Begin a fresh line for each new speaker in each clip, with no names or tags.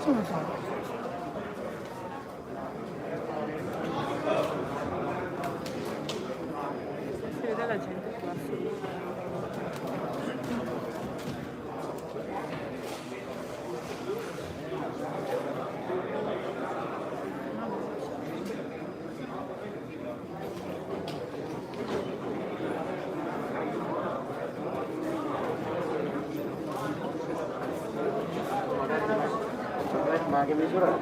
Non so.
Si vede la gente qua su.
Ma che misura è?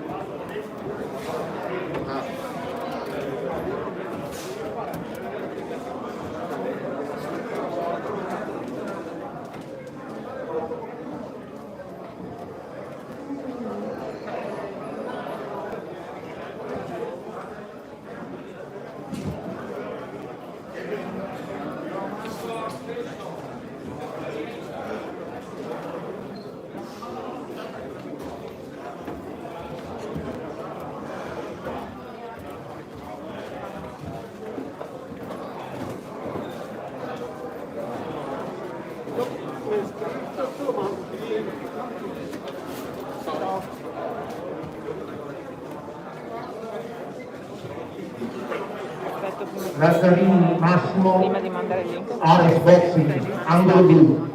Lazzarini Massimo,
Prima di mandare il link.
Ares Boxing, angolo blu.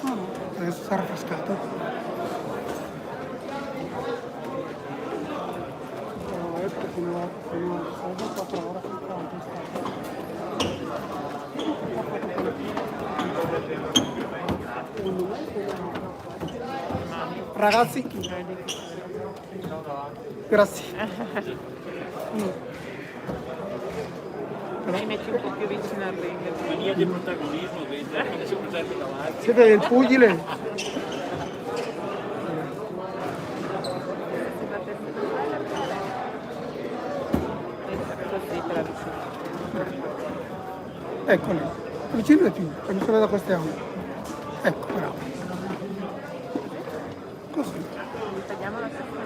No, no, adesso sarà raffrescato. Fino a 4 ore. Ragazzi, grazie.
Mi metti un po' più vicino al ring.
Mania di protagonismo, vedi, si presenta davanti.
Siete del pugile?
Così per avvicinare.
Eccoli. Vicino di più, che non si vede queste anni. Ecco, bravo. Così.
Tagliamo la testa.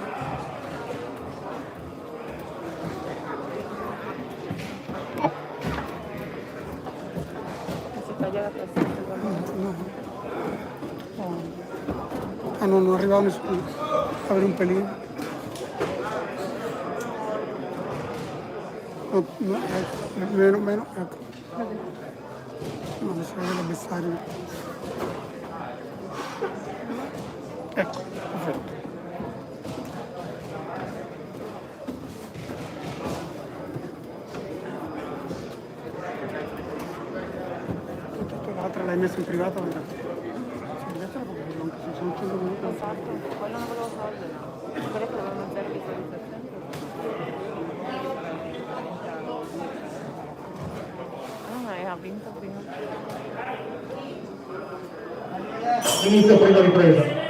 Si taglia la testa.
No. Ah no, non arrivava nessuno. Avere un pelino. No, no, ecco. Meno, ecco. Non si vede l'avversario. Ecco, perfetto. L'altra l'hai messa in privato? Sì, adesso sono 100 minuti.
Esatto, quello non volevo togliere. Quello che avevano zero visualizzazioni. Ah, ha vinto prima.
Inizio prima ripresa.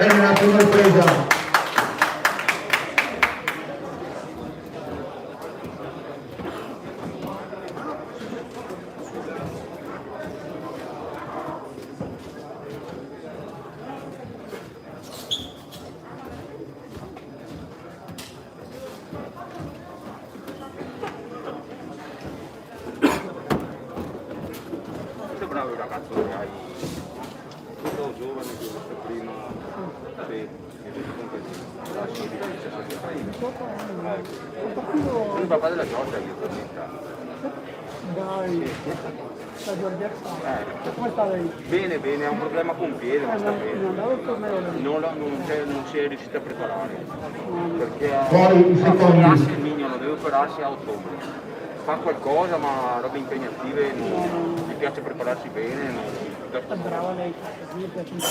Ferma la prima ripresa.
Bravo il ragazzo che hai, tutto giovane che questo prima, sì, e comunque lasci di il papà della Giorgia che io sono in casa.
Dai. La Giorgietta. Come sta lei?
Bene, bene, ha un problema con un piede, non sta
Non
bene.
andava il torneo lei?
Non si è riuscito a preparare. Perché
Fuori i
deve
secondi.
operarsi il mignolo, deve operarsi a ottobre. Fa qualcosa, ma robe impegnative, non gli piace prepararsi bene.
È brava lei, mi piace un po'.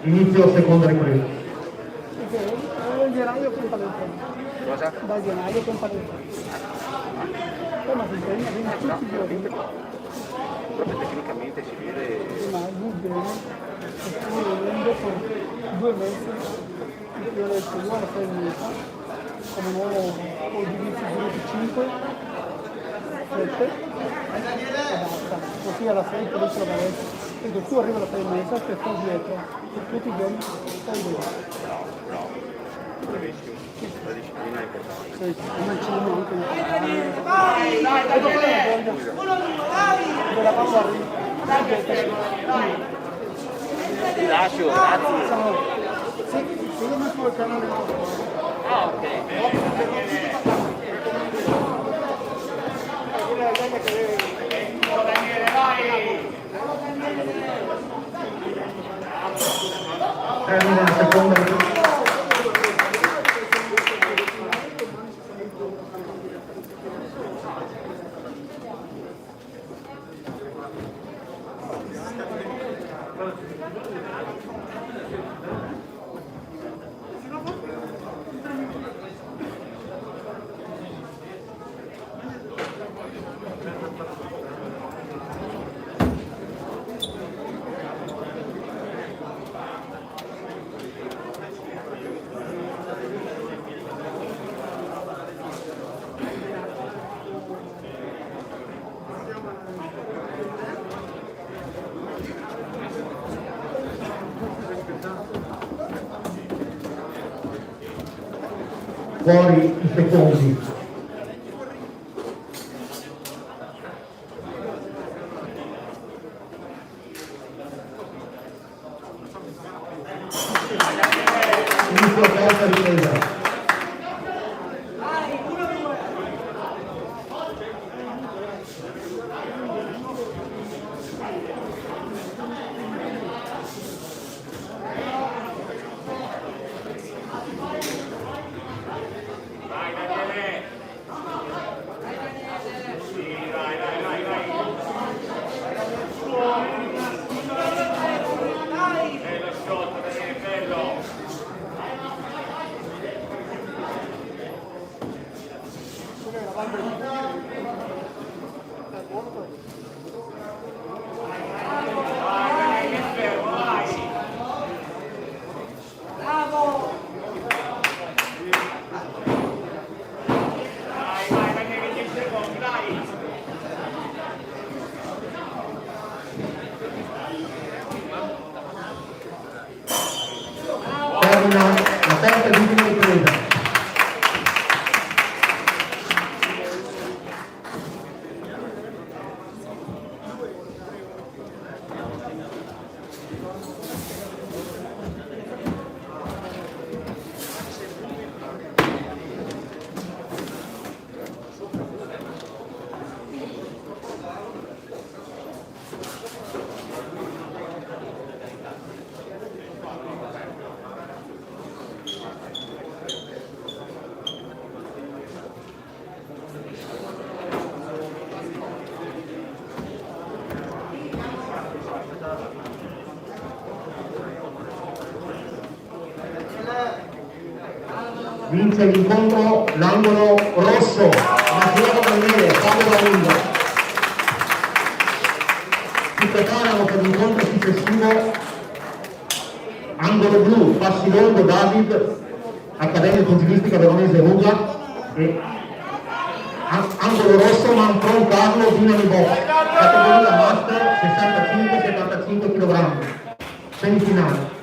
Inizio seconda ripresa.
Il gennaio che fa le
Cosa?
da gennaio che fa le ma si impegna, viene tutti i giorni.
Proprio tecnicamente si vede.
Ma lui bene, estuvo venendo per 2 mesi, io ho detto io alla femmina, come nuovo ho diviso 5, 7 e basta, così alla 6 per essere la palestra. Dico tu arriva alla femmina e sto dietro, tutti i giorni stai dietro.
Bravissimo, la disciplina è importante.
Sì, non ci sono anche io. Della palla arriva.
Ti lascio, grazie.
Sì, io metto il canale.
Ah, ok.
Termina la seconda ripresa. Fuori i secondi. Inizio terza ripresa. Termina la terza ed ultima ripresa. Vince l'incontro l'angolo rosso, Matteo Daniele, Fabio Ramundo. Si preparano per l'incontro successivo angolo blu, Passilongo David, Accademia Consilistica Veronese Ruga, e angolo rosso Manfron Carlo Dinamo Box, categoria master 65-75 kg, semifinale.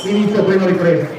Inizio prima ripresa.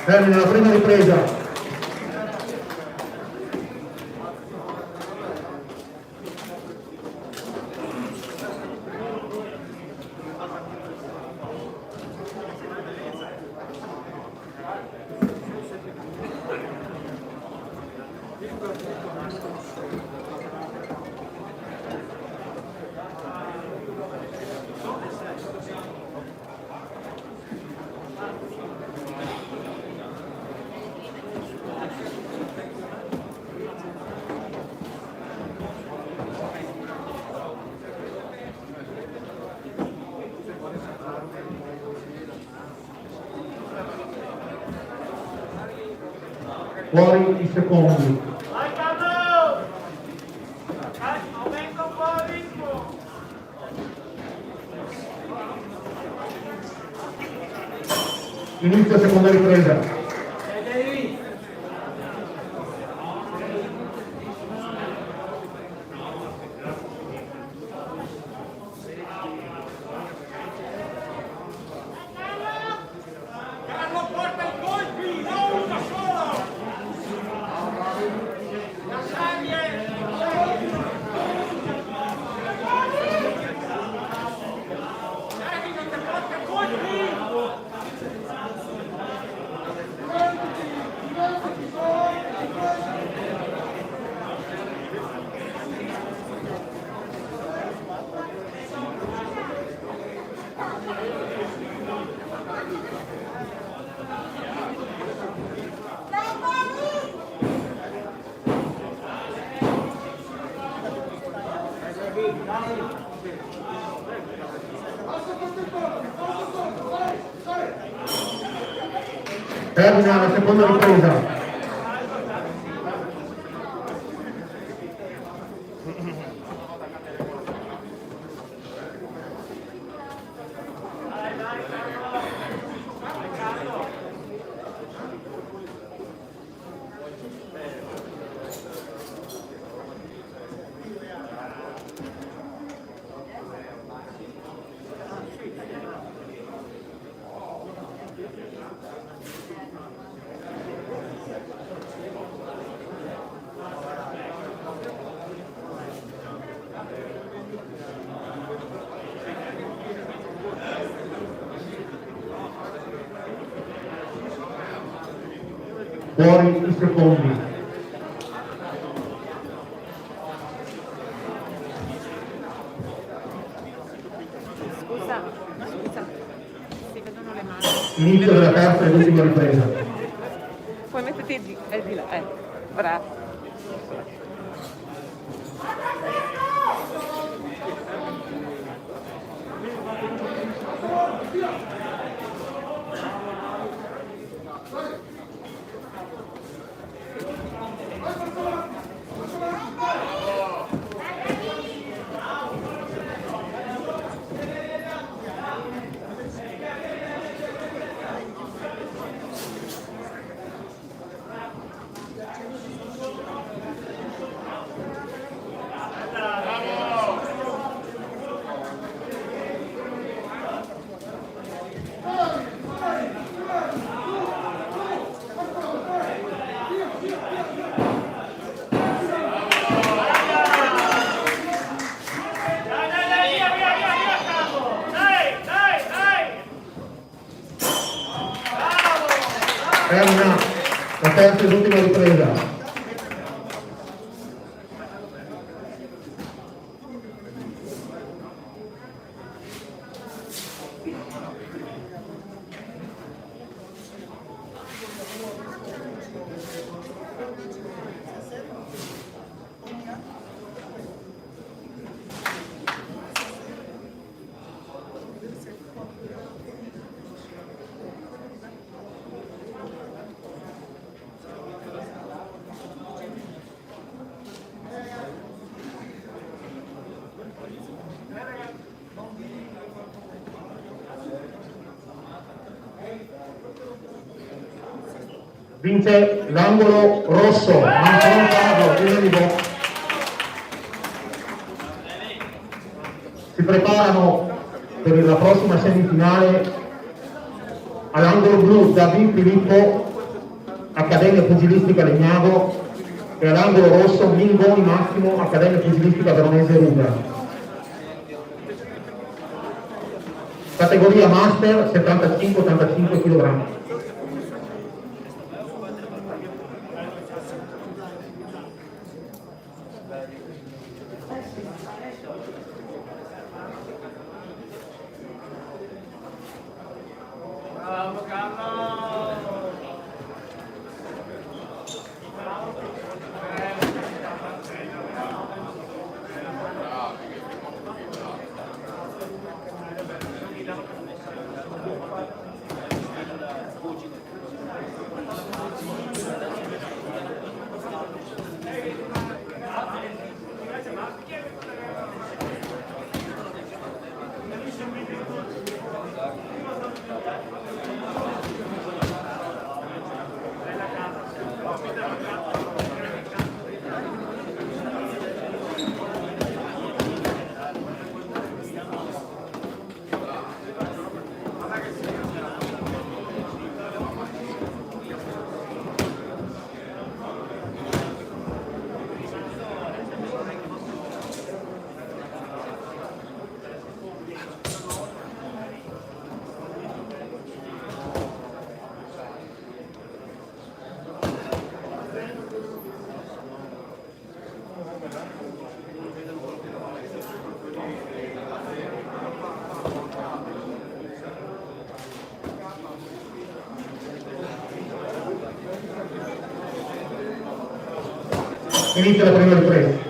Termina la prima ripresa. Fuori i secondi.
Aumenta un po' il ritmo.
Inizia seconda ripresa. Termina la seconda ripresa. Fuori i secondi.
Scusa, si vedono le mani.
Inizio della terza e ultima ripresa.
Puoi metterti di là, bravo.
Termina la terza ed ultima ripresa. Vince l'angolo rosso, Anton Carlo, Unanibo. Si preparano per la prossima semifinale all'angolo blu David Filippo, Accademia Pugilistica Legnago, e all'angolo rosso Mingoni Massimo, Accademia Pugilistica Veronese Ruga. Categoria Master 75-85 kg. Inizia la prima ripresa.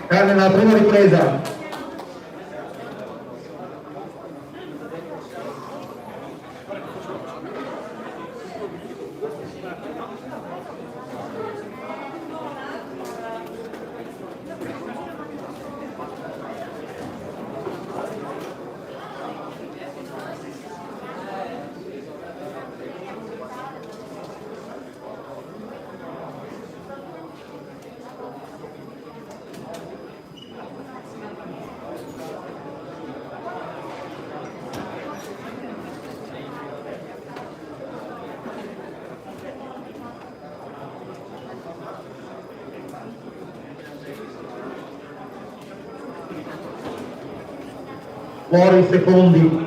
Termina la prima ripresa. Fuori i secondi.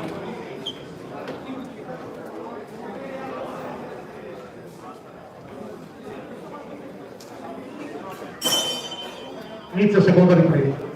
Inizio seconda ripresa.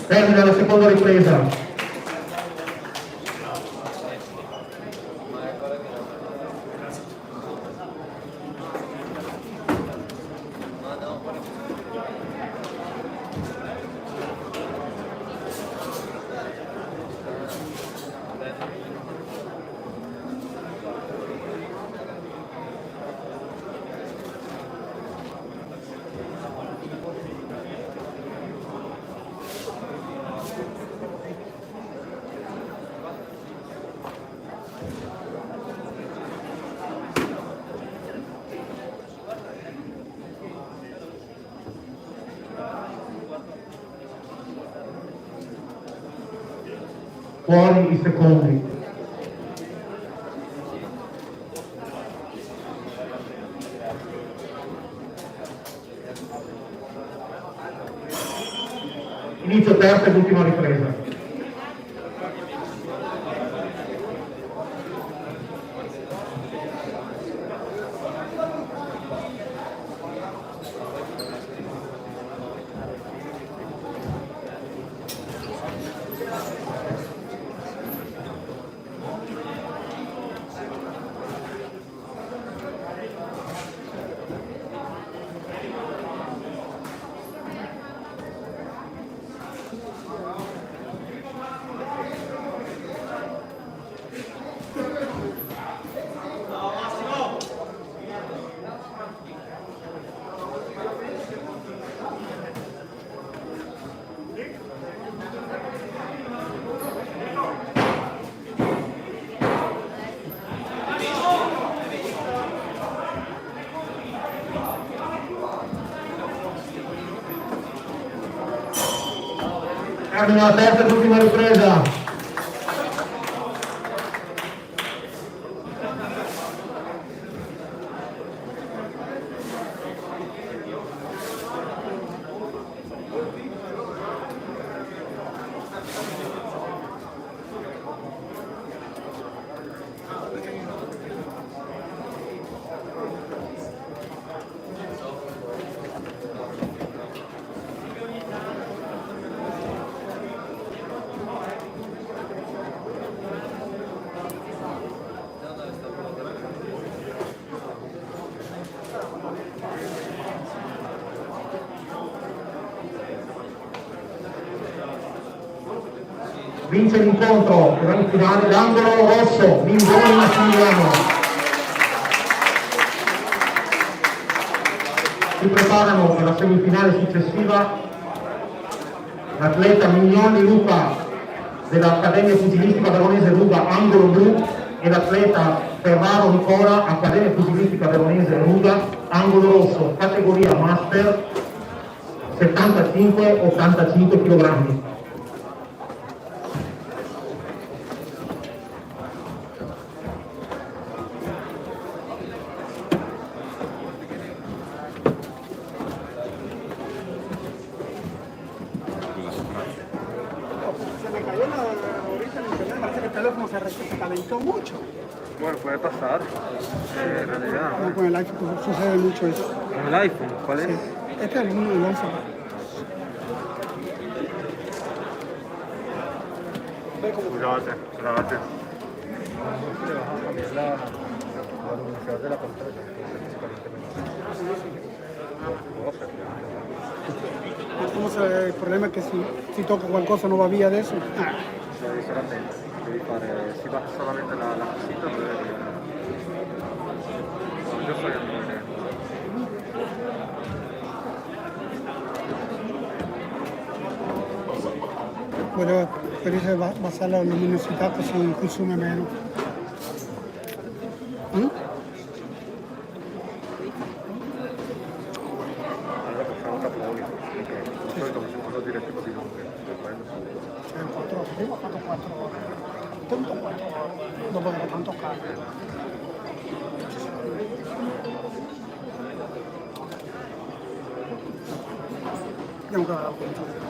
Termina la seconda ripresa. Fuori i secondi. Inizio terza ed ultima ripresa. Termina la terza ed ultima ripresa. Vince l'incontro, gran finale, l'angolo rosso, Minzoni Massimiliano. Si preparano per la semifinale successiva l'atleta Mignoni Luca dell'Accademia Pugilistica Veronese Ruga, angolo blu, e l'atleta Ferraro Nicola, Accademia Pugilistica Veronese Ruga, angolo rosso, categoria master 75-85 kg.
Se calentó mucho.
Bueno, puede pasar. En realidad.
No, con el iPhone sucede mucho eso.
¿Con el iPhone? ¿Cuál es?
Sí. Este es el 1 del 11.
Cuídate, gracias.
Il problema è che si tocca qualcosa non va via adesso.
Devi stare attento, devi fare, si va solamente la cosita dove io so che non è.
Per eso basare la luminosità così consume meno.
Allora facciamo un capolino, perché di solito facciamo diretti così lunghi.
Prima ho fatto 4 ore, tanto 4 ore, dopo era tanto caldo. Andiamo qua alla punta.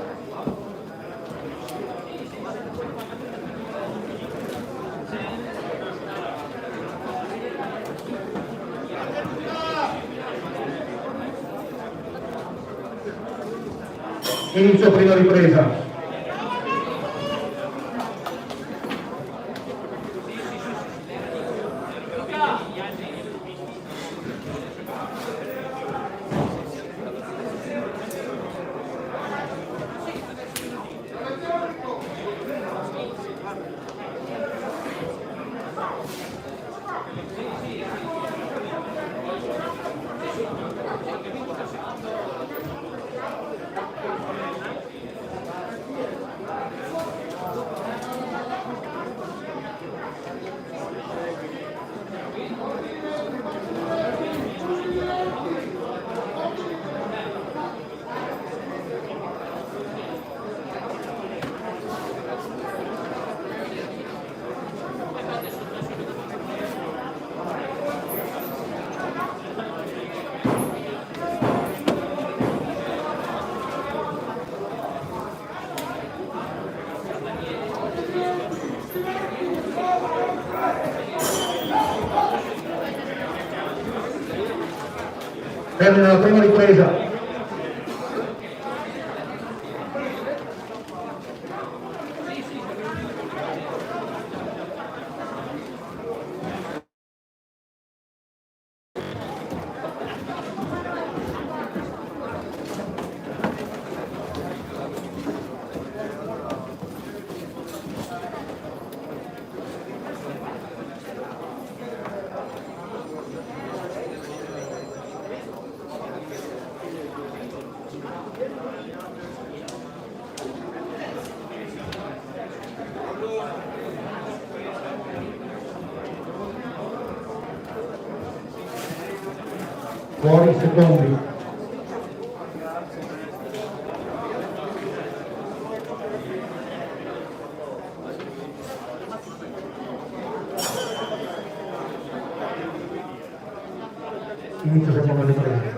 Inizio prima ripresa. Termina la prima ripresa. Fuori secondi. Inizio seconda ripresa.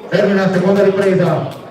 Termina la seconda ripresa.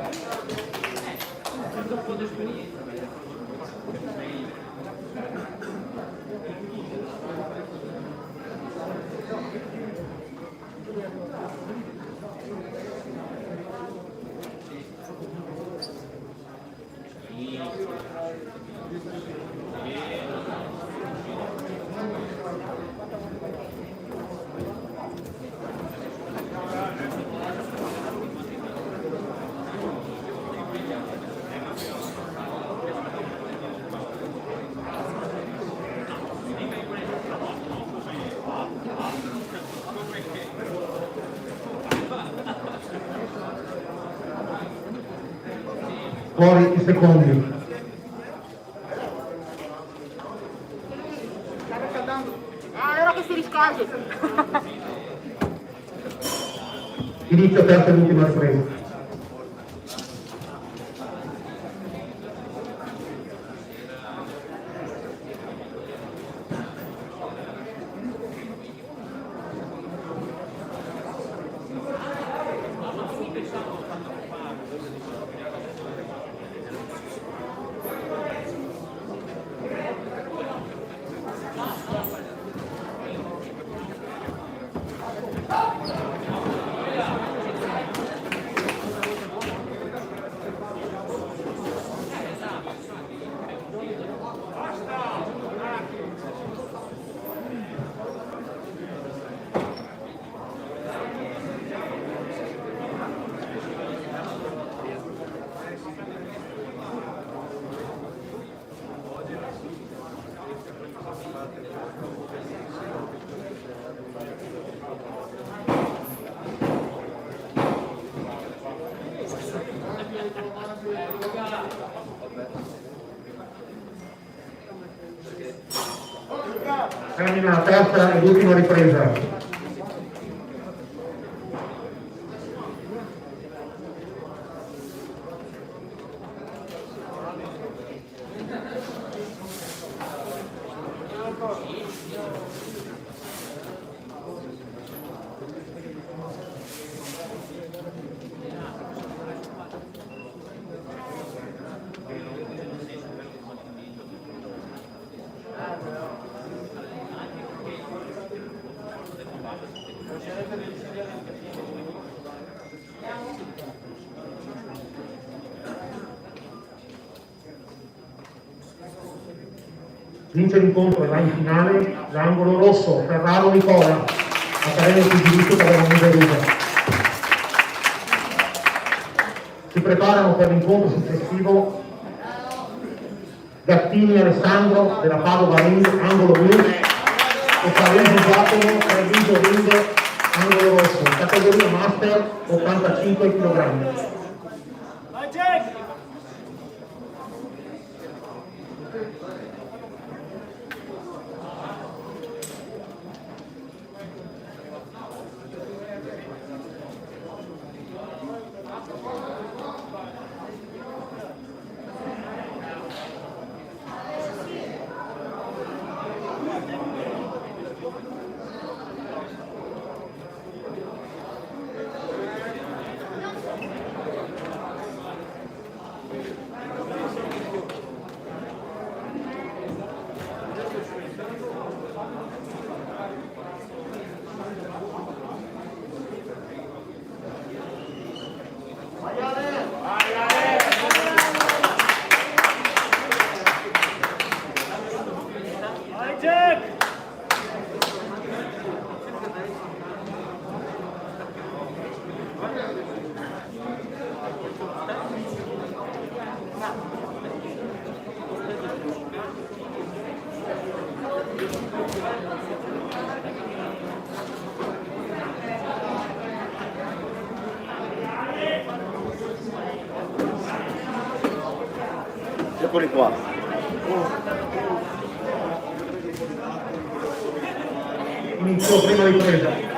Fuori i secondi.
Allora che si riscaldi.
Inizio terza e ultima ripresa. Termina la terza e l'ultima ripresa. Vince l'incontro e va in finale l'angolo rosso Ferraro Nicola, Accademia Pugilistica della Monteruga. Si preparano per l'incontro successivo Gattini Alessandro della Padova Ring, angolo blu, e Parisi Giacomo, Treviso Ring, angolo rosso, categoria master 85 kg.
Eccoli qua.
Inizio prima ripresa.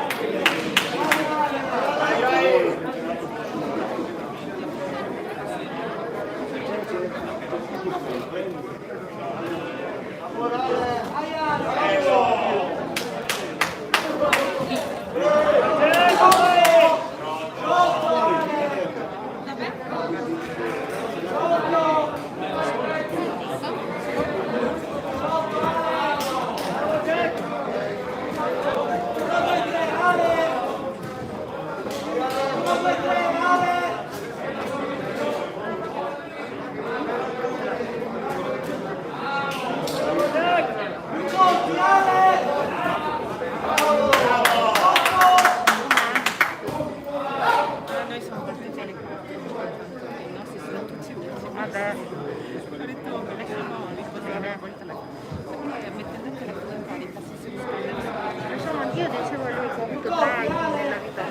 Io dicevo a lui che ho avuto dai nella vita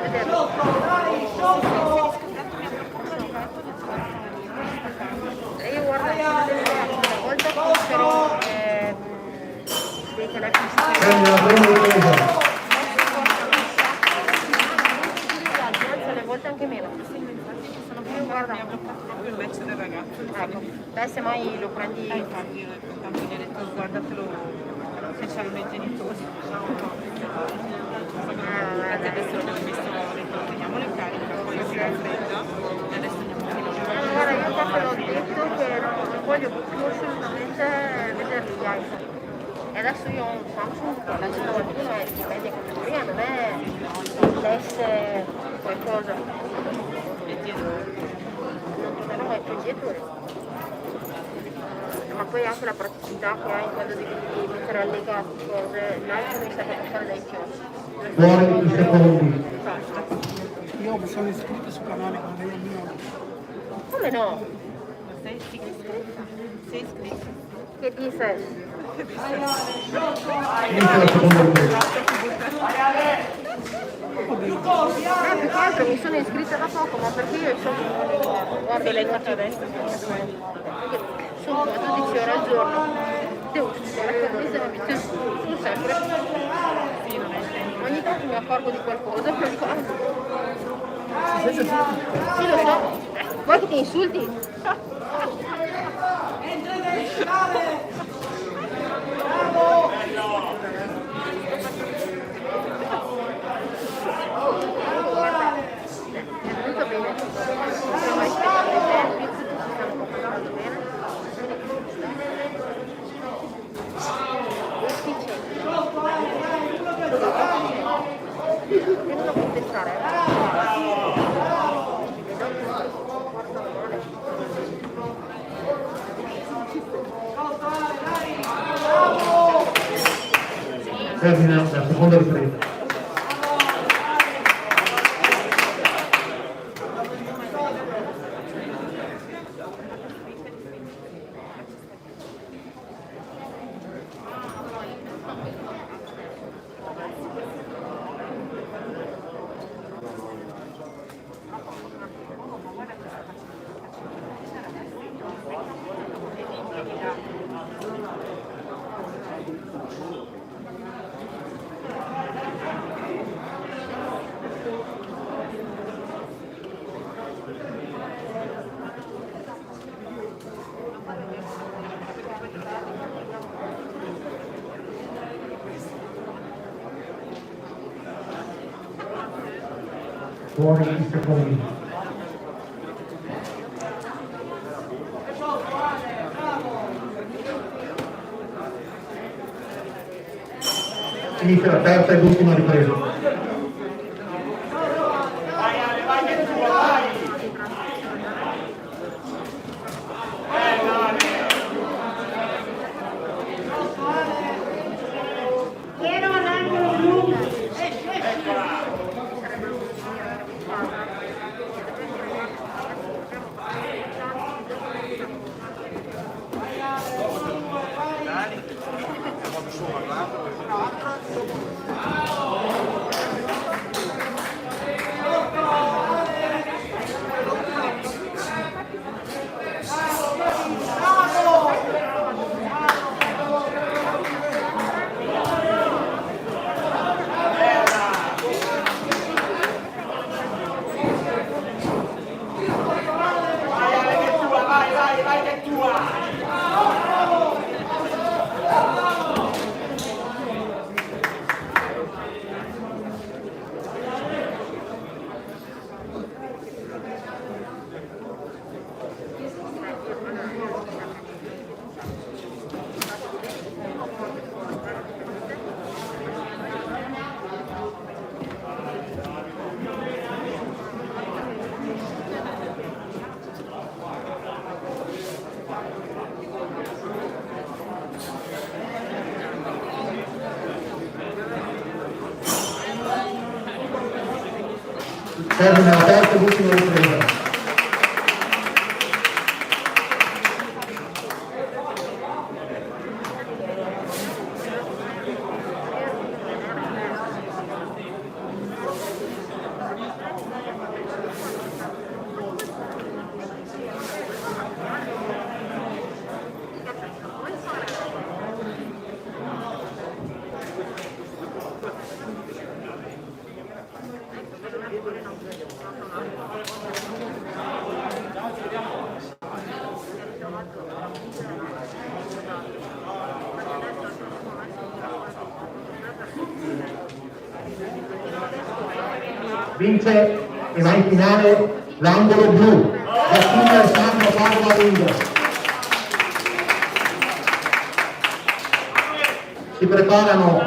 ed io guardo una volta fossero dei telefoni le volte anche meno sono più guarda
Proprio il match del ragazzo.
beh se mai lo prendi
Infatti io tanto gli ho detto guardatelo se c'hanno i miei genitori. Infatti adesso l'abbiamo visto, ho detto teniamolo in carica, poi si raffredda e adesso andiamo a finire.
guarda io proprio l'ho detto che non voglio più assolutamente vederli gli iPhone e adesso io ho un Samsung che la 91 è di media categoria, non è l'S qualcosa
E dietro.
non vai più indietro ma poi anche la praticità che hai quando devi mettere allegati cose, l'iPhone mi serve per fare dai chioschi.
Fuori i secondi.
Io mi sono iscritto sul canale con lei mio.
Come no?
Sei iscritta? Sei iscritta?
Che dice?
Inizia la seconda ripresa.
Più che altro mi sono iscritta da poco, ma perché io sono guarda
L'hai fatto adesso?
sono 12 ore al giorno, devo studiare per questo ma mi sono sempre.
Sì, non è tempo.
Ogni tanto mi accorgo di qualcosa e poi dico, sì lo so, vuoi che ti insulti? Guarda, è venuto bene, siamo rispettati i tempi, tutti ci stiamo comportando bene. Efficienti. E non lo può pensare. Guarda male.
Termina la seconda ripresa. fuori i secondi. Inizia la terza ed ultima ripresa. Termina la terza ed ultima ripresa. Vince e va in finale l'angolo blu, Giacinto Alessandro Paolo Maringo. Si preparano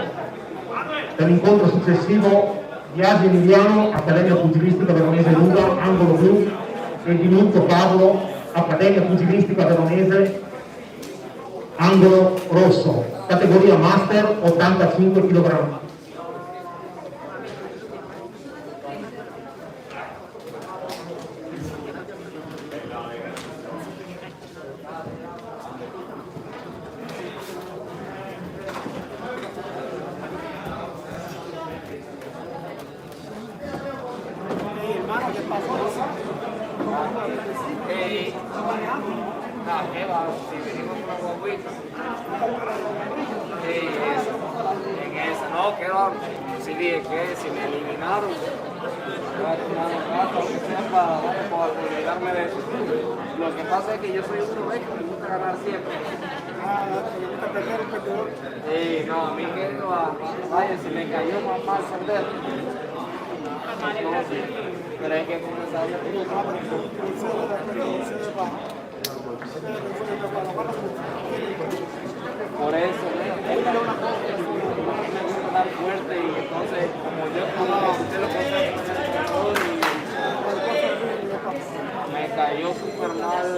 per l'incontro successivo Biagi Emiliano, Accademia Pugilistica Veronese Luga, angolo blu, e Di Luzzo Paolo, Accademia Pugilistica Veronese, angolo rosso, categoria master 85 kg.
No, que va, si venimos con la guaguita. Sí, eso. En esa, no, que va. Si dije que si me eliminaron, voy a tomar un rato, aunque sea para olvidarme de eso. Lo que pasa es que yo soy uno de que me gusta ganar siempre. Sí, no, a mí que no, vaya, si me cayó más mal perder. Pero hay que comenzar a por eso, es que una cosa que me gusta dar fuerte y entonces como yo usted lo puede y me cayó súper mal,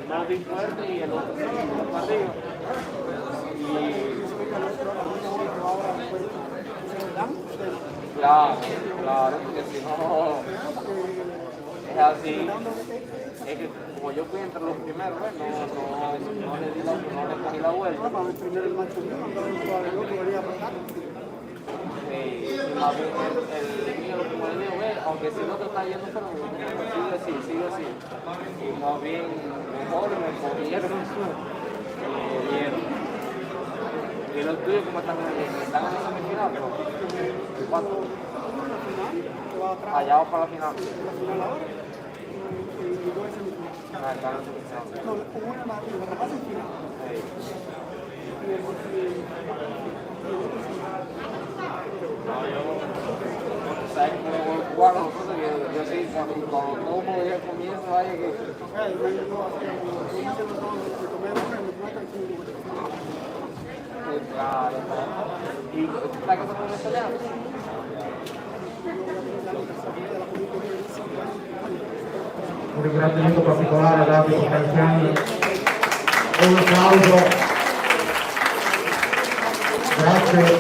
no di fuerte y el otro se me partido. Claro, claro, porque si no es así. Es que como yo fui entre los primeros, no le cogí la vuelta. Más bien el mío, como le digo, aunque si no te está yendo, pero sigue así. Y más bien mejor me cogieron y me dieron. Y los tuyos, ¿cómo están en la semifinal? ¿Cuánto? Allá va para la final.
No, una más, la repasa en final.
No, yo, tú sabes cómo le voy a jugar a nosotros, yo sí, cuando todo el día comienza, vaya que... Claro, ¿y tú estás casado con un italiano?
Un ringraziamento particolare a Davide Canziani e un applauso. Grazie.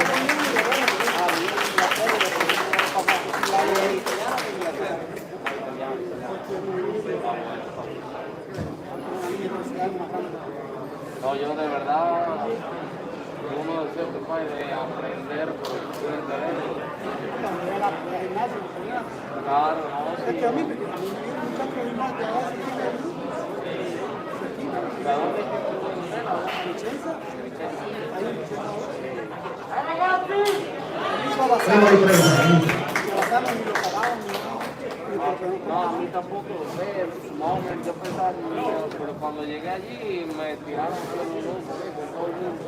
No, yo de verdad, uno de cierto país de aprender por el interés. Claro, no, sí.
Es que a mí muchas gimnasia
¿De dónde es que tú entrenas?
Prima ripresa.
No, a mí tampoco lo sé, no, yo pensaba que pero cuando llegué allí me tiraron por todo el mundo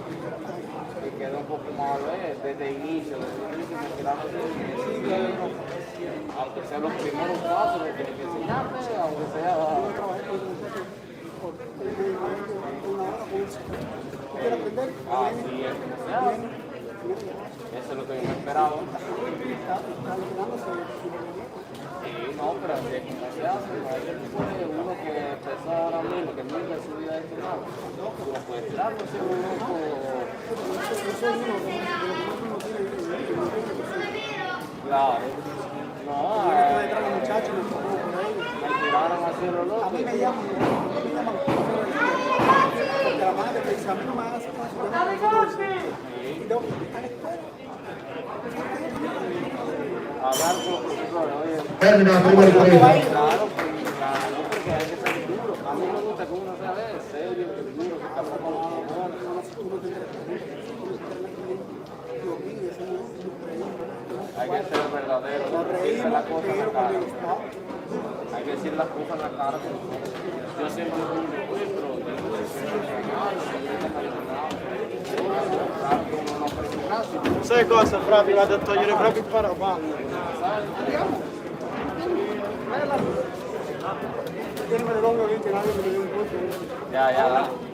y quedé un poco mal, desde el inicio me tiraron aunque sea los primeros pasos, que tienes que enseñarte, aunque sea... Así es, eso es lo que yo me esperaba. Sí, no, pero así es como se hace, no hay uno que empezó ahora mismo, que nunca en su vida ha hecho nada. Uno puede tirarlo, si uno claro. No, me tiraron así los locos.
A mí me llaman porque la madre me dice, a mí no me hace caso.
Hablar con los profesores, oye.
Termina la prima ripresa.
Claro, porque hay que ser duro. A mí me gusta que uno sea serio, que es duro, que está con los cojones. Hay que ser verdadero, decir las cosas en la cara. Hay que decir las cosas en la cara. Yo siempre fui un pero tengo que ser
Sai cosa, Frapi? Vado a togliere proprio il parabanco. Io me ne longo che in radio me ne un po'.
Ya, dale.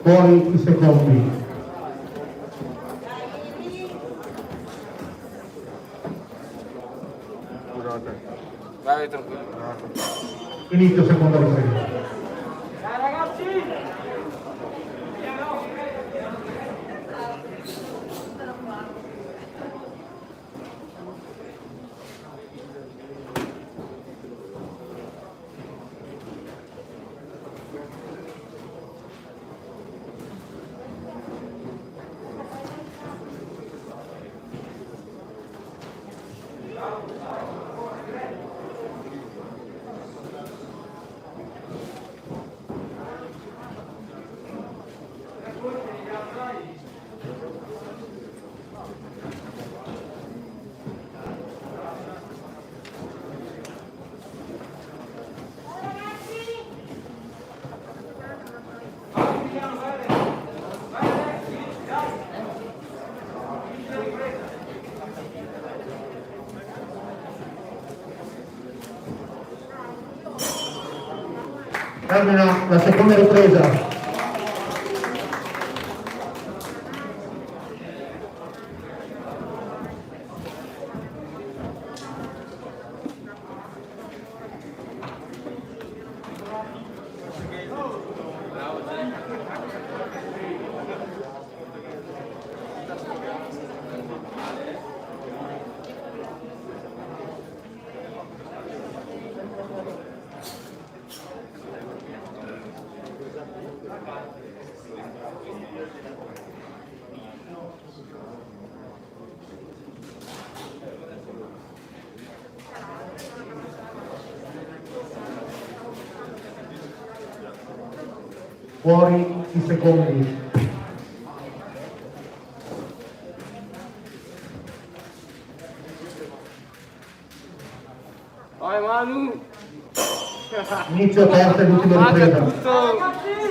Fuori i secondi.
Vai tranquillo.
Inizio seconda ripresa. Termina la seconda ripresa. Fuori i secondi. inizio terza e ultima ripresa.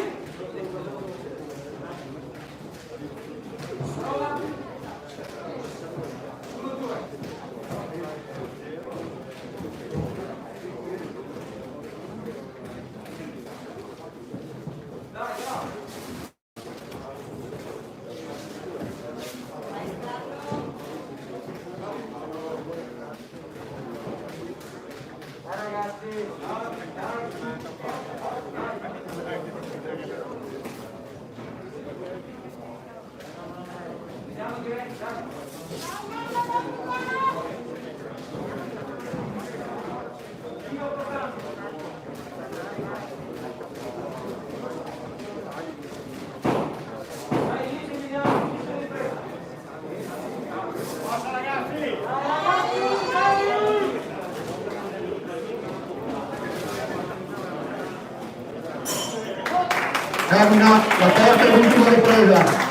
Termina la terza e ultima ripresa.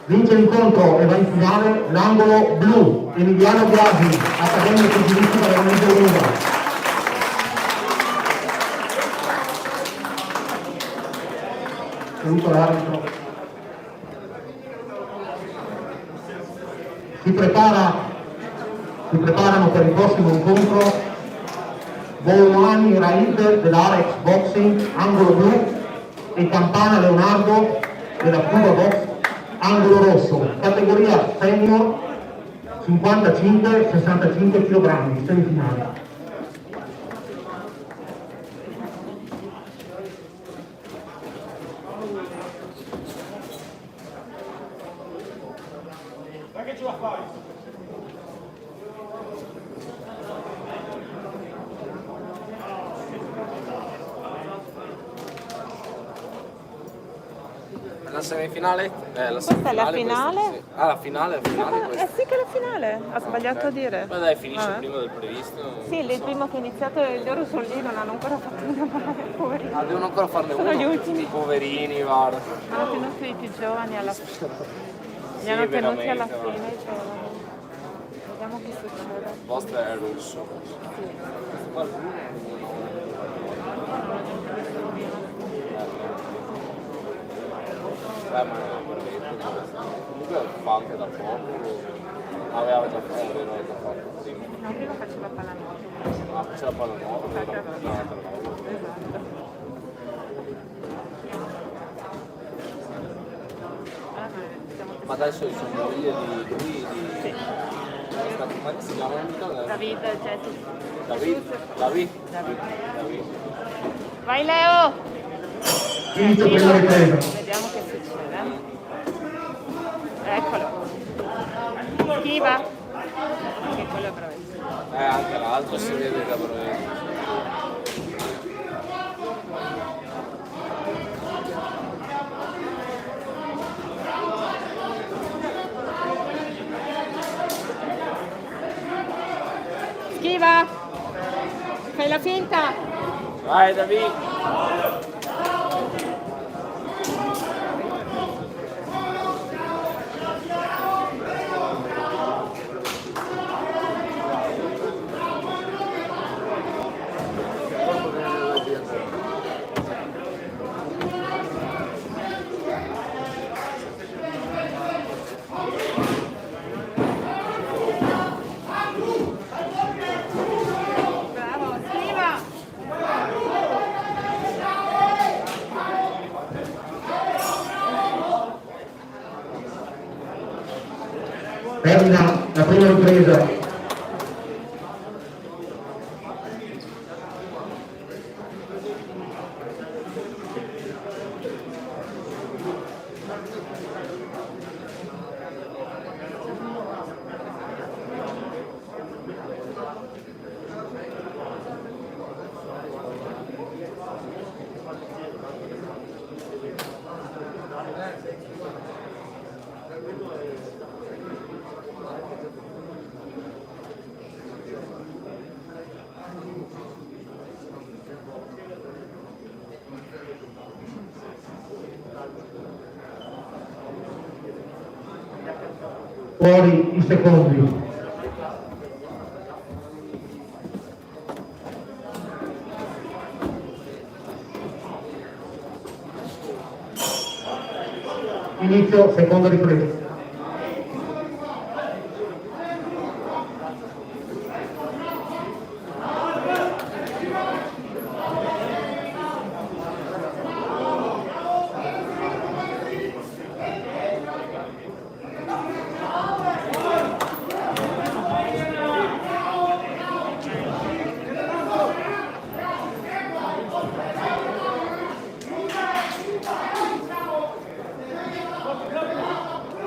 Vince l'incontro e va in finale l'angolo blu, Emiliano Biagi, Accademia Pugilistica della Mese Lunga. Saluto l'arbitro. Si preparano per il prossimo incontro Bouani Raid dell'Arex Boxing, angolo blu, e Campana Leonardo della Cuba Box, angolo rosso, categoria senior 55-65 kg, semifinale.
La semifinale? La
Questa è la finale?
Sì. Ah, la finale questa.
Sì che è la finale, ha sbagliato a dire.
Ma dai, finisce
Vabbè.
prima del previsto.
Sì, il primo che è iniziato e loro sono lì, non hanno ancora fatto una mano, poverini.
Ah, devono ancora farne
Sono
uno.
gli ultimi.
I poverini, guarda.
Hanno tenuto i più giovani alla fine. Li hanno tenuti alla fine, cioè, vediamo che succede.
Il vostro è rosso. Ma comunque fa anche da poco. Aveva già fatto prima.
No, prima faceva pallanuoto.
Ah, c'è la palla nuova,
Esatto.
ma adesso sono figlie di lui,
Sì.
come si chiama?
David,
David.
David. Vai Leo!
Inizio prima ripresa.
Vediamo che succede. Eccolo. Schiva. Anche quello è bravissimo.
Anche l'altro si vede che avrei.
Schiva! Fai la finta!
Vai David!
Bravo, schiva!
Termina la prima ripresa. Fuori i secondi. Inizio seconda ripresa.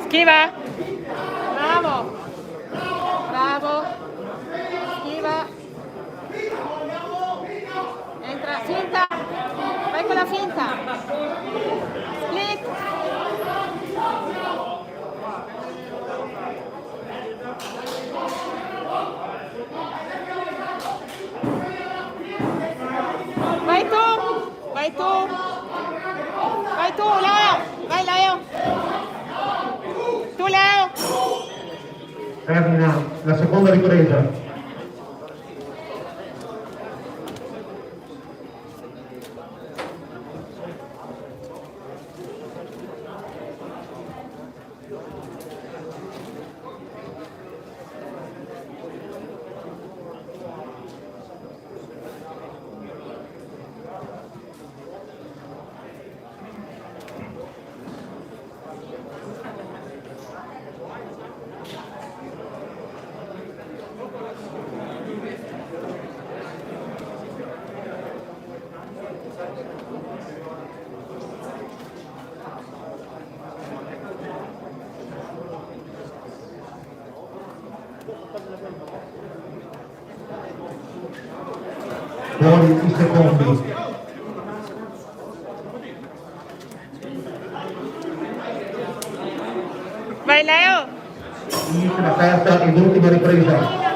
Schiva. Bravo. Bravo. Schiva. Entra. Finta. Vai con la finta. Split. Vai tu. Vai tu. Vai tu, Leo. Vai, Leo. Tu, Leo.
Termina la seconda ripresa. Fuori i secondi.
Vai, Leo.
Inizia la terza ed ultima ripresa.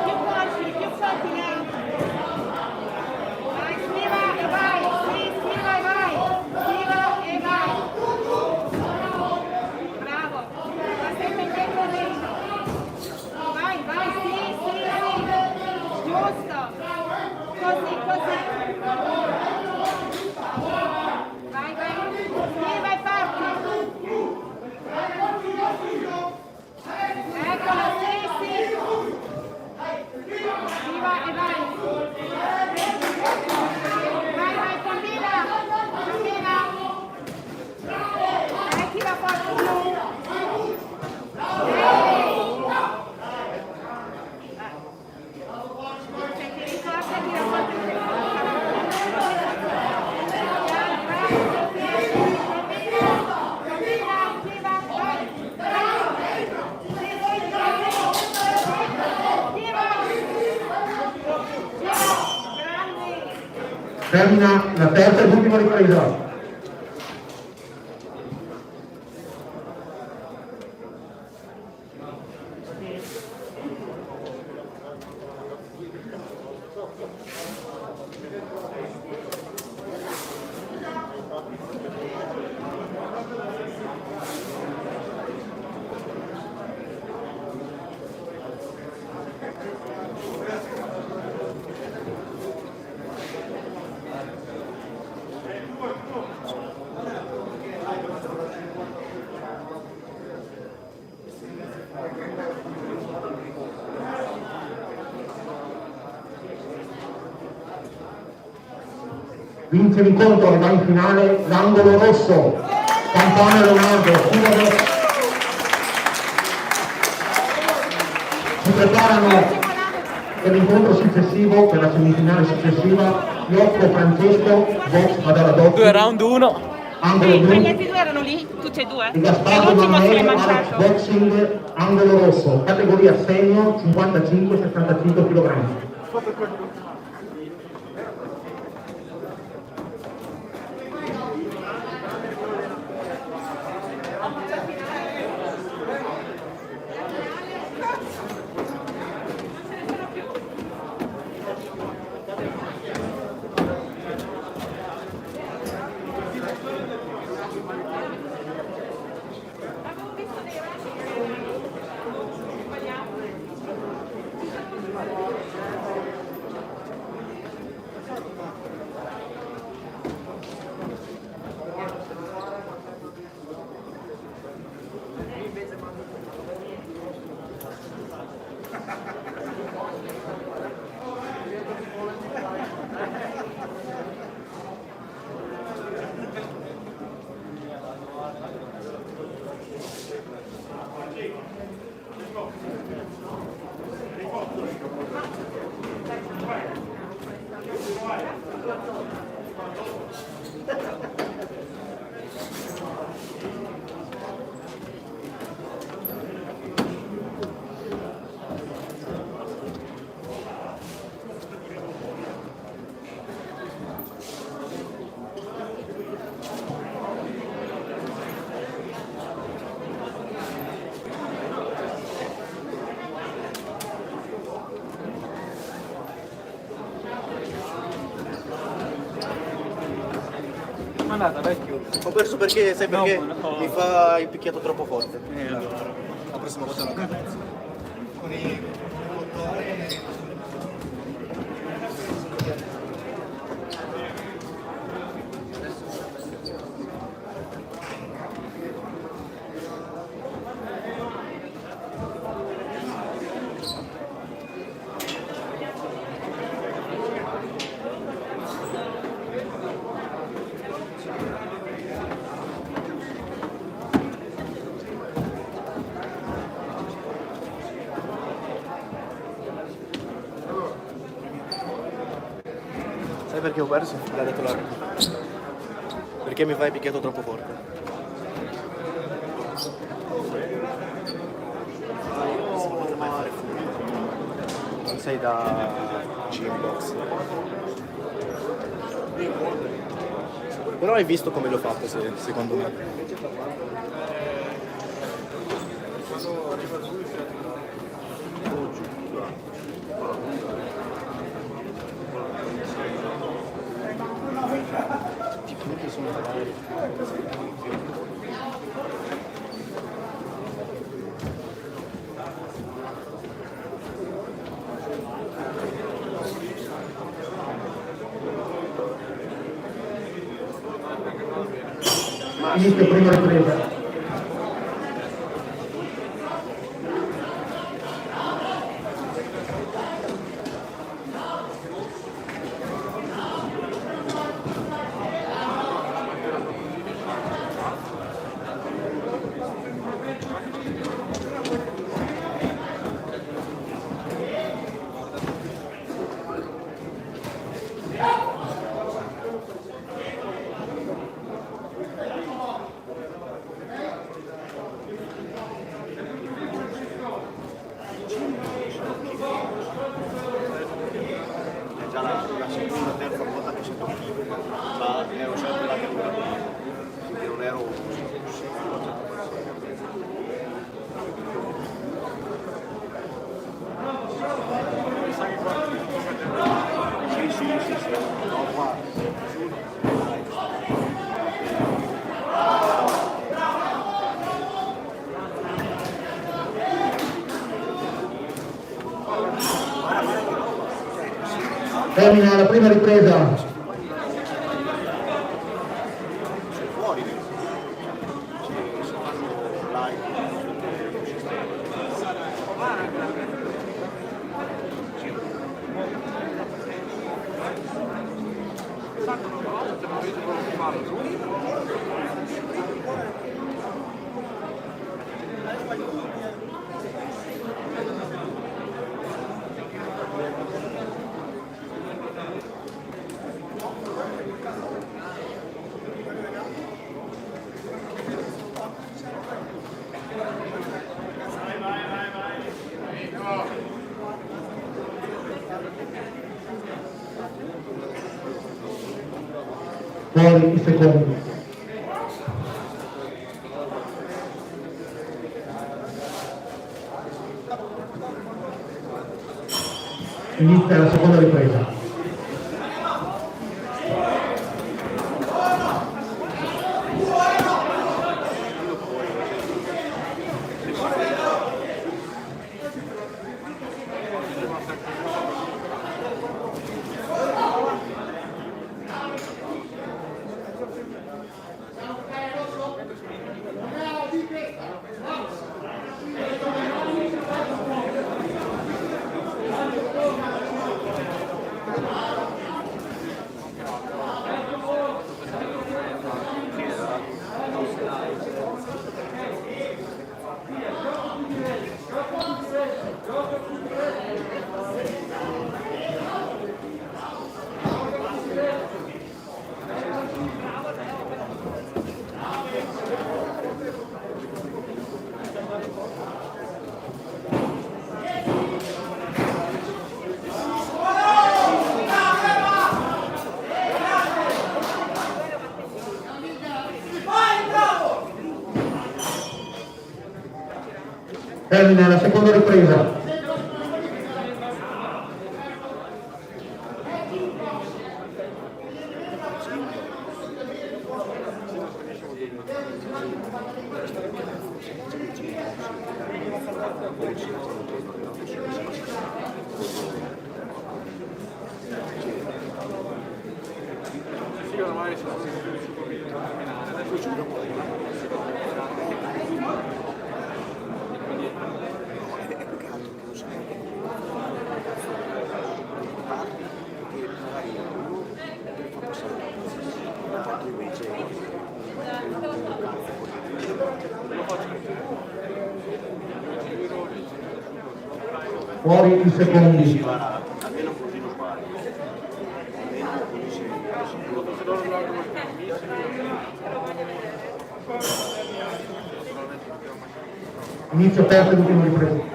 Termina la terza ed ultima ripresa. Vince l'incontro e va in finale l'angolo rosso, Campana Leonardo. Si preparano per l'incontro successivo, per la semifinale successiva, Iocco Francesco, box Madara
2 round 1.
angolo
Sì,
blu,
gli altri due erano lì, tutti e due.
e
E
Gaspardo
l'ultimo se l'è
Manuel Alex
mangiato.
Boxing, angolo rosso, categoria senior, 55-75 kg.
andata, vecchio?
Ho perso perché, sai perché?
No.
Mi fa il picchiato troppo forte.
Allora.
La prossima volta lo carezzo. Con i Sai perché ho perso? L'ha detto l'arbitro. Perché mi fai picchiato troppo forte. Non potrei mai fare fuori. Non sei da Gymbox. Però hai visto come l'ho fatto, secondo me.
Inizio prima ripresa.
Già la seconda, terza volta che sento kick, ma ero sempre la cattura, quindi non ero sì, no, qua.
Termina la prima ripresa.
Fuori, si fanno live.
Fuori i secondi. Inizia la seconda ripresa. Termina la seconda ripresa. Fuori i secondi.
Almeno così non sbaglio. Almeno così si è sicuro.
Inizio terza ed ultima ripresa.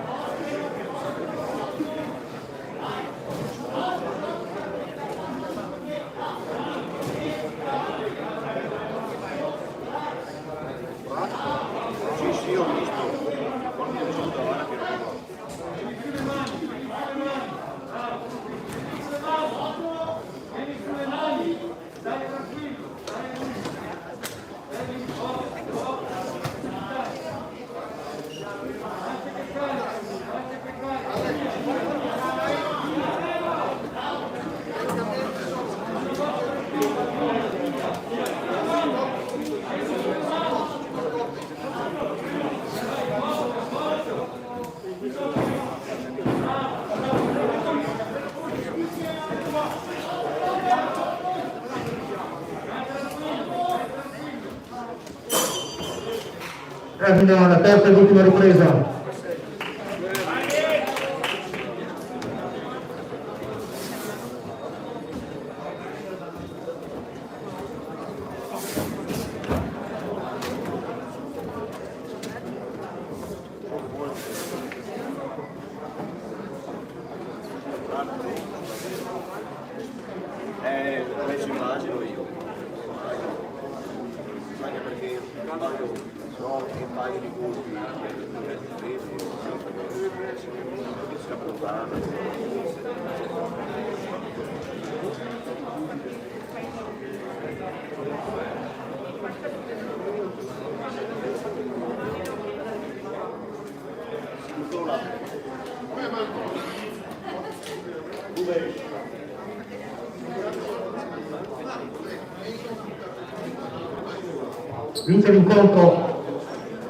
Sì, ho visto. Quando ho visto davanti che non
Termina la terza ed ultima ripresa.
Adesso immagino io. Anche perché so che un paio di colpi
Vince l'incontro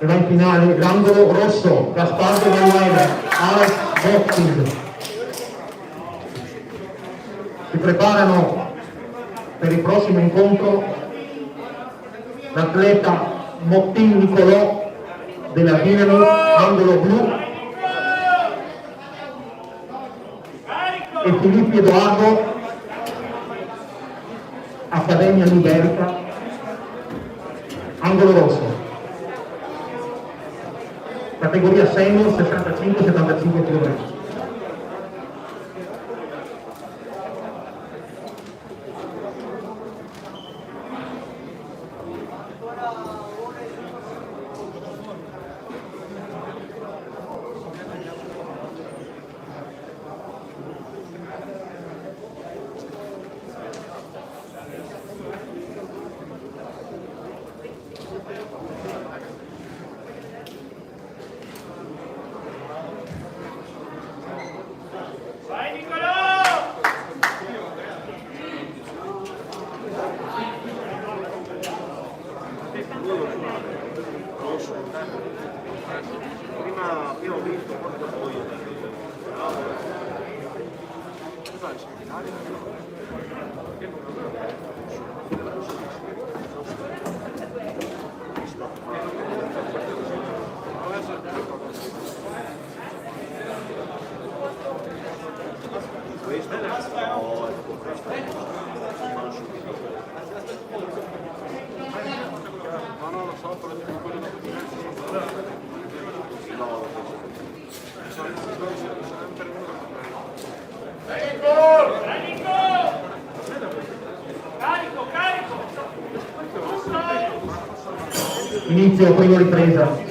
e va in finale l'angolo rosso, Gaspardo Manuele, Alex Boxing. Si preparano per il prossimo incontro l'atleta Mottin Nicolò della Dinamo, angolo blu, e Filippo Edoardo, Accademia Liberica, angolo rosso. Categoria senior 65-75 kg.
Prima ho visto, poi questo no, lo so, però di quello
Inizio prima ripresa.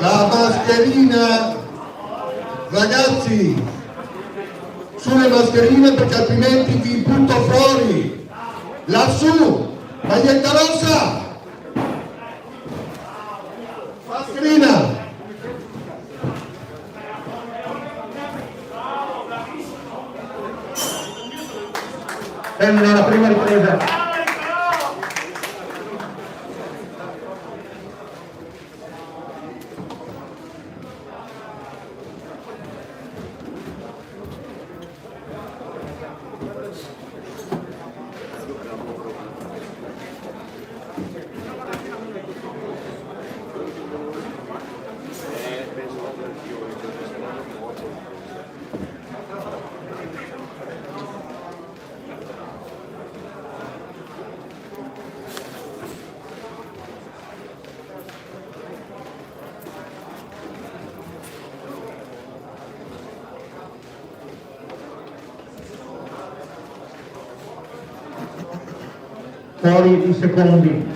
La mascherina, ragazzi, sulle mascherine perché altrimenti vi butto fuori. Lassù, maglietta rossa, mascherina.
Termina la prima ripresa. Fuori i secondi.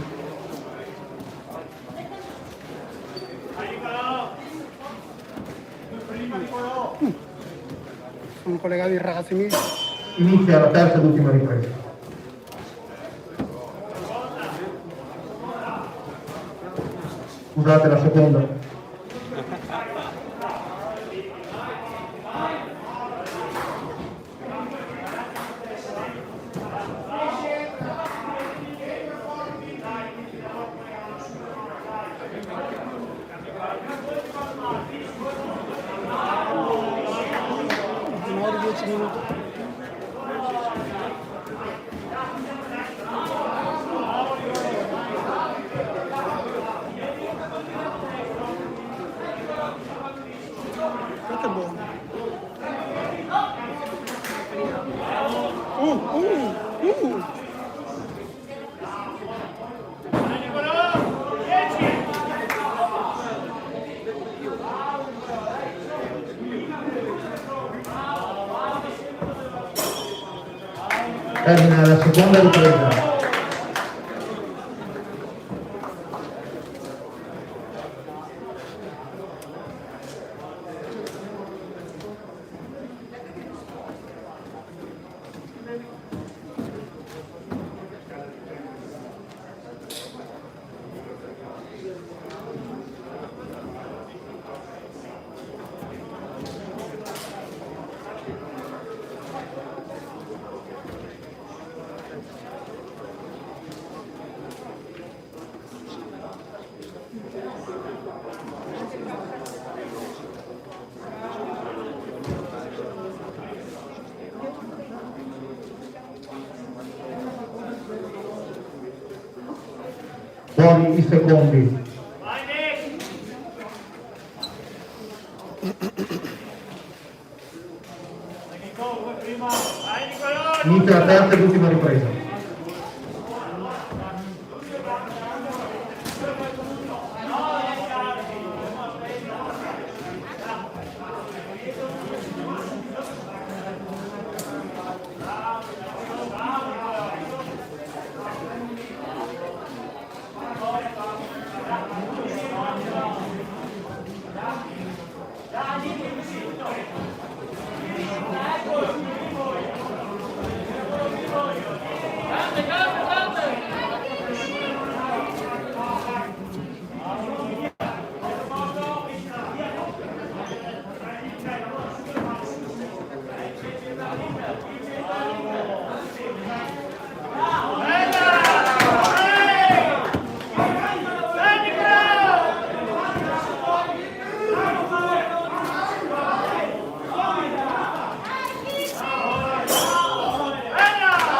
Sono collegati i ragazzi.
Inizia la terza ed ultima ripresa. Scusate la seconda.
Ultimori 10 minuti. Questo è buono.
Termina la seconda ripresa. Fuori i secondi. Inizia la terza ed ultima ripresa.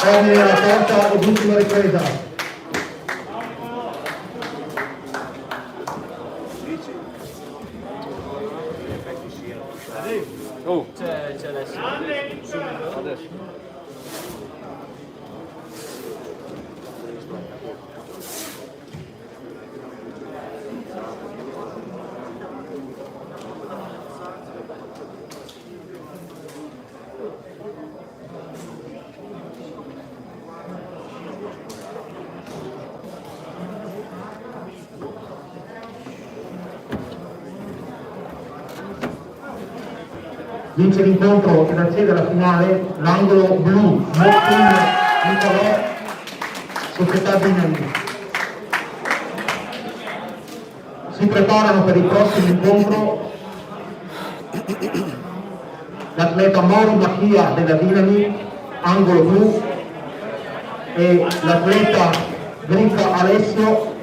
Termina la terza ed ultima ripresa.
C'è adesso. Adesso.
Vince l'incontro ed accede alla finale l'angolo blu, Martin Nicolò, Società Dinami. Si preparano per il prossimo incontro l'atleta Moro Macchia della Dinami, angolo blu, e l'atleta Grinca Alessio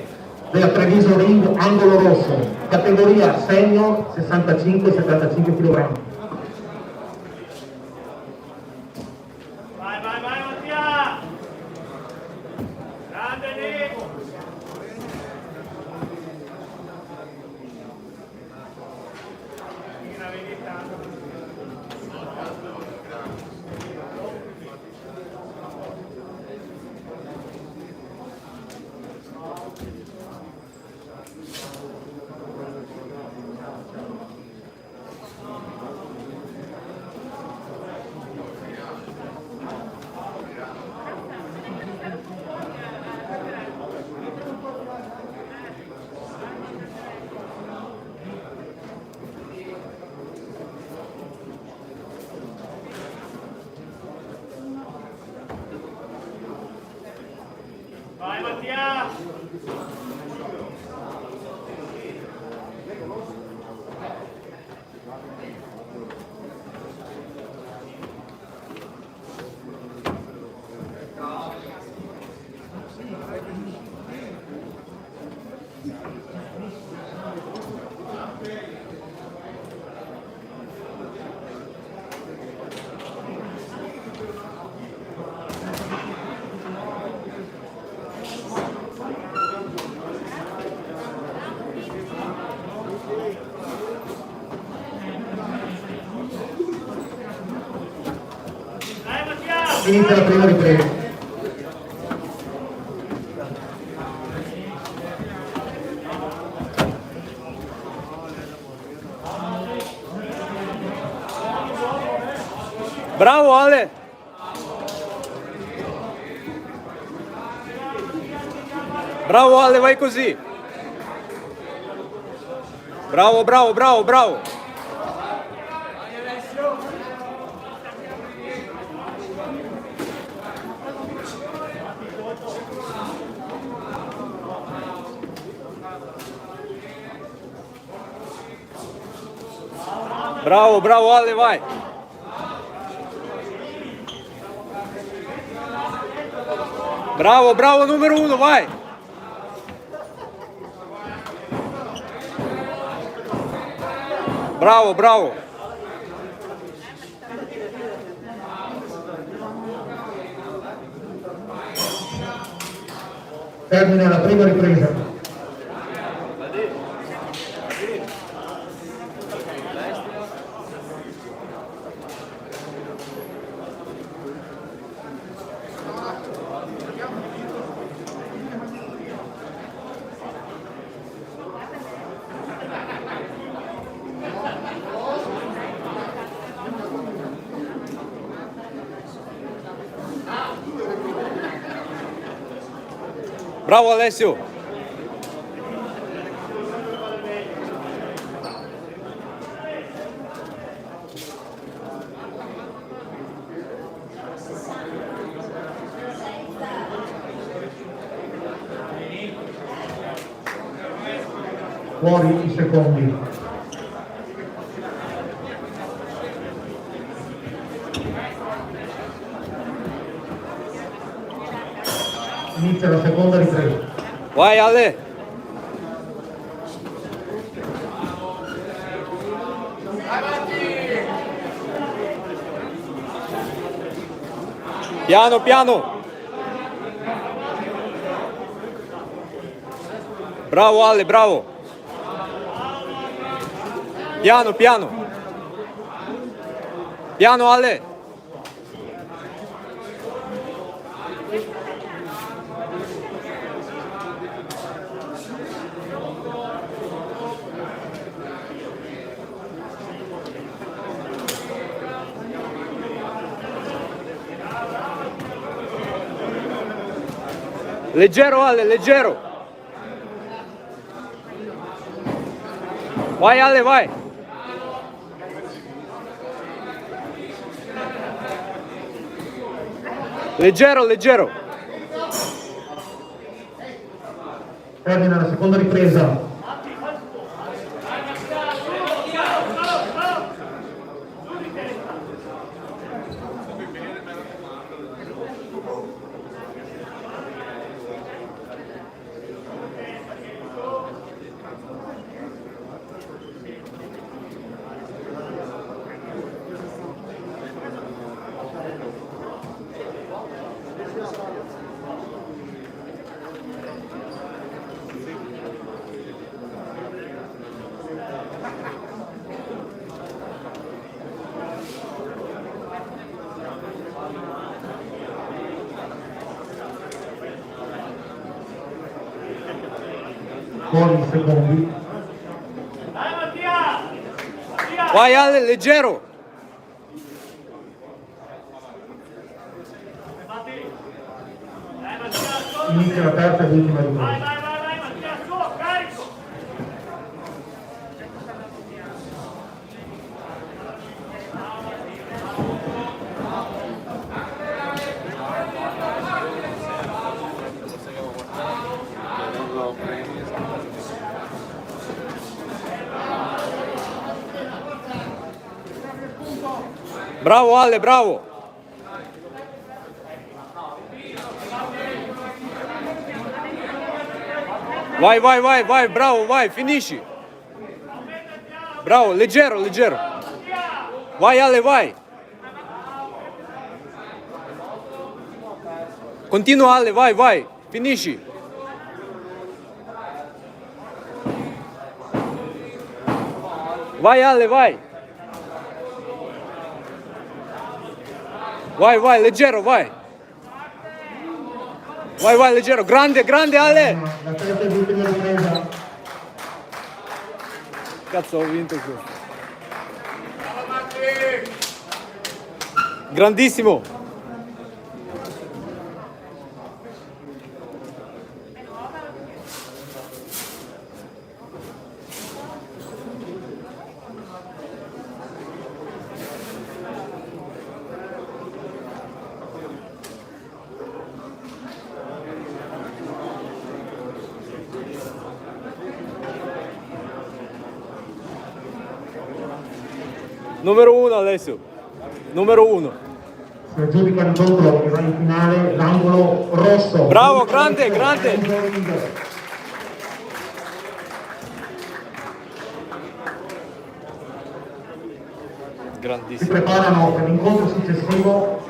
della Treviso Ring, angolo rosso, categoria senior 65-75 kg.
Vai Mattia! Grande lì! Vai Mattia!
Inizia la prima ripresa.
Bravo Ale! Bravo Ale, vai così! Bravo, bravo, bravo, bravo! Bravo, bravo Ale, vai! Bravo, bravo numero 1, vai! Bravo, bravo!
Termina la prima ripresa.
Bravo Alessio!
Fuori i secondi. Inizia la seconda ripresa.
Vai Ale! Piano, piano! Bravo Ale, bravo! Piano, piano! Piano Ale! Leggero Ale, leggero! Vai Ale, vai! Leggero, leggero.
Termina la seconda ripresa. Buoni secondi.
Dai Mattia! Mattia!
Vai Ale, leggero.
Dai Mattia, su!
Inizia la terza e ultima ripresa.
Vai Mattia, su, carico!
Bravo Ale, bravo. Vai, vai, vai, vai, bravo, vai, finisci. Bravo, leggero, leggero. Vai Ale, vai. Continua Ale, vai, vai, finisci. Vai Ale, vai. Vai, vai, leggero, vai. Vai, vai, leggero, grande, grande Ale.
La terza e ultima ripresa.
Cazzo, ho vinto questo. Grandissimo. Numero uno Alessio. Numero uno.
Si aggiudica l'incontro che va in finale l'angolo rosso.
Bravo, grande, grande.
Si
Grandissimo.
preparano per l'incontro successivo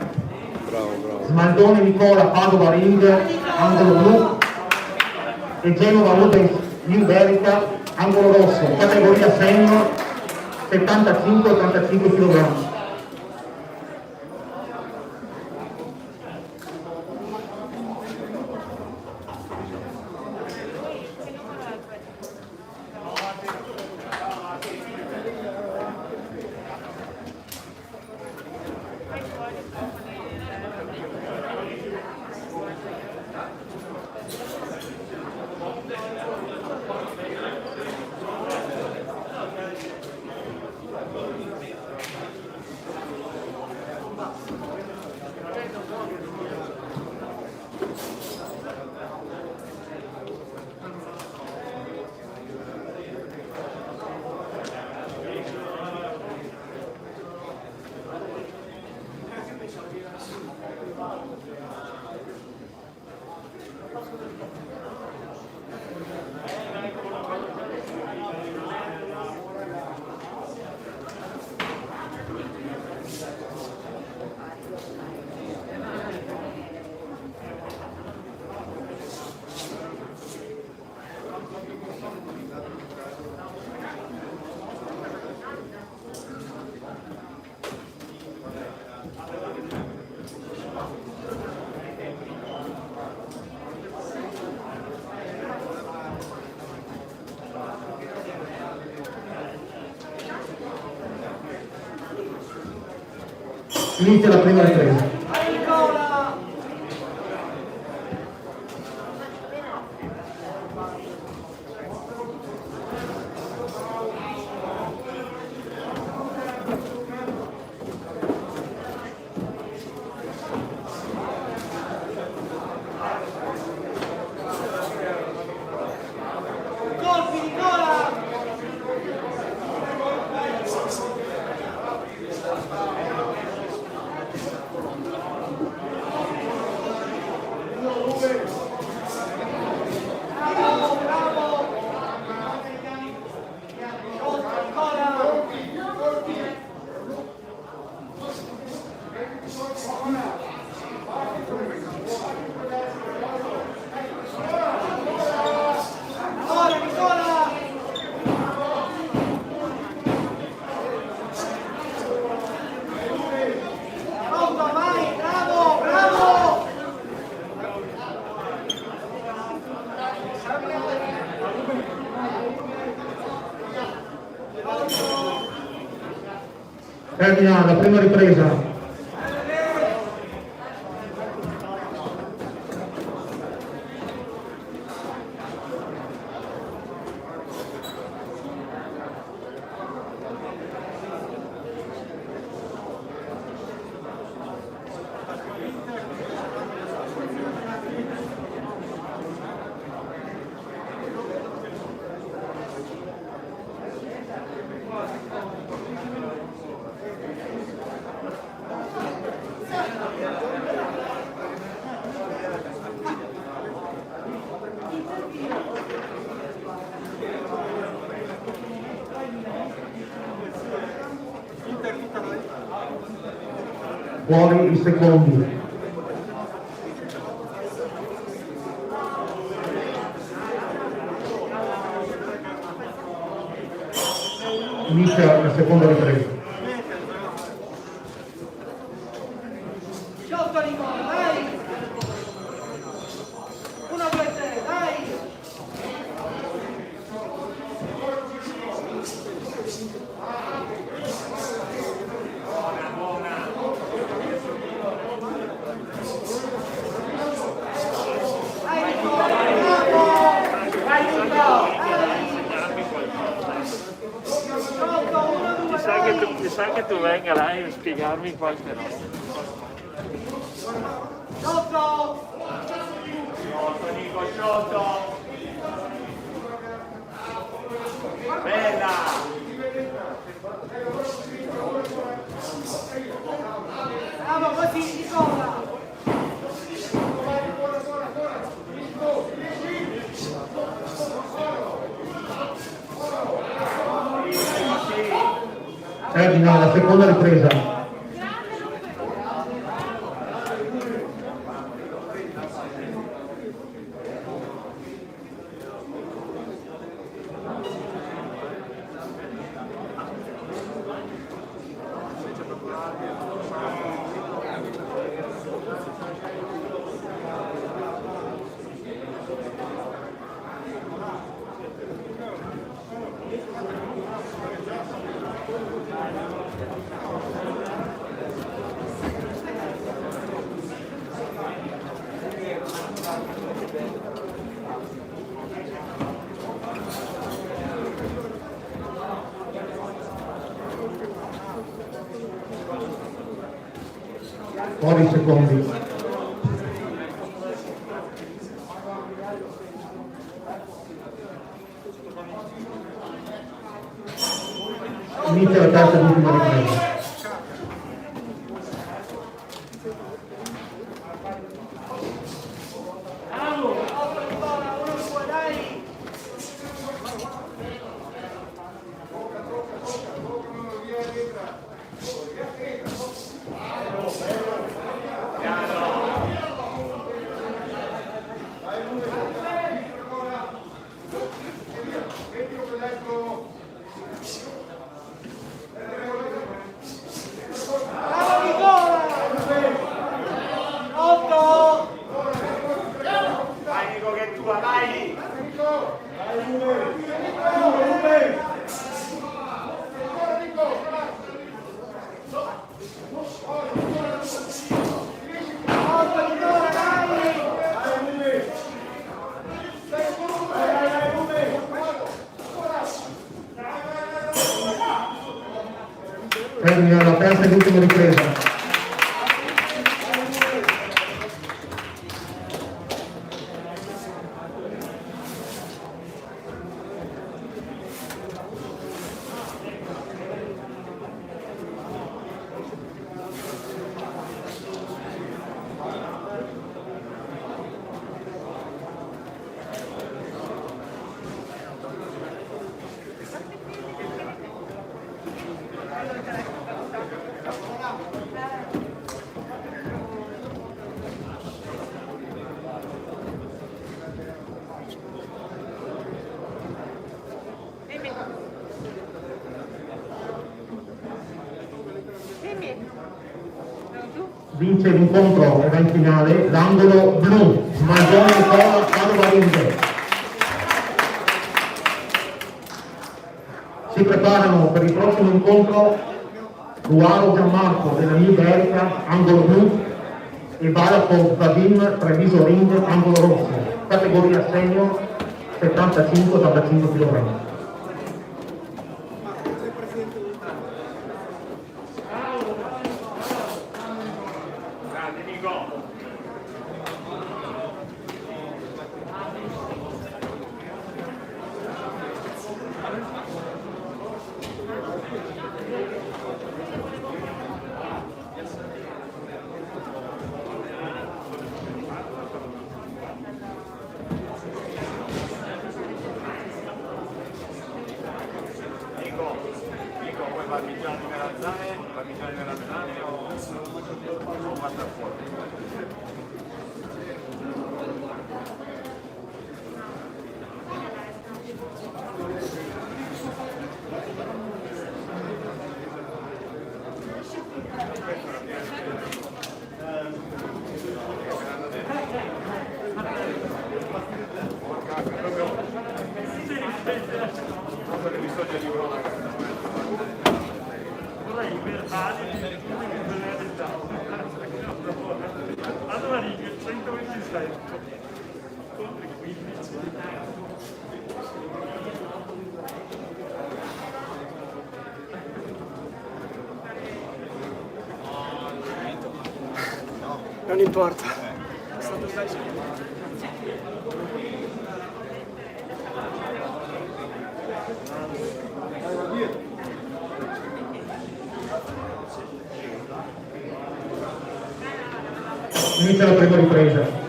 Bravo, bravo.
Smaldone Nicola Padova Ring, angolo blu, e Genova Rubens New Berica, angolo rosso, categoria senior, 75-85 kg. Inizia la prima ripresa. Termina la prima ripresa. Fuori i secondi. Inizia la seconda ripresa.
18 Nicola, dai! 1, 2, 3, dai!
Mi sa che tu venga là e spiegarmi qualche roba.
Sotto!
Sciotto, Nico, sciotto! Bella!
Bravo, così, Nicola!
Termina la seconda ripresa. Fuori i secondi. Inizia la terza e ultima ripresa. Termina la terza e ultima ripresa. Vince l'incontro e va in finale l'angolo blu, Maggiore Nicola Padova. Si preparano per il prossimo incontro Ruaro Gianmarco della Liga Erika, angolo blu, e Balakov Vadim Treviso Ring, angolo rosso, categoria senior 75-85 kg.
Allora riga 127 contro i 15.
Non importa.
Inizia la prima ripresa.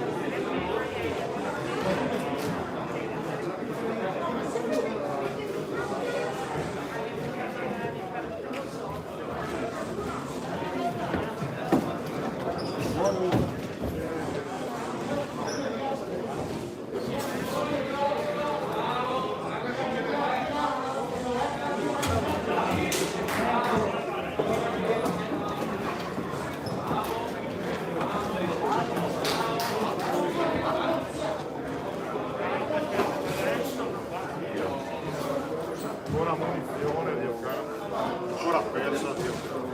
Buona munizione, Dio caro. Ancora persa, Dio caro.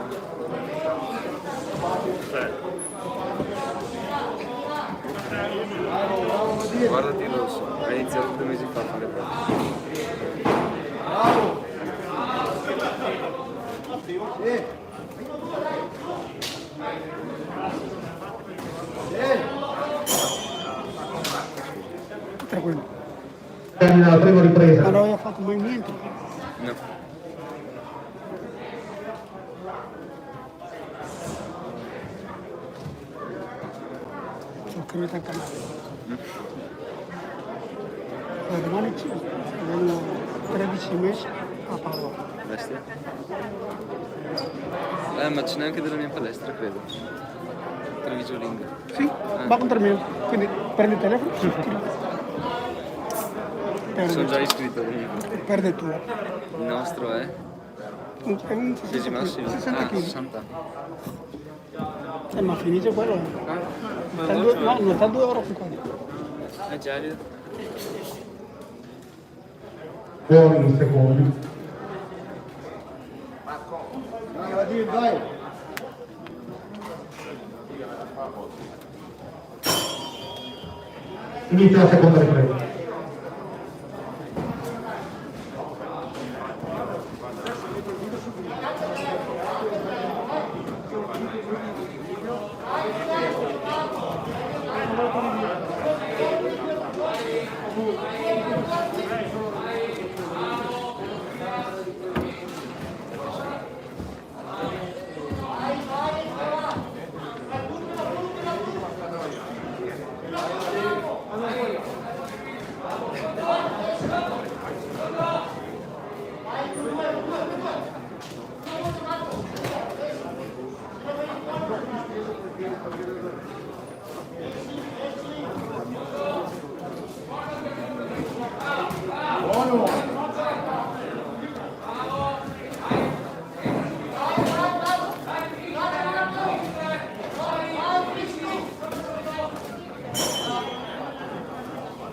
Guardati l'osso, ha iniziato 2 mesi fa a fare proprio.
Tranquillo.
Termina la prima ripresa.
Ma non aveva fatto mai niente.
No.
Sono creduto anche a me. Rimane 5, saranno 13 mesi a Padova.
Bestia. Ma ce n'è anche della mia palestra, credo. Treviso Ring.
Sì, va contro il mio. Quindi prendi il telefono,
Sono già iscritto comunque.
perde il tuo.
Il nostro è? Pesi massimi?
60 kg.
60.
Ma finisce quello.
Ah,
Sta no, non sta 2 euro qua.
è gelido.
Fuori i secondi.
Vai.
Inizia la seconda ripresa.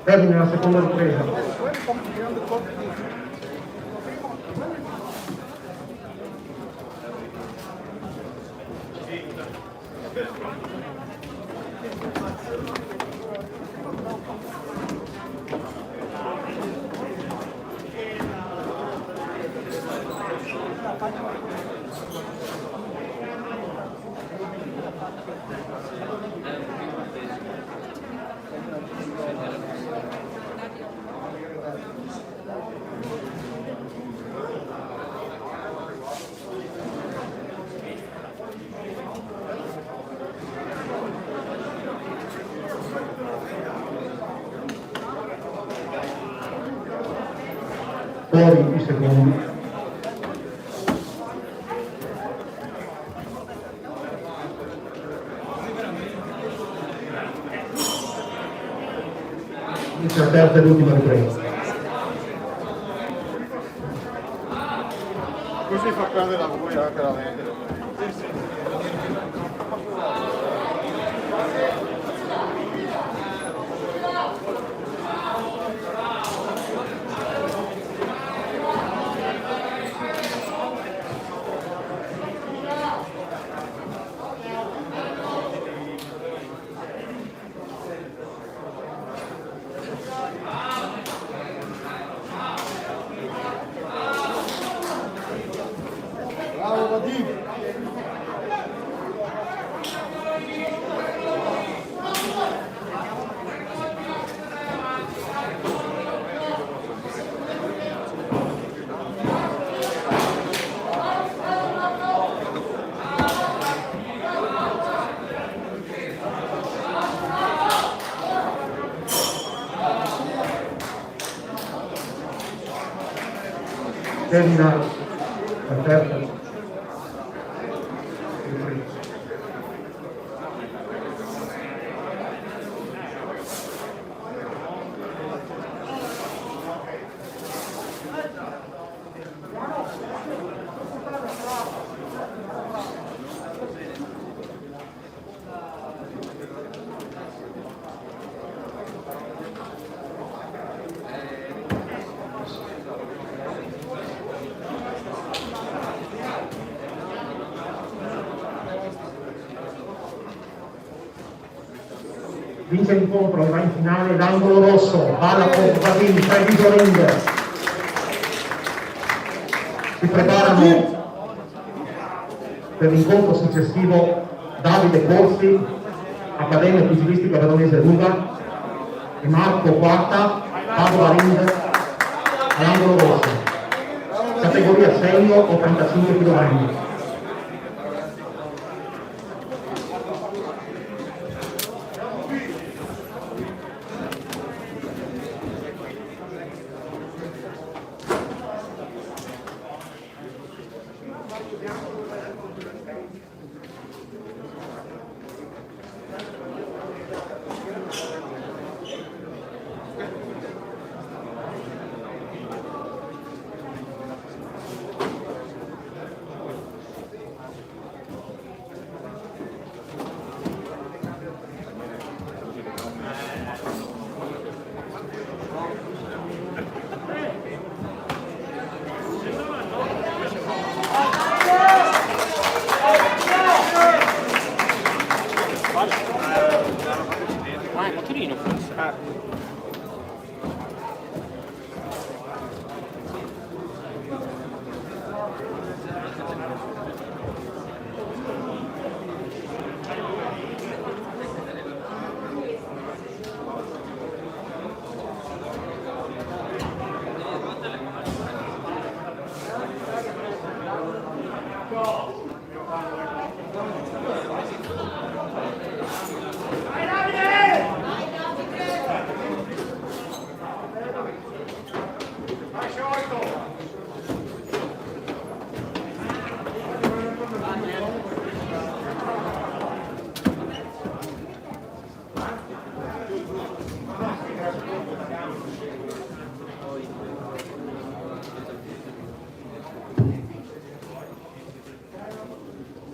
Termina la seconda ripresa. Fuori i secondi. Inizia la terza e l'ultima ripresa.
Così fa perdere la voi anche la mente. Bravo Vadim!
Termina la terza. Vince l'incontro, va in finale l'angolo rosso, palla con Vadim, Treviso Ring. Si preparano per l'incontro successivo Davide Corsi, Accademia Pugilistica Veronese Ruga, e Marco Quarta, Padova Ring, all'angolo rosso, categoria senior o 35 kg.
Ah, il motorino forse.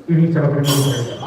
Inizia la prima ripresa.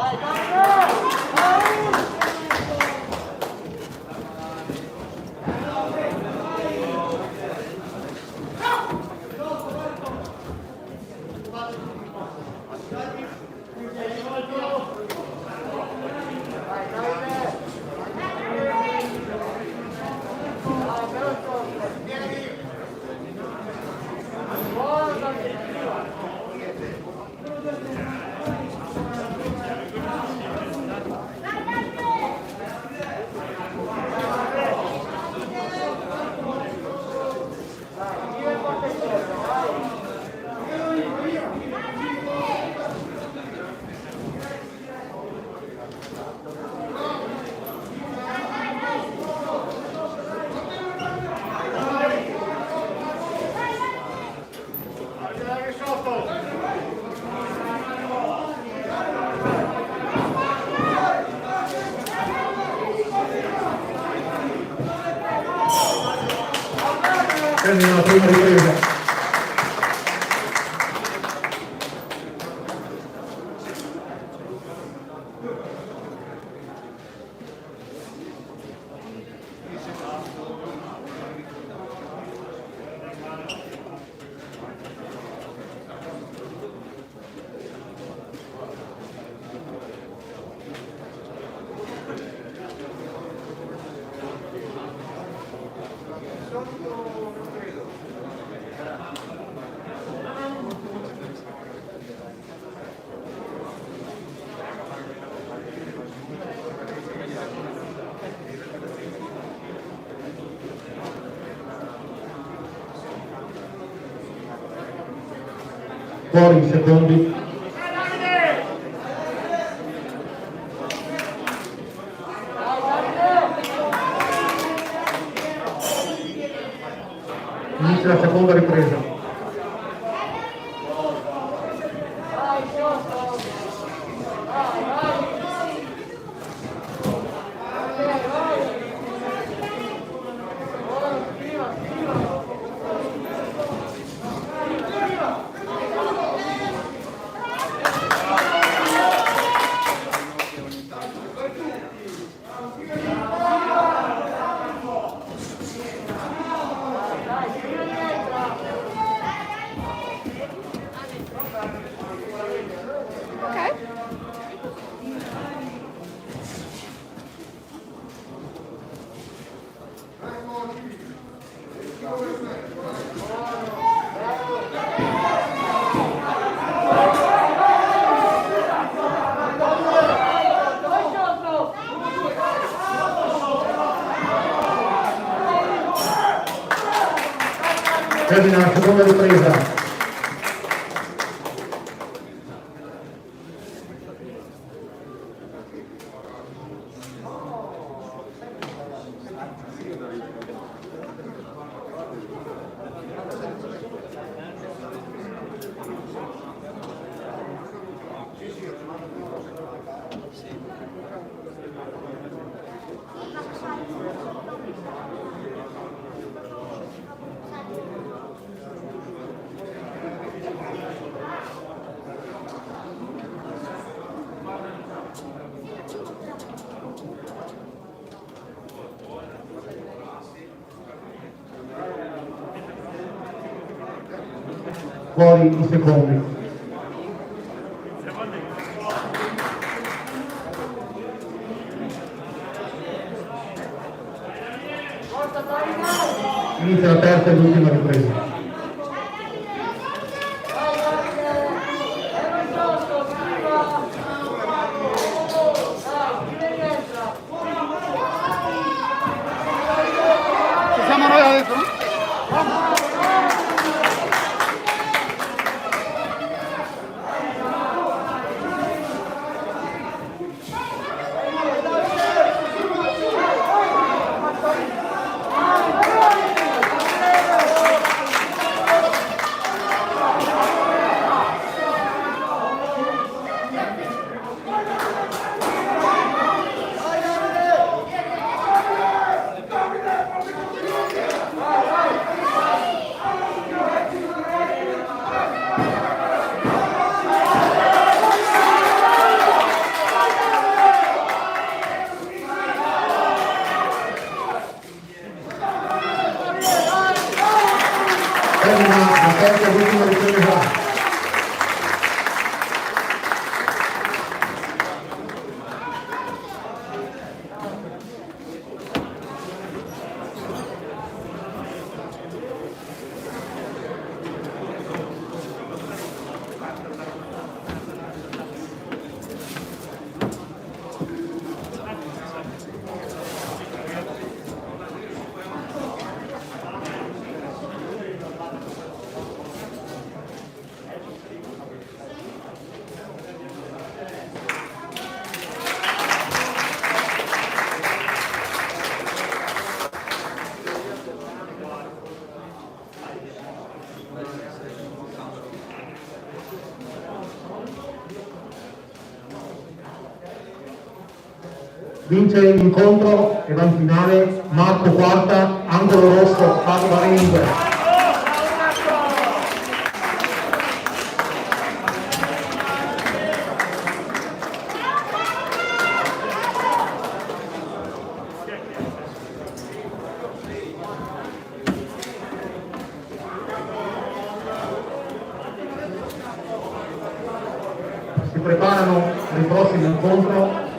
Termina la prima ripresa. Fuori i secondi. Inizia la seconda ripresa. Termina la seconda ripresa. Fuori i secondi. Inizia la terza e l'ultima ripresa.
Ci siamo noi adesso, no? Termina la terza e l'ultima ripresa. Vince l'incontro e va in finale Marco Quarta, angolo rosso, Padova Ring.
preparano il prossimo incontro.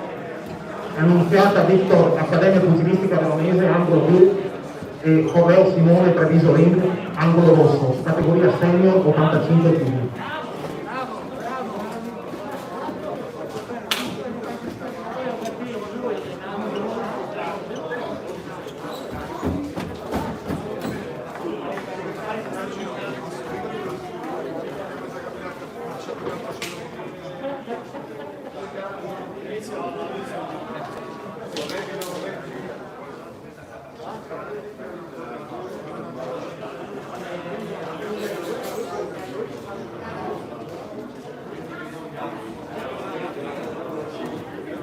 Annunziata Victor Accademia Pugilistica Veronese, angolo blu, e Correo Simone Treviso Ring, angolo rosso, categoria senior 85 kg.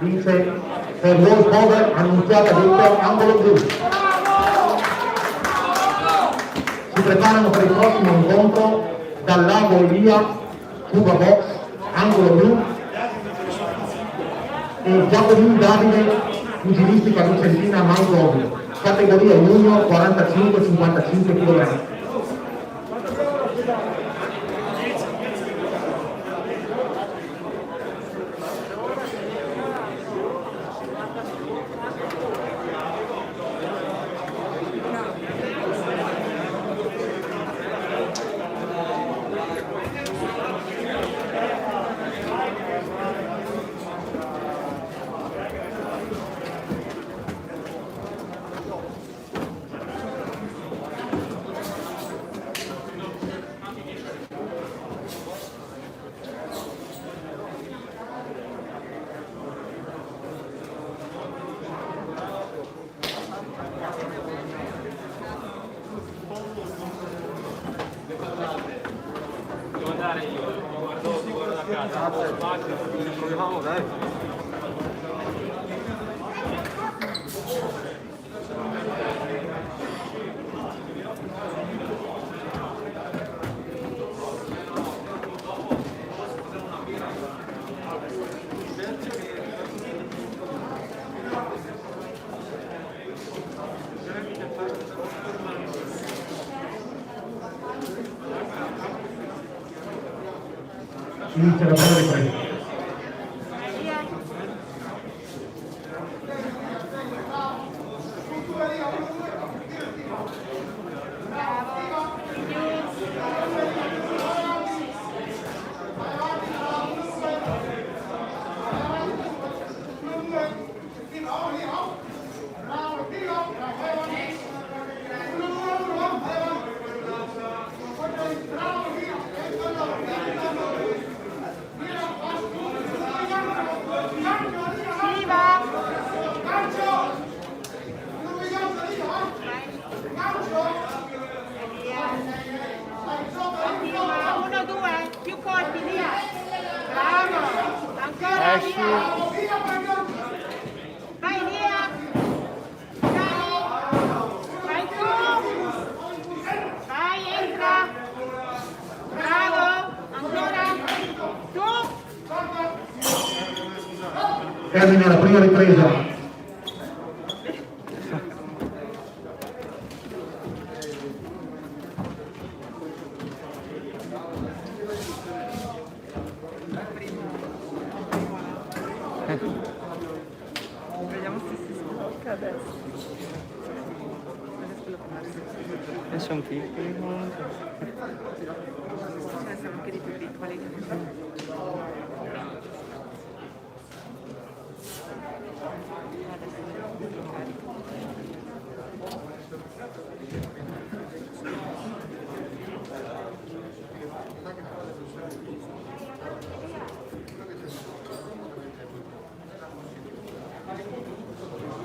Vince per World Cover, annunziata Victor, angolo blu. Si preparano per il prossimo incontro dal Lago Elia, Cuba Box, angolo blu, e Giacomini Davide, pugilistica vicentina Mangovi, categoria junior 45-55 kg. Inizia la prova di presa. Termina la prima ripresa.
Vediamo se si spacca adesso.
E sono piccoli comunque.
Ce ne sono anche di più piccoli.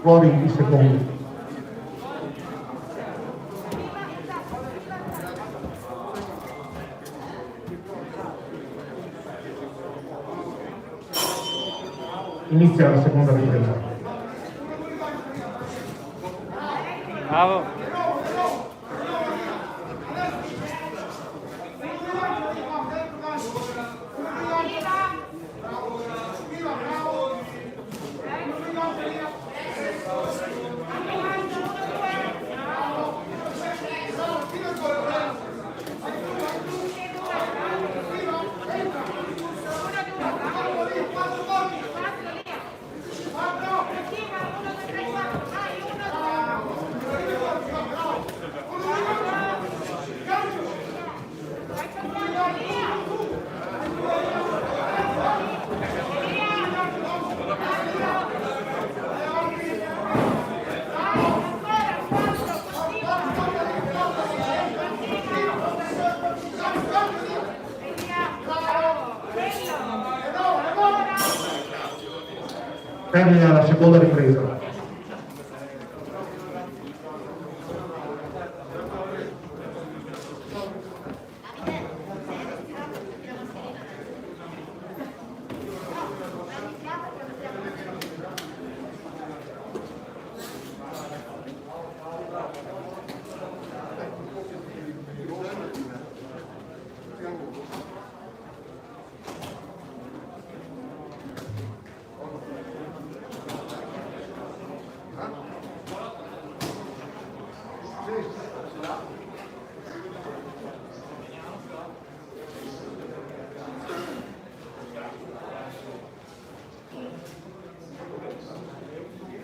Fuori in secondi. Inizia la seconda ripresa.
Bravo.
Termina la seconda ripresa.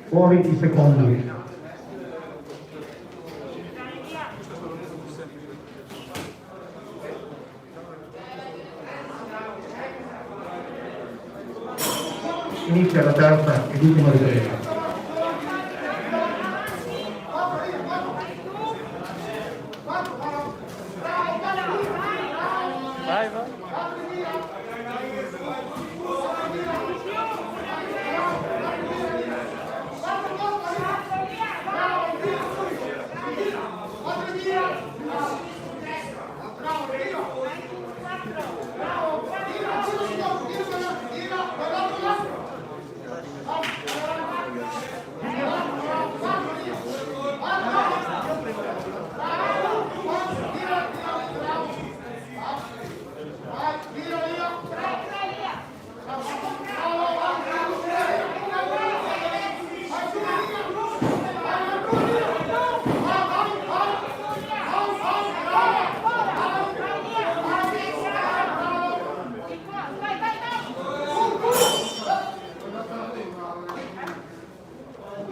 Fuori i secondi. Inizia la terza ed ultima ripresa.
Vai, vai.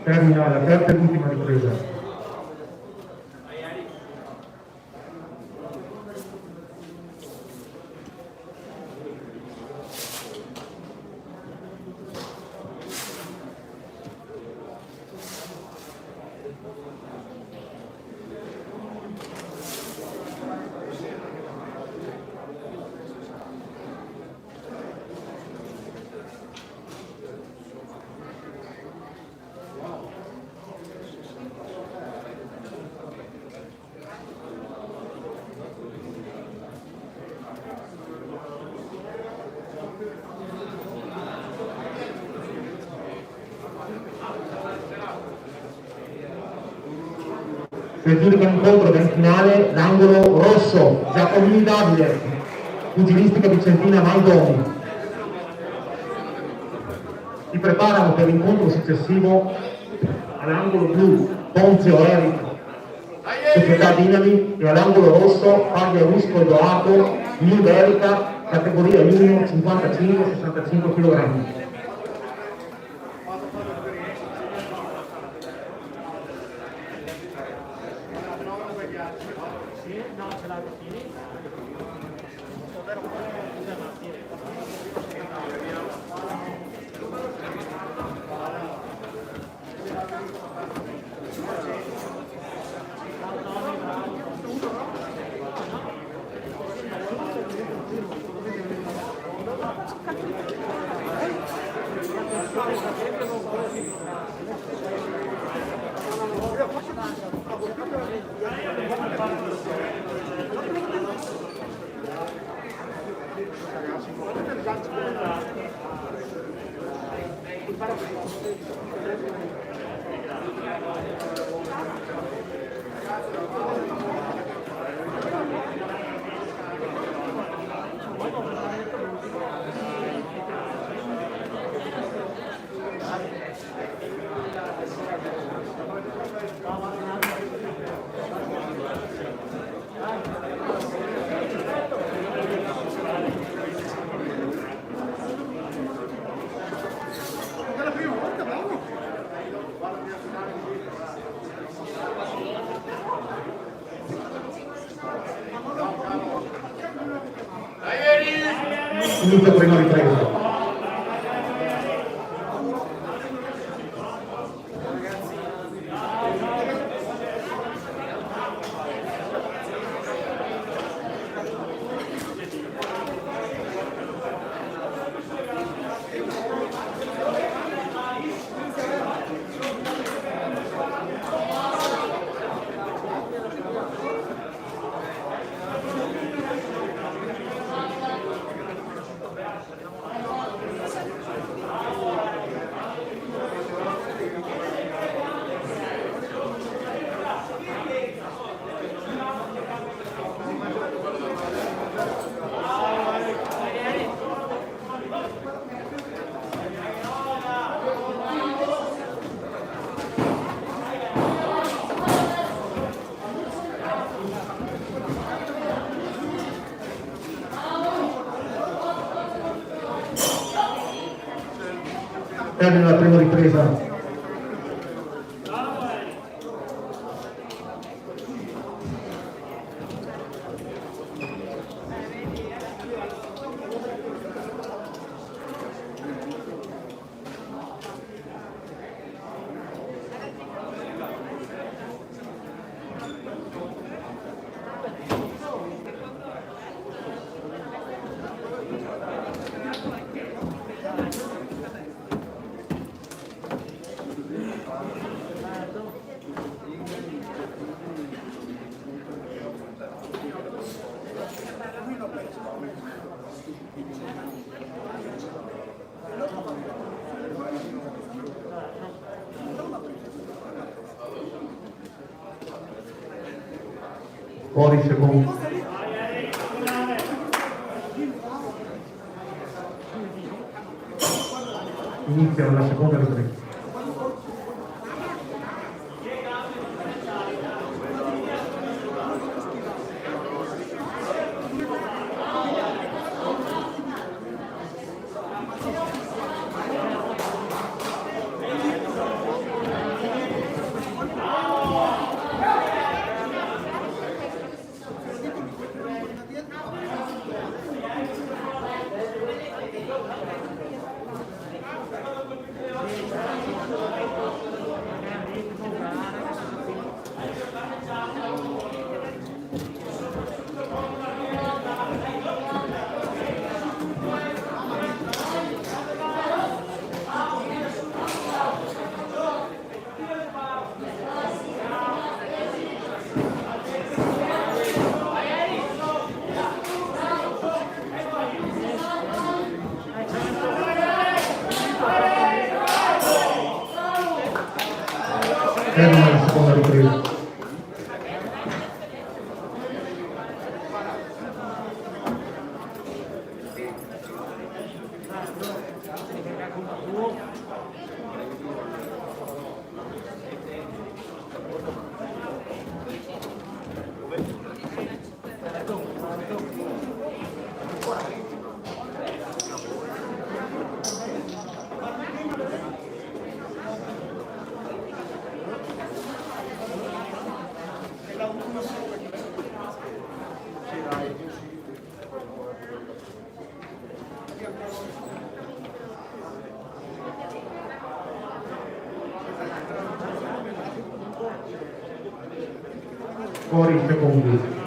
Termina la terza e ultima ripresa. Si aggiudica l'incontro del finale l'angolo rosso, Giacomini Davide, pugilistica vicentina Maldoni. Si preparano per l'incontro successivo all'angolo blu Ponzio Eric, società Dinami, e all'angolo rosso Fabio Rusco Edoardo, New Erica, categoria junior 55-65 kg. Inizia prima ripresa. Termina la prima ripresa. Fuori secondo. Inizia la seconda ripresa. Termina la seconda ripresa. Fuori secondi.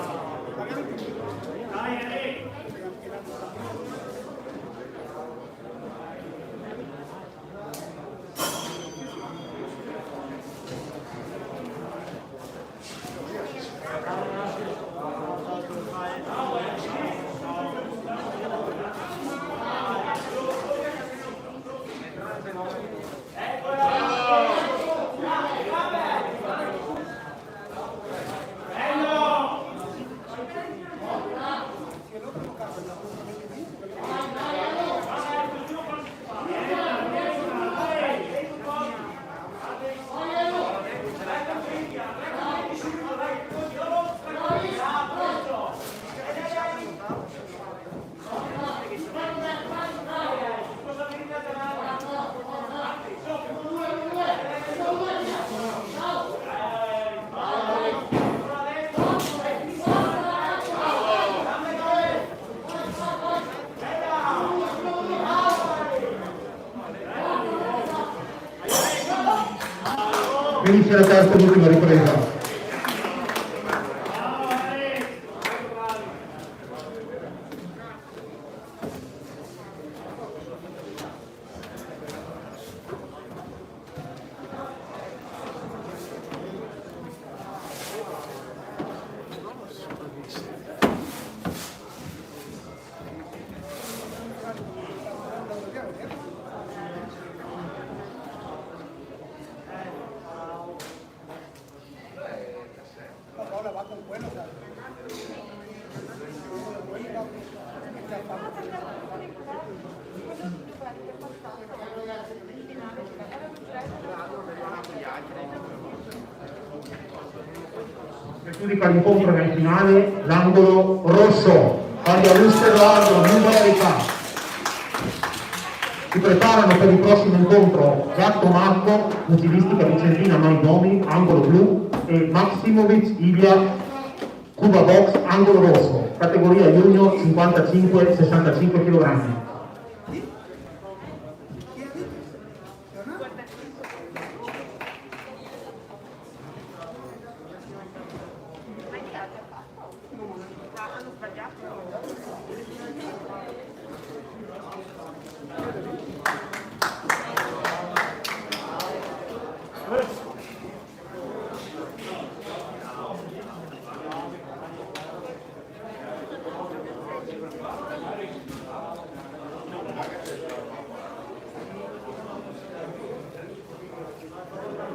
Inizia la terza e ultima ripresa. Giudica l'incontro nel finale l'angolo rosso, Maria Luce Edoardo, numerica. preparano per il prossimo incontro Gatto Marco, Fucilistica Vicentina Maidomi, angolo blu, e Maximovic Ilia, Cuba Box, angolo rosso, categoria junior 55-65 kg.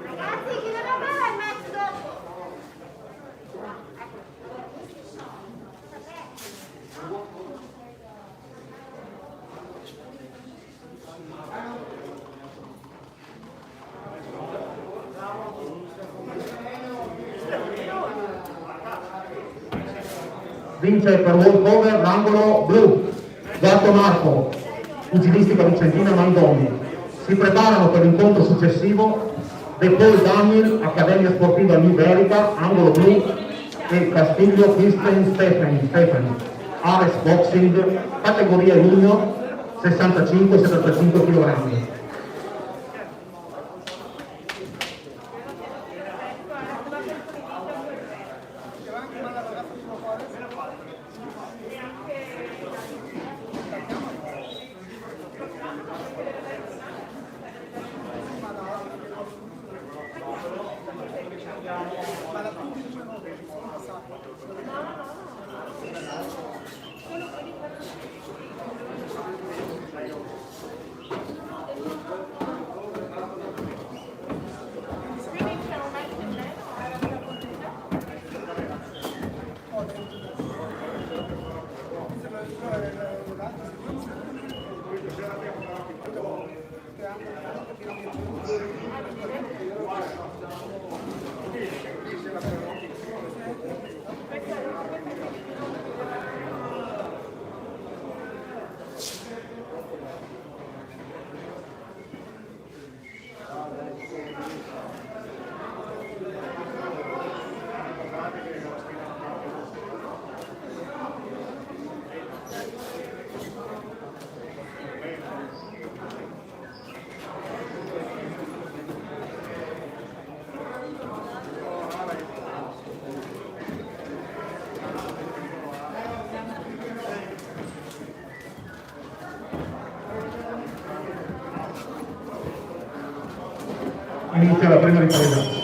Ragazzi, chi deve avere il metodo?
Vince per walkover l'angolo blu, Gatto Marco, Fucilistica Vicentina Maidomi. Si preparano per l'incontro successivo De Paul Daniel, Accademia Sportiva New Verica, angolo blu, e Castiglio Christian Stefani, Ares Boxing, categoria junior 65-75 kg. Inizia la prima ripresa.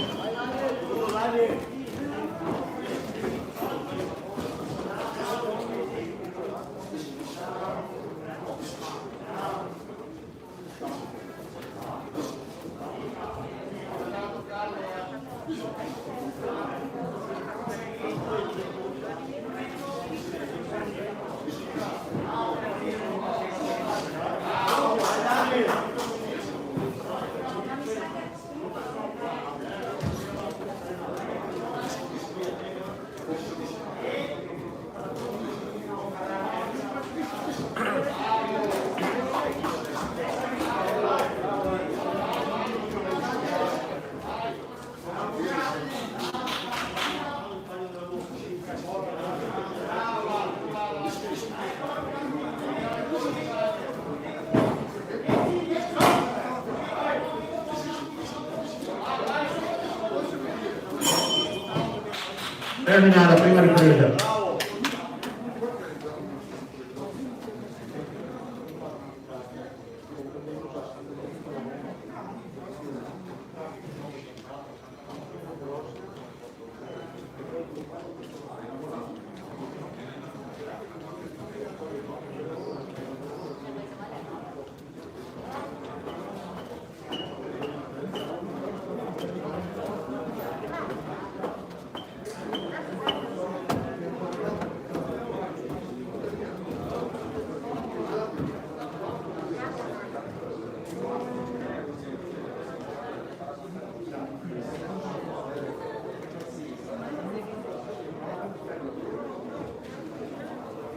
Termina la prima ripresa.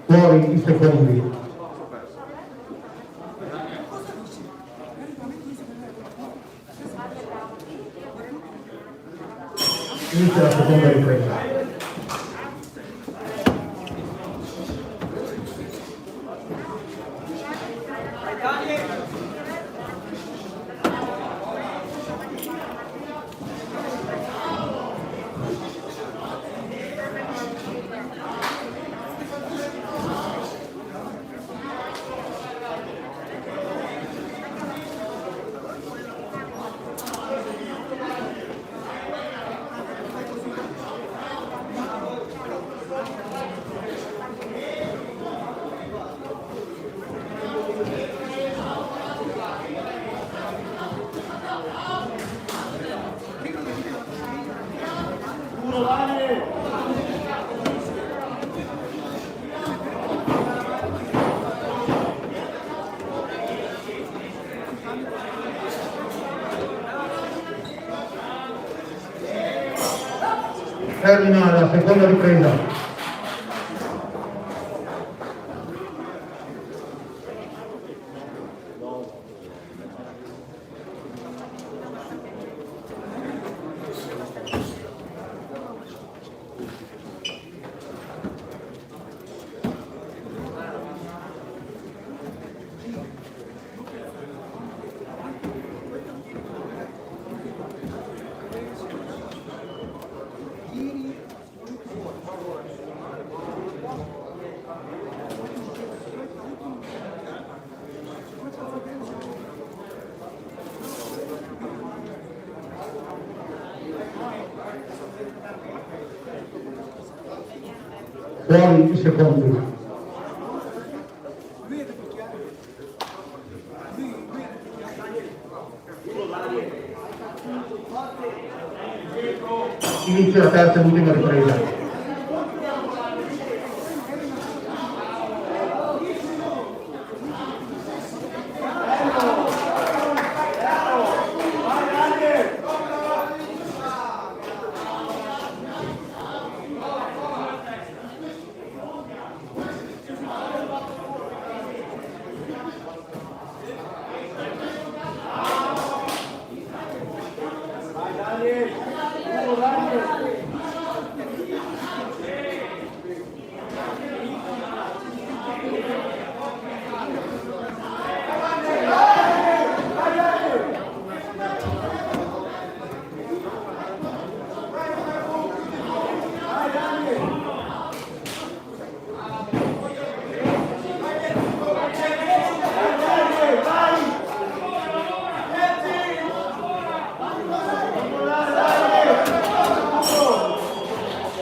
Fuori i secondi. seconda ripresa. Termina la seconda ripresa. Fuori i secondi. Inizia la terza e ultima ripresa.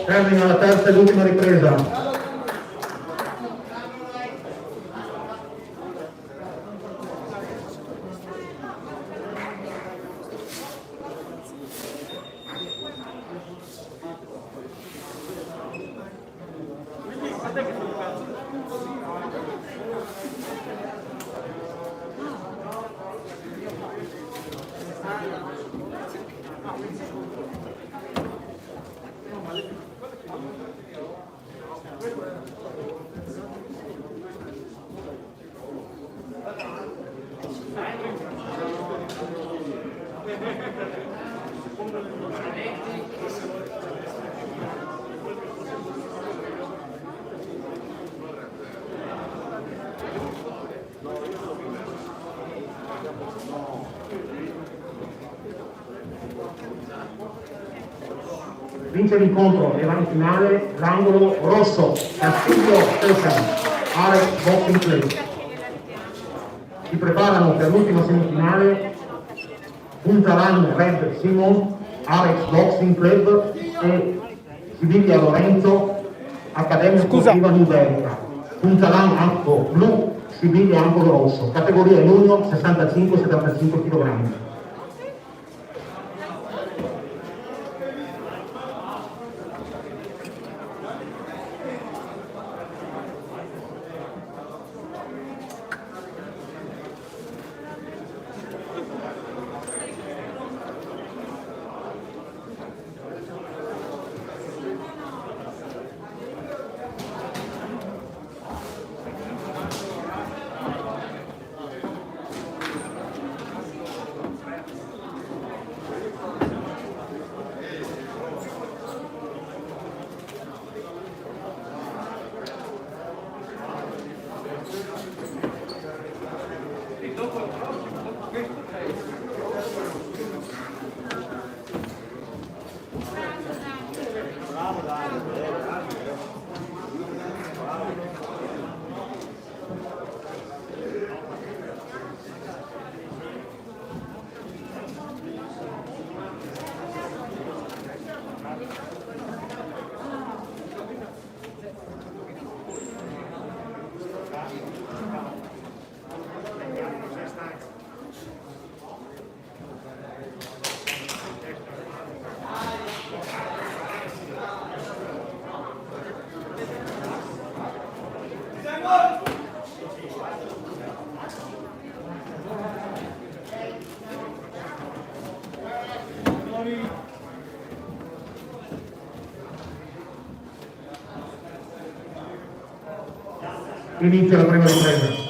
Termina la terza e l'ultima ripresa. Vince l'incontro e va in finale l'angolo rosso, Castiglio Stefano, Alex Boxing Club. Si preparano per l'ultima semifinale Puntalan Red Simon, Alex Boxing Club e Siviglia Lorenzo, Accademia Sportiva Nudelica. Puntalan Angolo Blu, Siviglia Angolo Rosso, categoria junior 65-75 kg. Inizia la prima ripresa.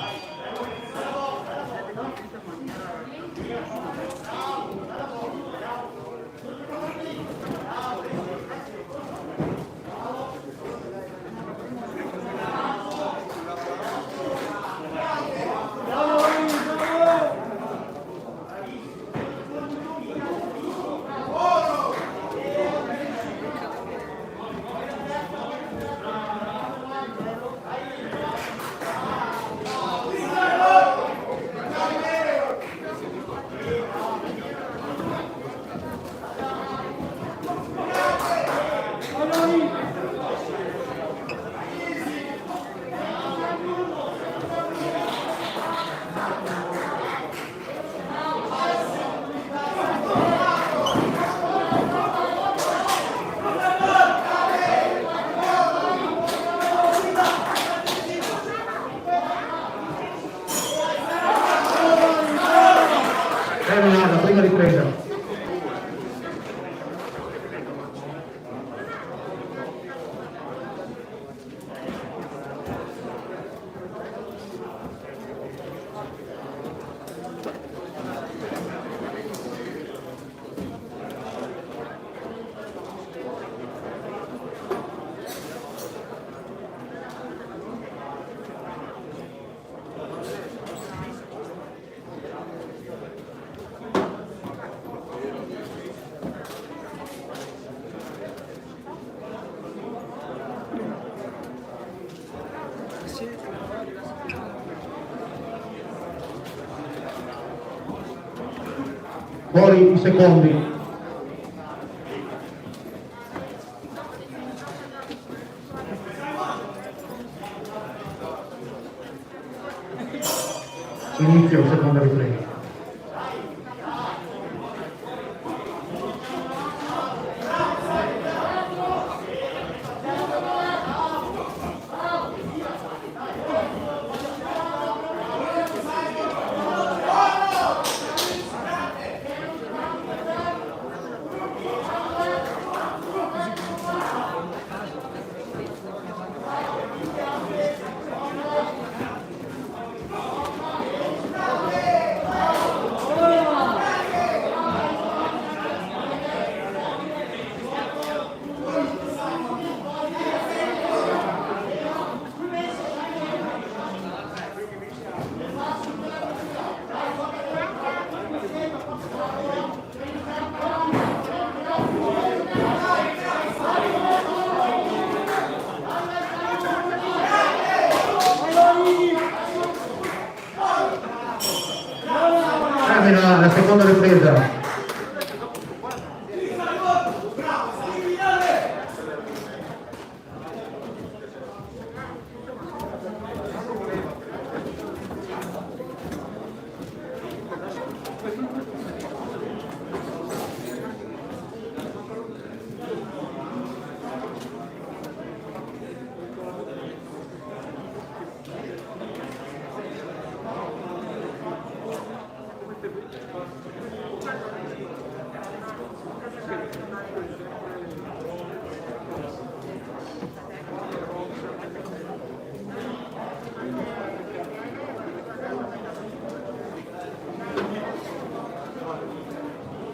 Termina la prima ripresa. Fuori i secondi. Inizio seconda ripresa. Termina la seconda ripresa.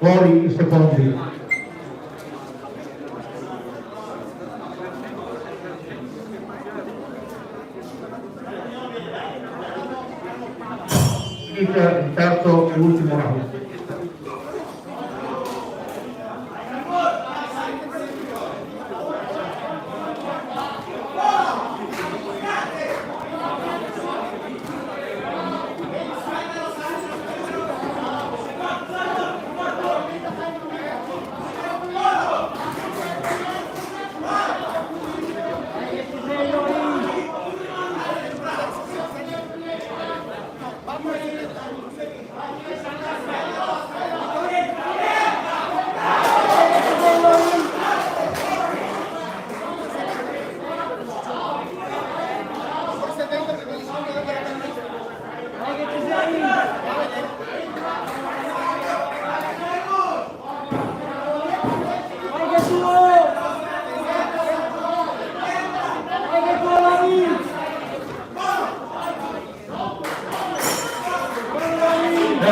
Fuori i secondi. Inizia il terzo e ultimo round.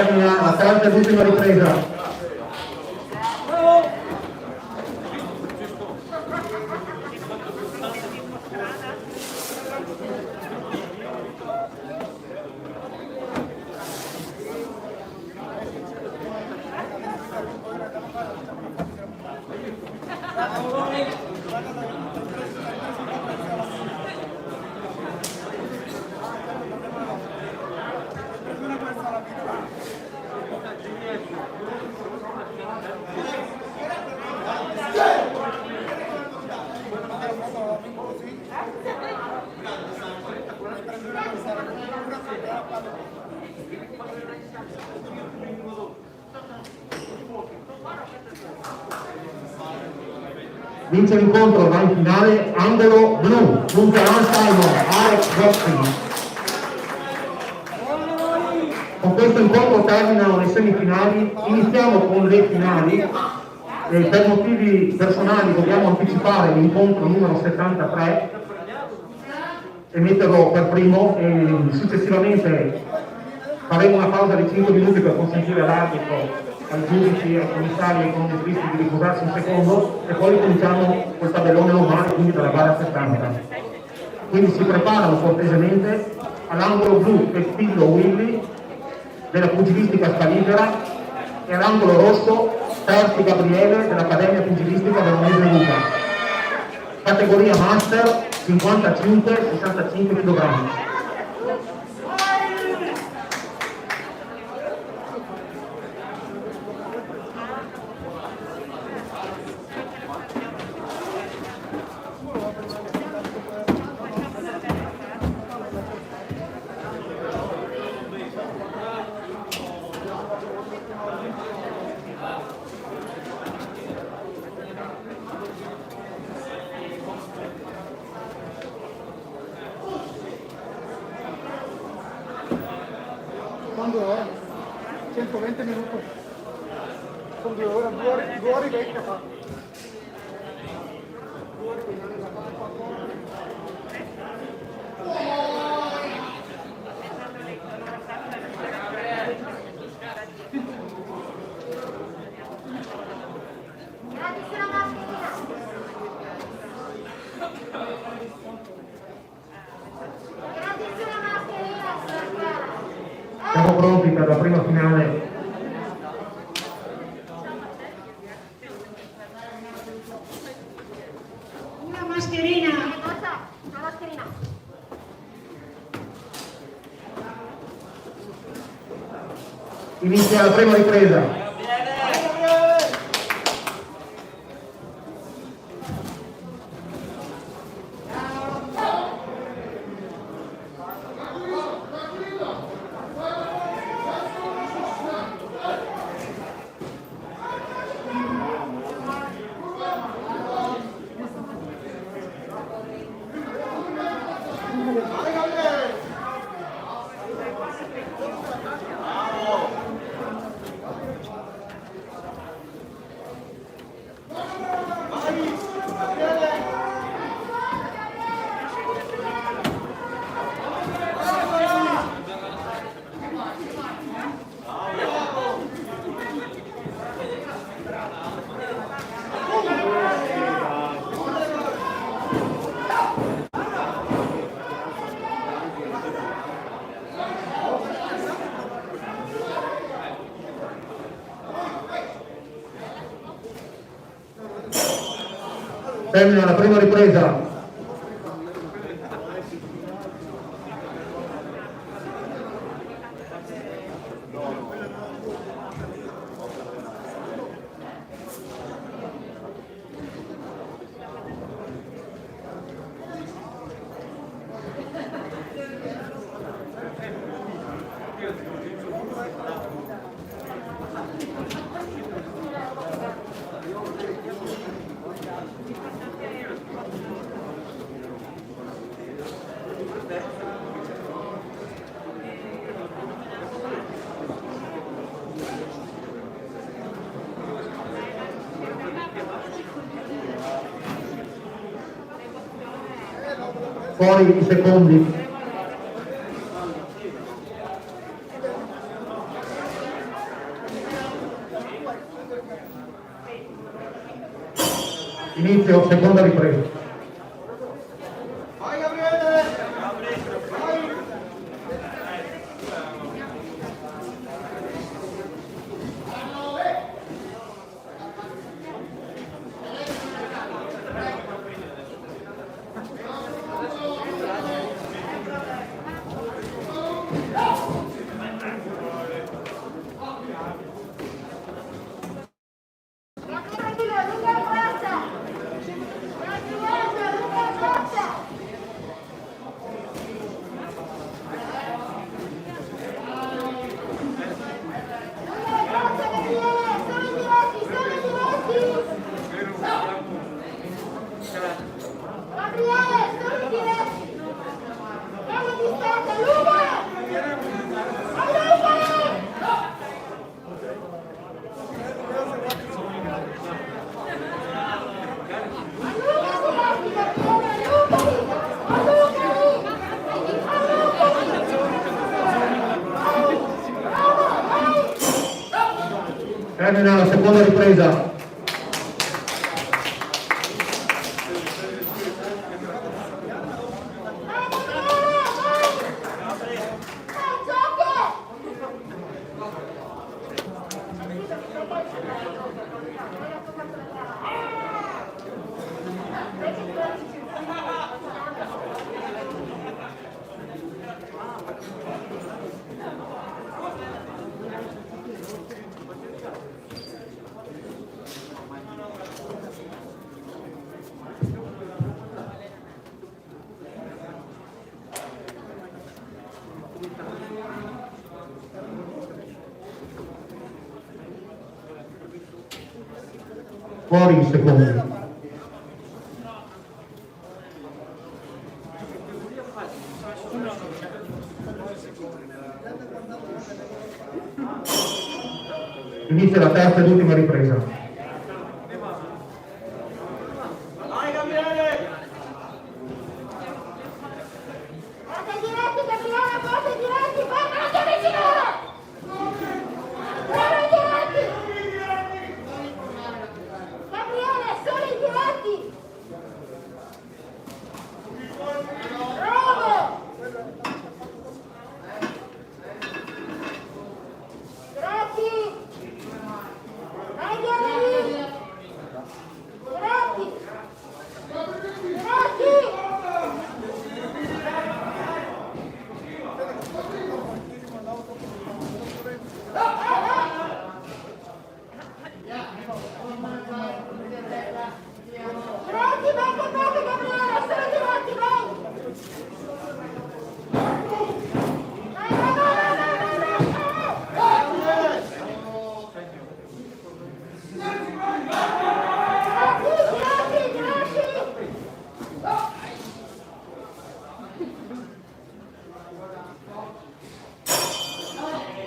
termina la terza ed ultima ripresa. Vince l'incontro, va in finale, angolo blu, punta Simon, Alex Gottfried. Con questo incontro terminano le semifinali, iniziamo con le finali. Per motivi personali dobbiamo anticipare l'incontro numero 73 e metterlo per primo e successivamente faremo una pausa di 5 minuti per consentire all'arbitro, ai giudici, ai commissari e ai cronometristi di riposarsi un secondo e poi cominciamo col tabellone normale, quindi dalla gara 70. Quindi si preparano cortesemente all'angolo blu Pestillo Willy della pugilistica Scaligera e all'angolo rosso Terzi Gabriele dell'Accademia Pugilistica Veronese Luca. Categoria Master 55-65 kg.
Quando ora? 120 minuti. Sono 2 ore, 2 ore e 20 fa.
Siamo pronti per la prima finale.
Una mascherina.
Una mascherina.
Inizia la prima ripresa. Termina la prima ripresa. Fuori i secondi. Inizio seconda ripresa. Termina la seconda ripresa. Fuori i secondi. Inizia la terza ed ultima ripresa.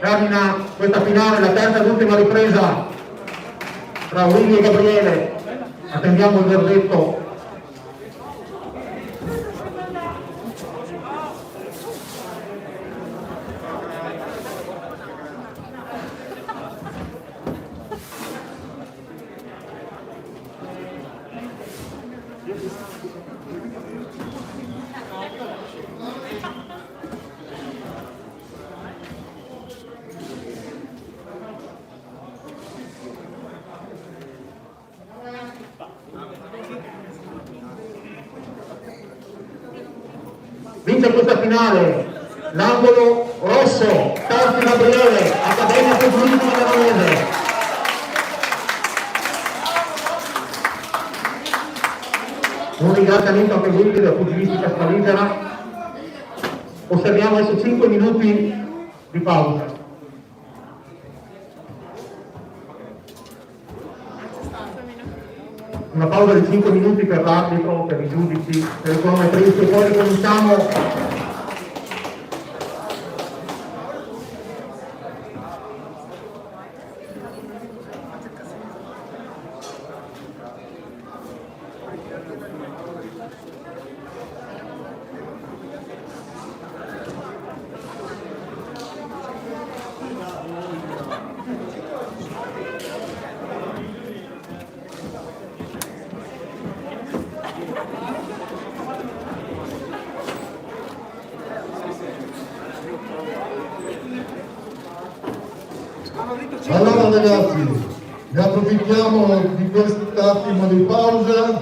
Termina questa finale, la terza ed ultima ripresa tra Willy e Gabriele. Attendiamo il verdetto. Vince questa finale l'angolo rosso, Tarsi Gabriele, Accademia Pugilistica Veronese. Un ringraziamento anche a Willy della Pugilistica Spaligera. Osserviamo adesso 5 minuti di pausa. Una pausa di 5 minuti per l'arbitro, per i giudici, per i cronometristi, e poi ricominciamo.
Allora ragazzi, ne approfittiamo di quest'attimo di pausa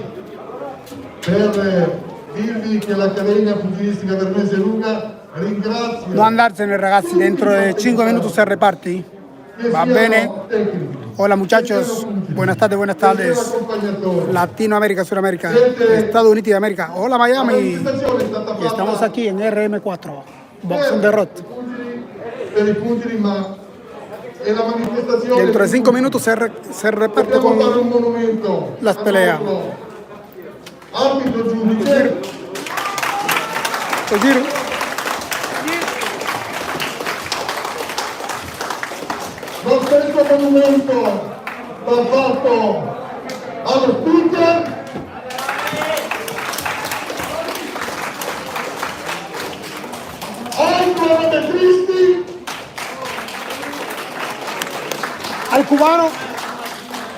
per dirvi che l'Accademia Pugilistica Vernese Luga ringrazia...
No andarsene ragazzi, dentro de 5 minutos se reparte. ¿Va bene? Hola muchachos, buenas tardes. Latinoamérica, Sudamérica, Estados Unidos de América. Hola Miami. Y estamos aquí en RM4, Box on the Road.
Per i pugili, ma è la manifestazione...
Dentro de 5 minutos se reparte con
un monumento
las peleas.
Arbitro giudice.
El giro.
Lo stesso monumento va fatto allo speaker. Al cronometristi.
Al cubano.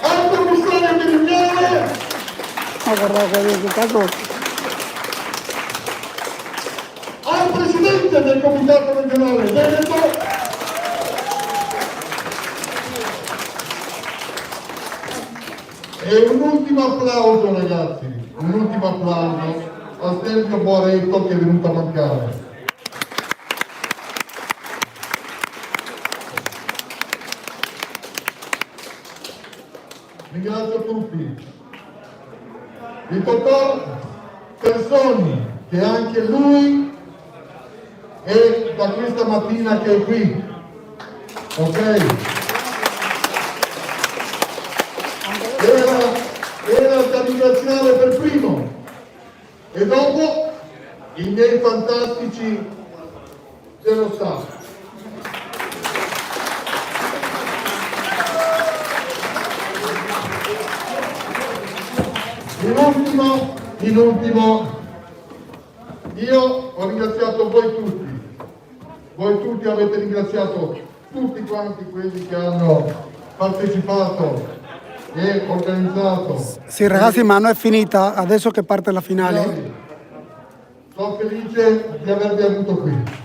Al commissario criminale.
Guarda che caso.
Al presidente del comitato regionale Veneto. E un ultimo applauso ragazzi, un ultimo applauso a Sergio Boaretto che è venuto a mancare. Ringrazio tutti. Il dottor Personi, che anche lui è da questa mattina che è qui. Ok? Era da ringraziare per primo e dopo i miei fantastici dello staff. In ultimo, io ho ringraziato voi tutti avete ringraziato tutti quanti quelli che hanno partecipato e organizzato.
Sì ragazzi, ma non è finita, adesso che parte la finale.
Sono felice di avervi avuto qui.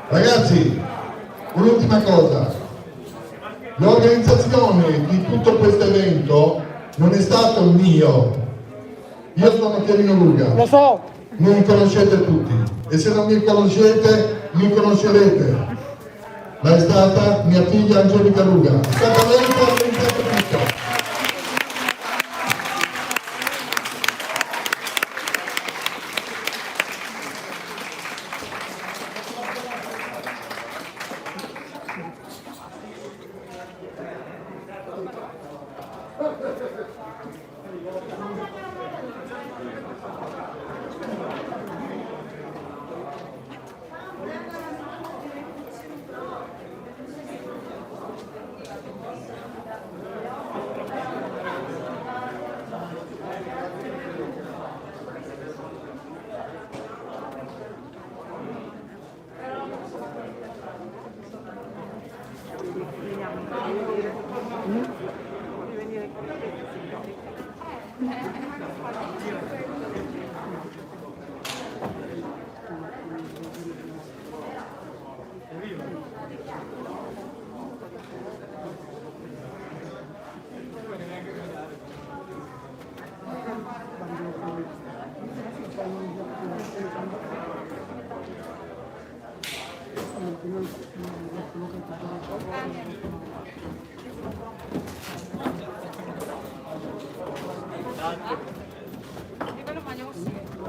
Ragazzi, un'ultima cosa, l'organizzazione di tutto questo evento non è stato mio, io sono Chiarino Luga,
lo so,
mi conoscete tutti e se non mi conoscete mi conoscerete, ma è stata mia figlia Angelica Luga, è stata lei che ha organizzato tutto.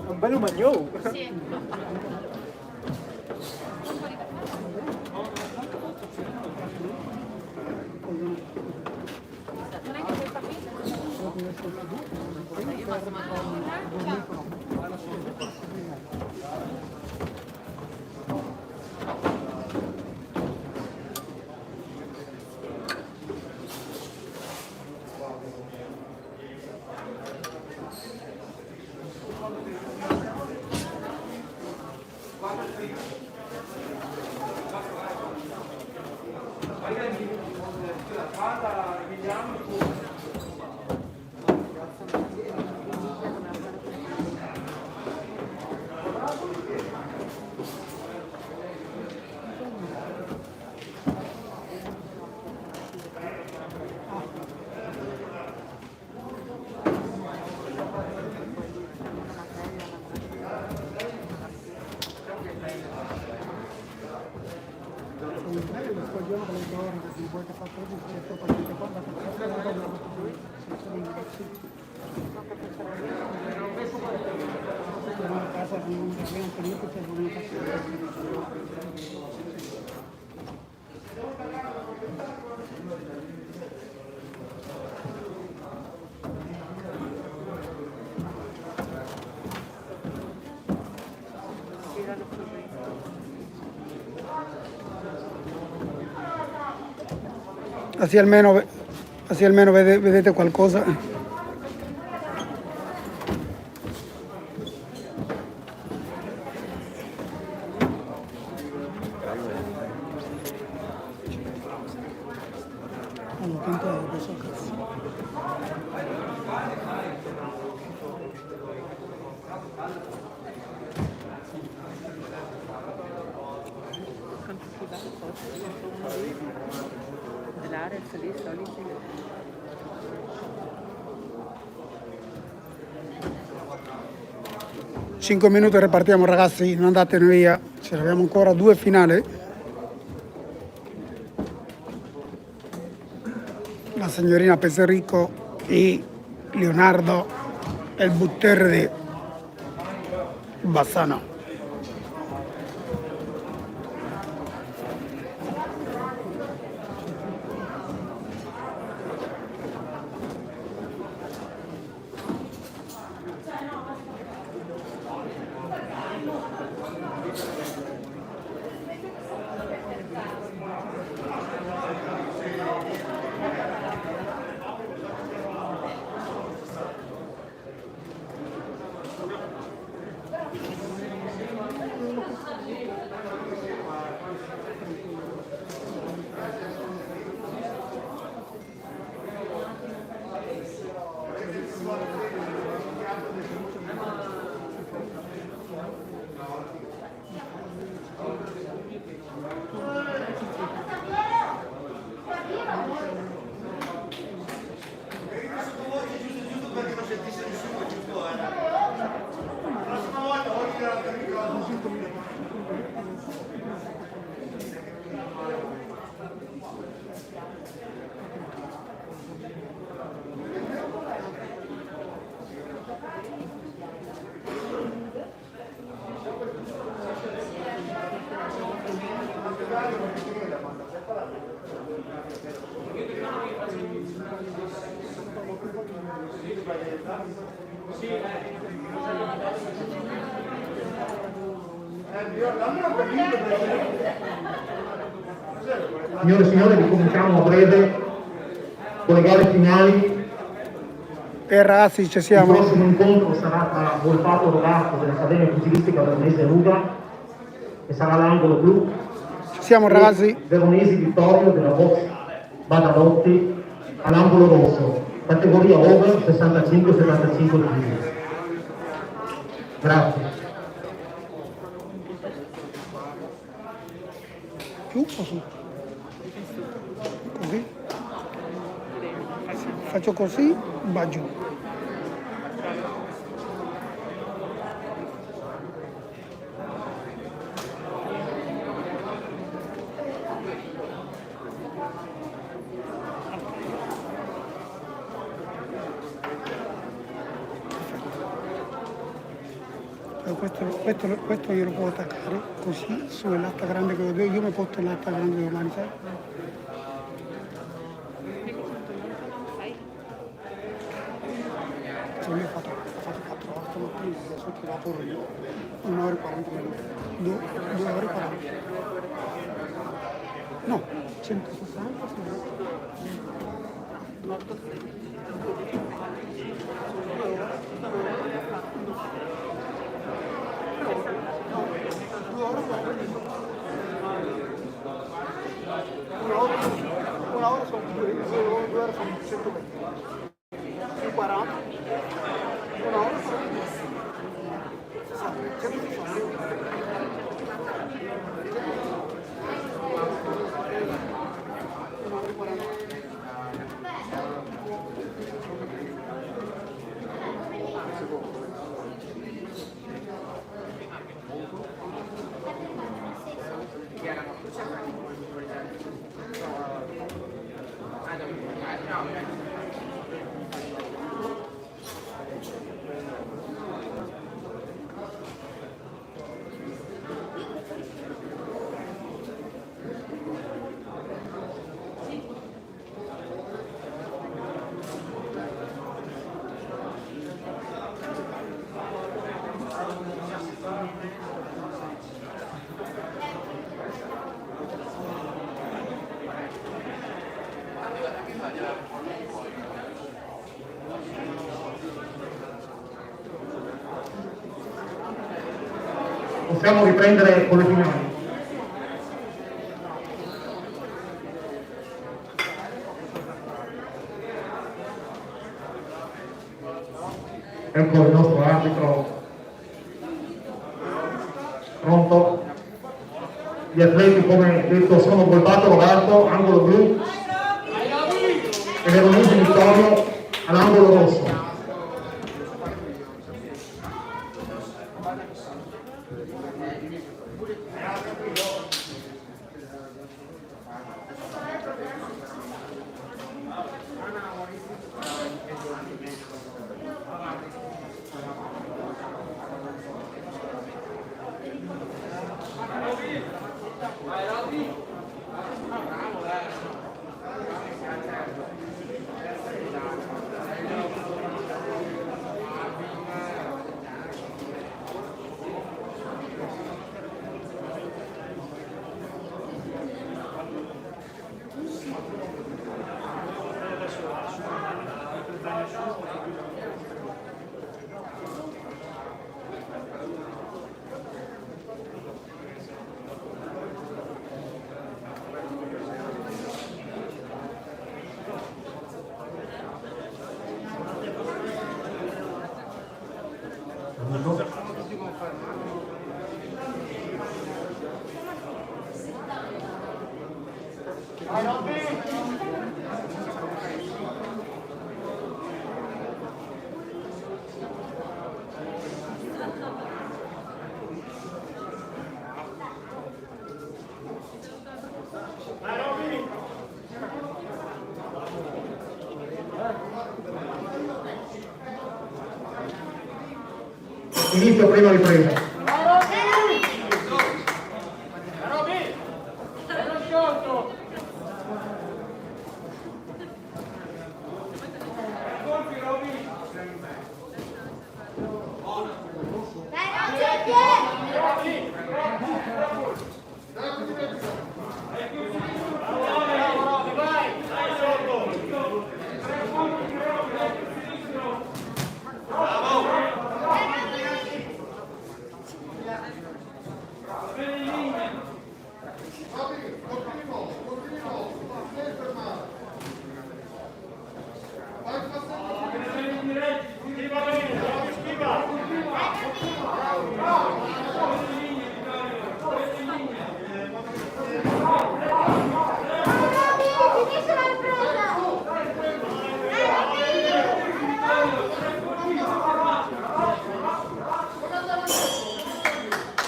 Un bello magnò.
Sì.
Así almeno vedete qualcosa. Cinque minuti e ripartiamo, ragazzi, non andatene via, ce ne abbiamo ancora due finali. La signorina Peserico e Leonardo e il buttero di Bassano.
Signore e signori, ricominciamo a breve con le gare finali.
Ragazzi, ci
Il
siamo.
prossimo incontro sarà tra Volpato Rogato dell'Accademia Pugilistica Veronese Ruga e sarà all'angolo blu.
Ci siamo, ragazzi.
Veronesi Vittorio della box Badarotti all'angolo rosso, categoria over 65-75 kg. Grazie.
Più o su? Così? Faccio così, va giù. Questo io lo puedo attaccare così sull'atta grande che ho, io mi porto l'atta grande domani, sai? Cioè io ho fatto 4 ore stamattina, adesso ho tirato 1 ora e 40 minuti, 2 ore e 40. No, 160 molto 120. Più 40. Una ora 160.
Possiamo riprendere con le finali. Ecco il nostro arbitro pronto. Gli atleti, come detto, sono Golbato Roberto, angolo blu, e Veronesi Vittorio all'angolo rosso. Inizio prima ripresa.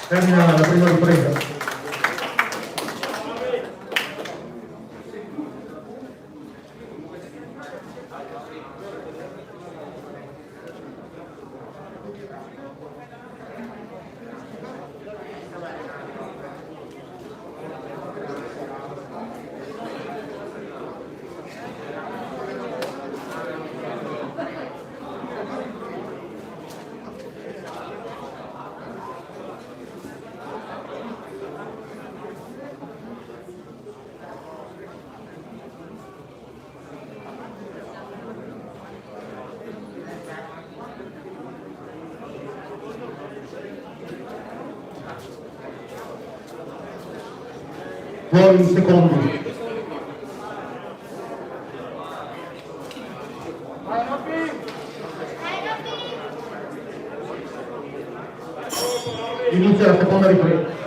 Termina la prima ripresa. Fuori secondi. Inizia la seconda ripresa.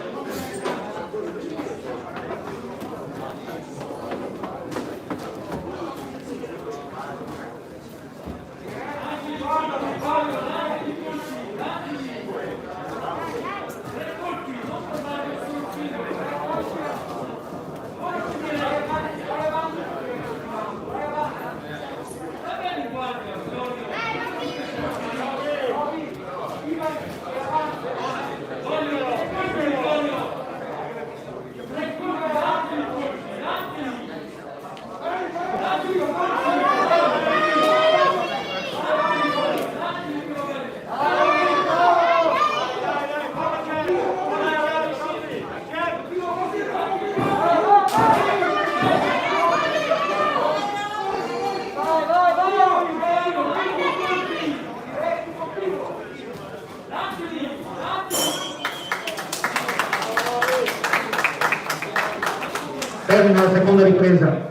Termina la seconda ripresa.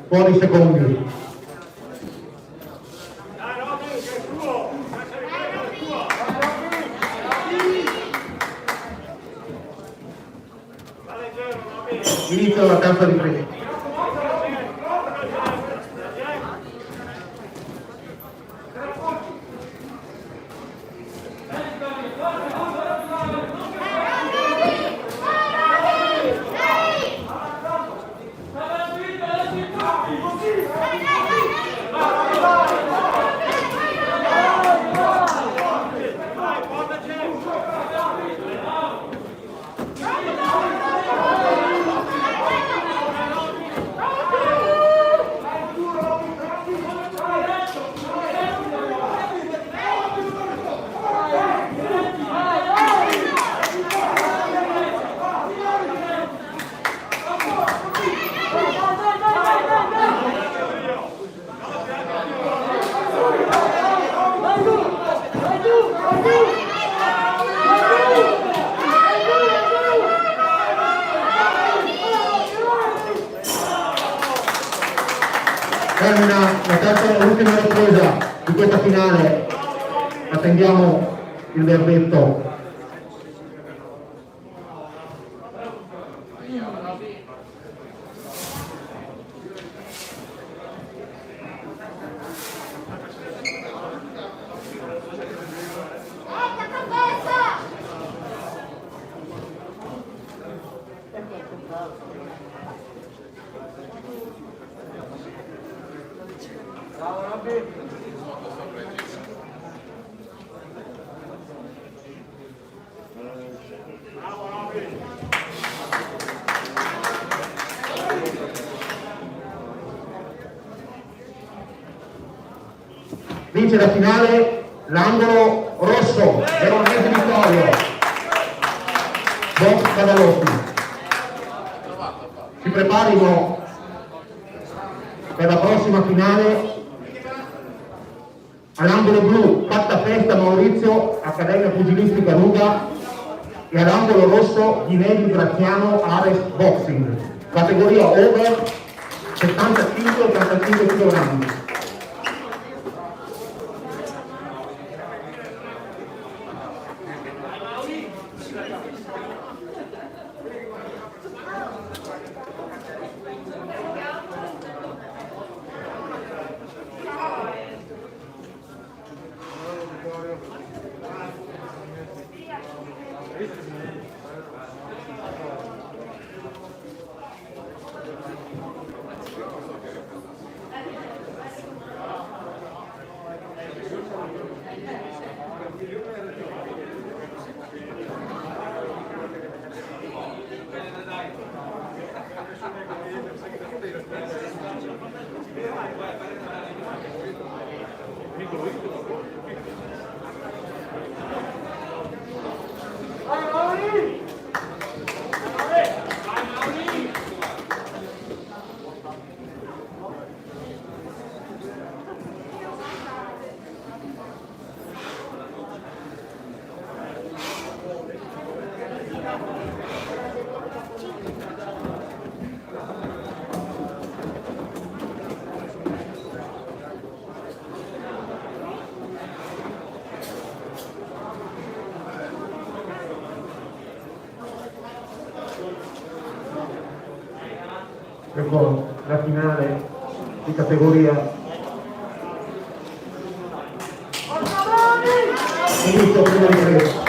Buoni secondi. Inizia la terza ripresa. Termina la terza e ultima ripresa di questa finale, attendiamo il verdetto. Vince la finale l'angolo rosso, Veronese Vittorio, Box Cadalotti. Si preparino per la prossima finale. All'angolo blu Fattafesta Maurizio, Accademia Pugilistica Ruga, e all'angolo rosso Ginevri Graziano, Ares Boxing, categoria over 75-85 kg. con la finale di categoria. Inizio prima ripresa.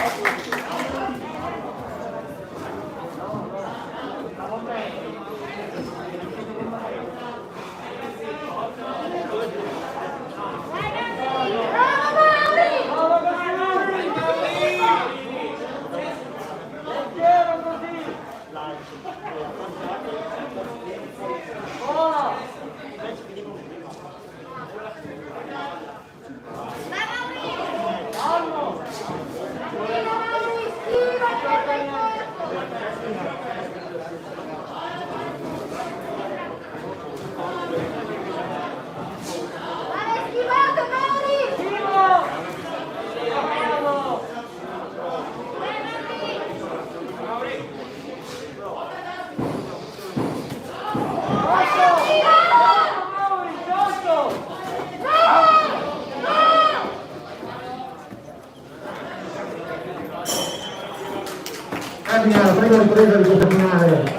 La prima ripresa di questa finale.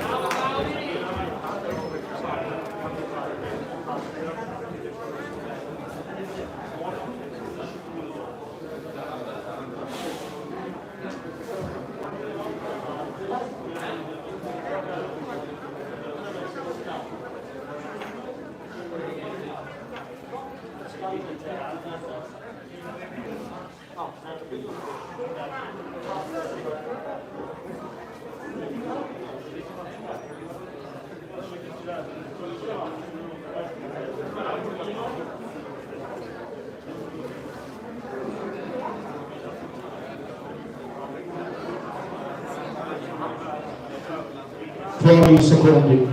Fuori i secondi.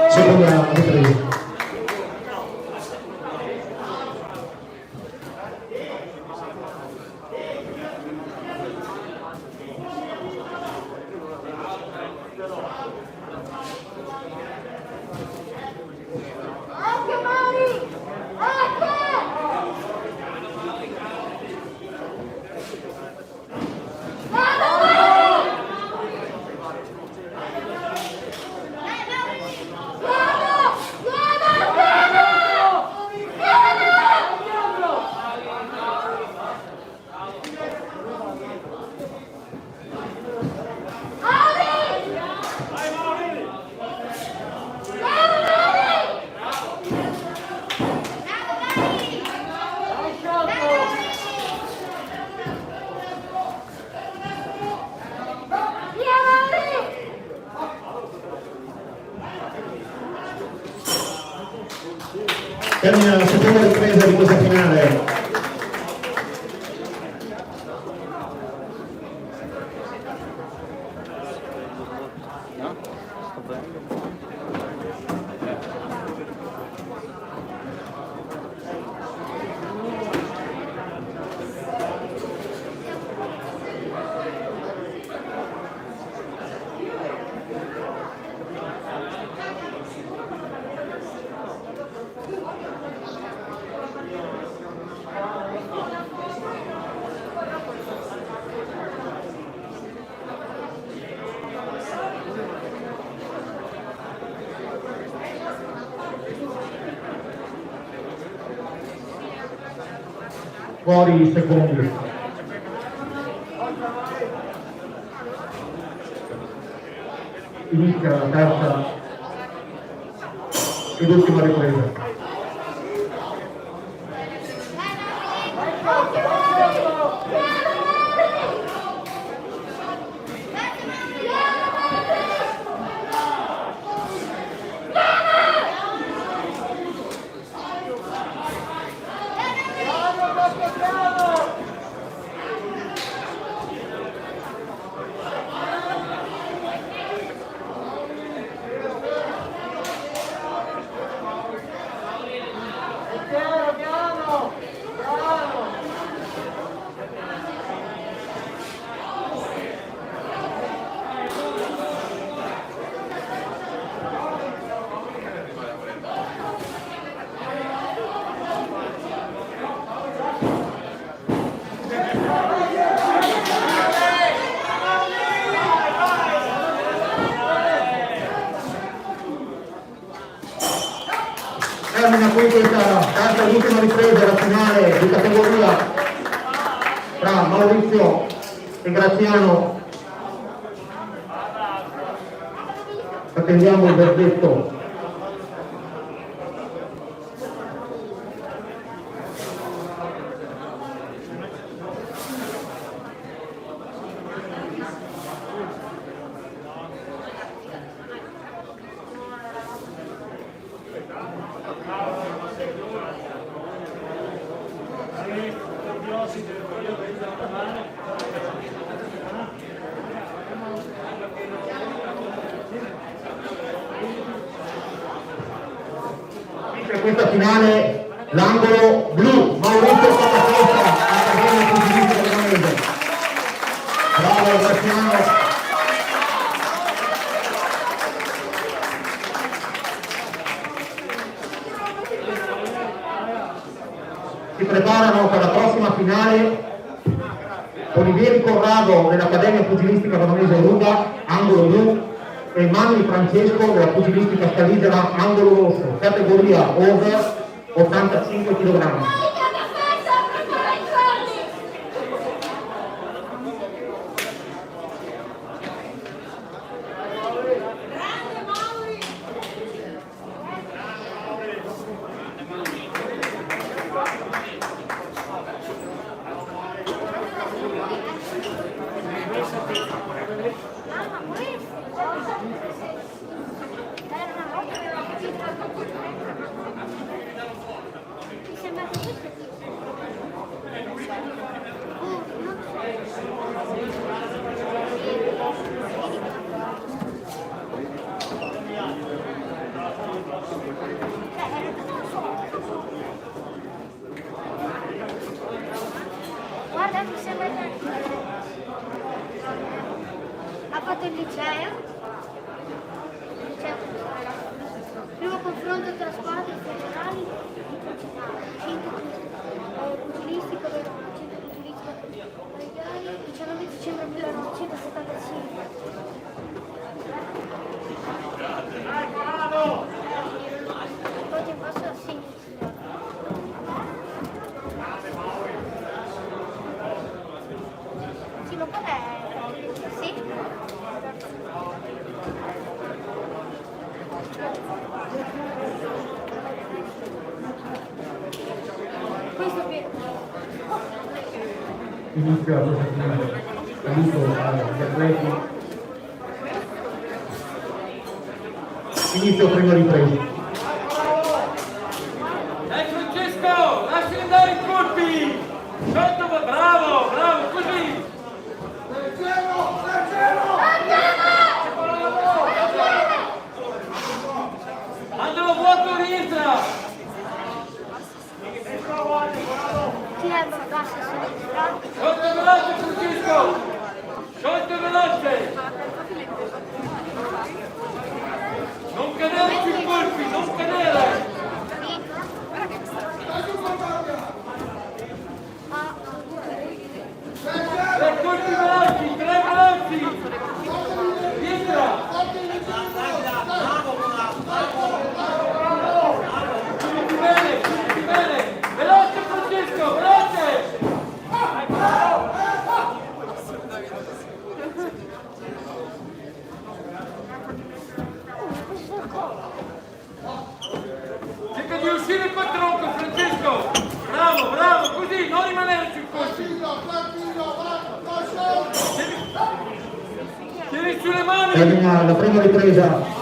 Seconda ripresa. Termina la seconda ripresa di questa finale. Fuori i secondi. Inizia la terza ed ultima ripresa. Termina qui questa ultima ripresa, la finale di categoria tra Maurizio e Graziano. Attendiamo il verdetto. Per questa finale l'angolo blu, Maurizio Patafesta, Accademia Pugilistica Veronese. Bravo Graziano. Si preparano per la prossima finale Olivieri Corrado dell'Accademia Pugilistica Veronese Ruga, angolo blu, e Manni Francesco della Pugilistica Scaligera, angolo rosso, categoria over 85 kg.
Guarda, mi sembra ha fatto il liceo. Primo confronto tra squadre federali, pugilistico Verona, centro pugilistico Reggiani, 19 dicembre 1975. Poi ti passo a sinistra. Sì, ma qual è? Sì? Questo qui.
Inizia questa finale. Saluto agli atleti. Inizio prima ripresa.
Dai Francesco, lasci andare i colpi! Sotto, bravo, bravo, così! Mandalo vuoto, rientra!
Tira il basso a sinistra.
Sotto veloce Francesco! Sotto veloce! Non cadere sui colpi, non cadere! Tre colpi veloci, tre veloci! Rientra! Chiuditi bene, chiuditi bene! Veloce Francesco, veloce! Cerca di uscire col tronco Francesco! Bravo, bravo, così, non rimanere sui colpi! Tieni sulle mani!
Termina la prima ripresa.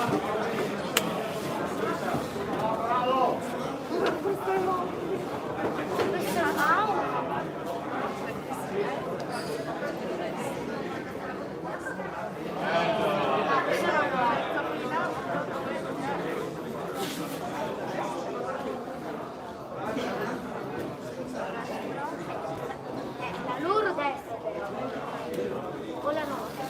La loro destra però. O la nostra.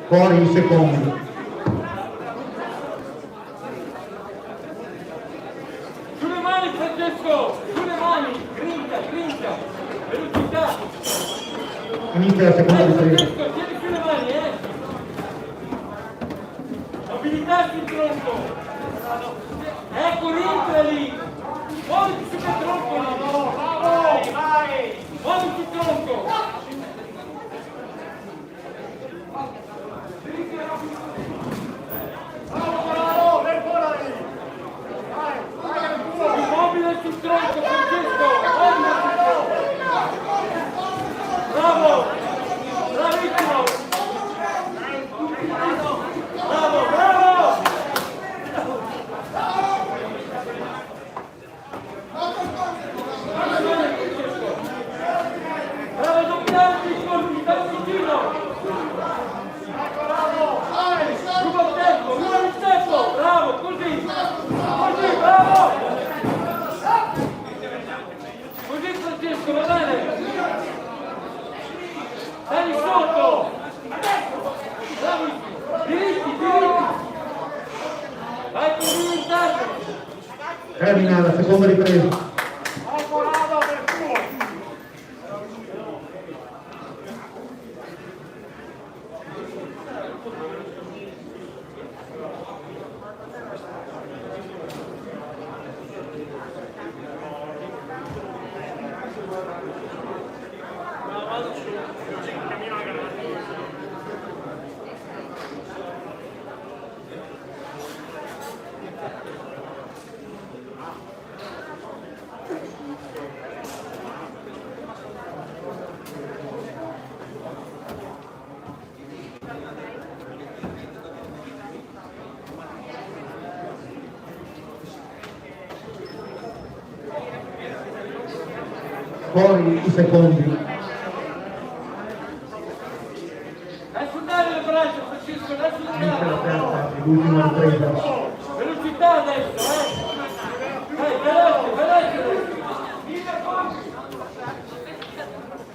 Fuori i secondi.
Francesco, sulle mani, grinta, velocità.
Inizia la seconda ripresa.
Francesco, tieni sulle mani, Abilità sul tronco. Ecco, rientra lì. Muoviti sul tronco, vai. Muoviti sul tronco. Immobile sul tronco, Francesco! Bravo! Bravissimo! Bravo! Bravo, doppianti, scorsi, stai vicino! Ruba il tempo, bravo, così, bravo! Così Francesco, va bene? Dai sotto! Bravissimo! Diritti! Vai con il interno!
Termina la seconda ripresa. Fuori i secondi.
Asciugare le braccia, Francesco,
Inizia la terza e l'ultima ripresa.
velocità adesso, veloce!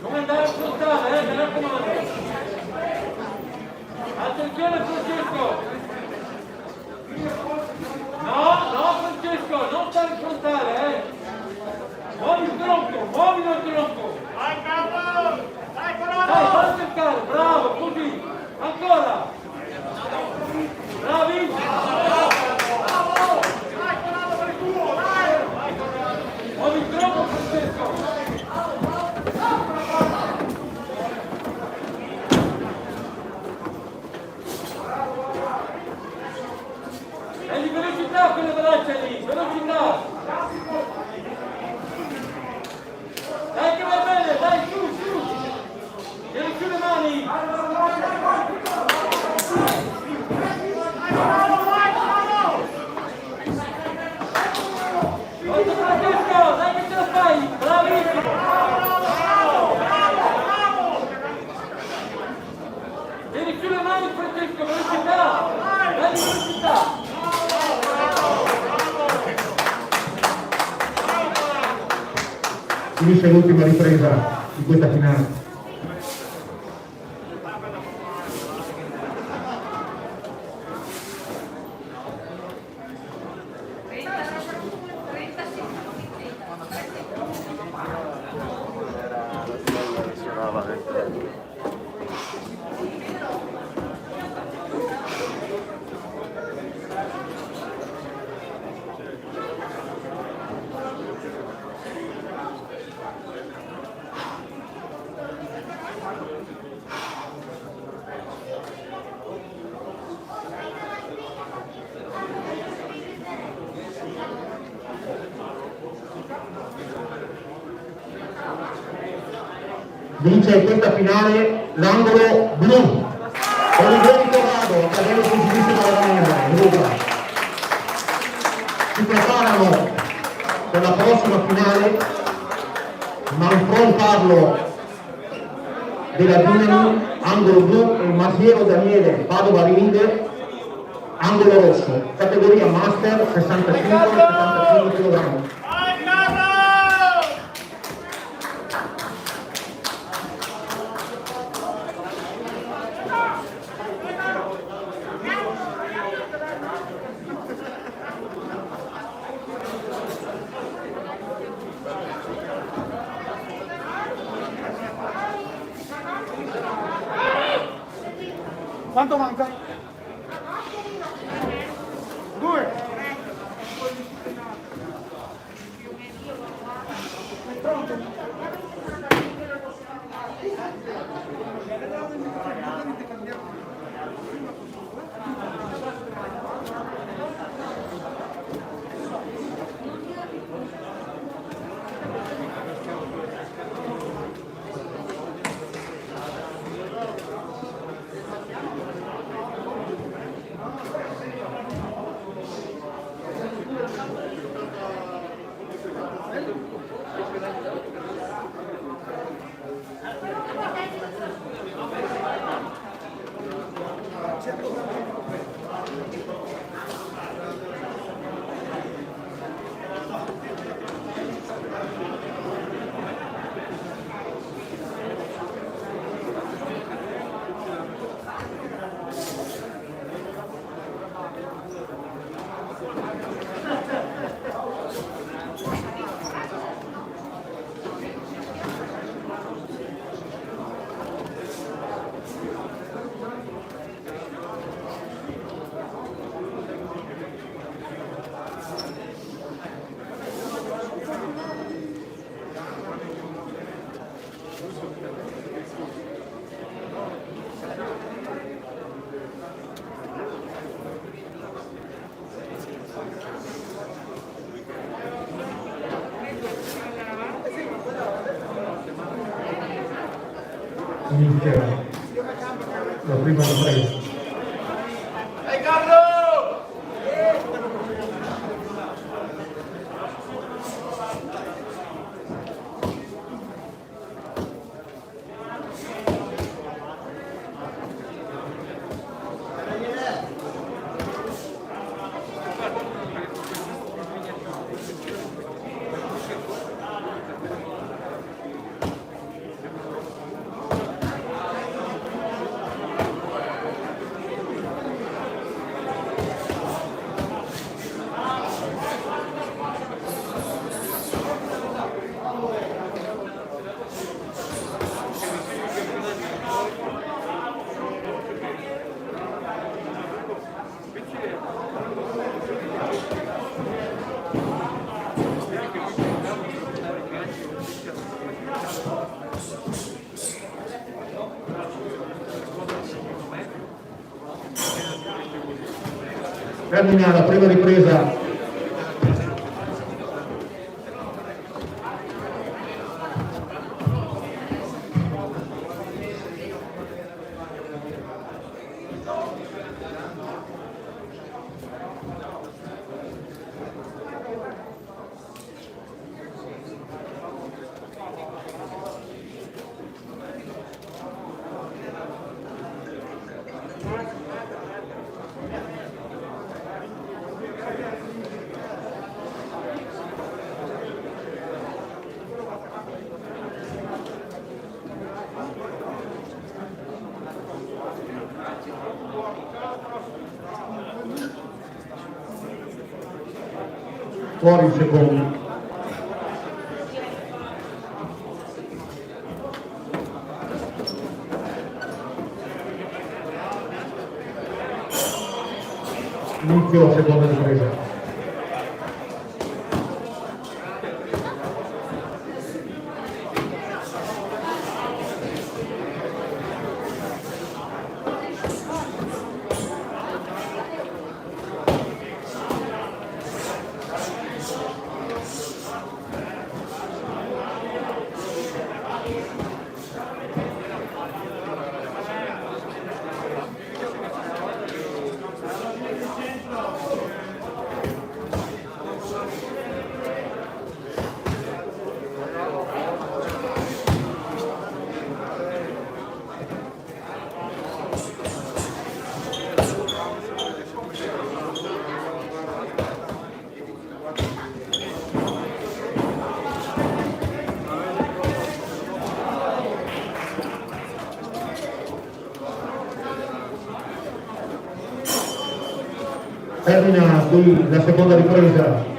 Non andare a frontale, mi raccomando! Attenzione Francesco! No, Francesco, non stare in frontale, Muovi il tronco! Vai capo! Dai, vai a cercare, bravo, così! Ancora! Bravissimo! Bravo! Dai, Corrado, per il tuo, dai! Muovi il tronco, Francesco! E di velocità con le braccia lì, velocità! Dai che va bene, dai su! Tieni su le mani! Forza Francesco, dai che ce la fai! Bravissimo! Tieni su le mani Francesco, velocità! Dai velocità!
Finisce l'ultima ripresa di questa finale. Vince questa finale l'angolo blu. Olivieri Corrado, Accademia Pugilistica Romana, si preparano per la prossima finale Manfron Carlo della Dinamo, angolo blu, e Masiero Daniele Padova Ring, angolo rosso, categoria master 65-75 kg.
Quanto manca? 2. È pronto?
Inizia la prima ripresa. Termina la prima ripresa. Fuori il secondo. Inizio la seconda ripresa. Termina qui la seconda ripresa.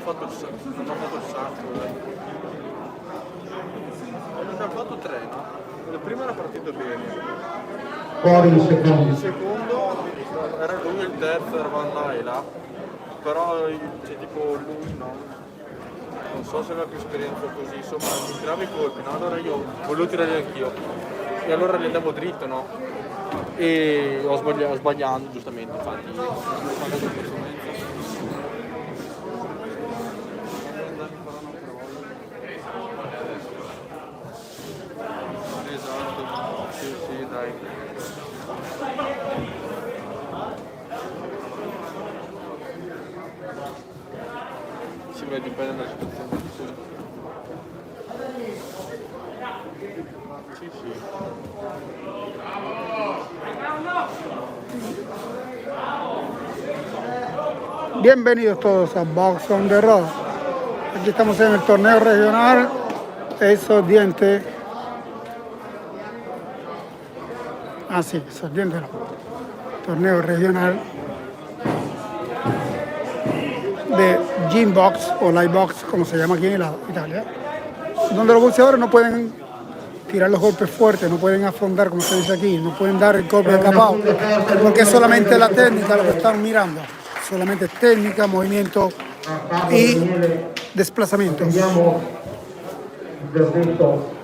fatto il sacco. Ne ha fatto 3, no? Il primo era partito bene.
Fuori il
Il
secondo.
secondo era lui, il terzo eravamo là e là. Però c'è tipo lui no. Non so se aveva più esperienza così, insomma mi tirava i colpi, no? Allora io volevo tirare anch'io. E allora li andavo dritto, no? E ho sbagliando giustamente, infatti. Esatto, sì, dai. Sì, beh, dipende dalla situazione. Sì, sì.
Bienvenidos todos a Box on the Road. Aquí estamos en el torneo regional Exodiente. Sí, Exodiente no. Torneo regional de Gym Box o Light Box, como se llama aquí en Italia, donde los boxeadores no pueden tirar los golpes fuertes, no pueden afondar, como se dice aquí, no pueden dar el golpe de capao, porque es solamente la técnica lo que están mirando, solamente técnica, movimiento y desplazamiento.
Vediamo il verdetto.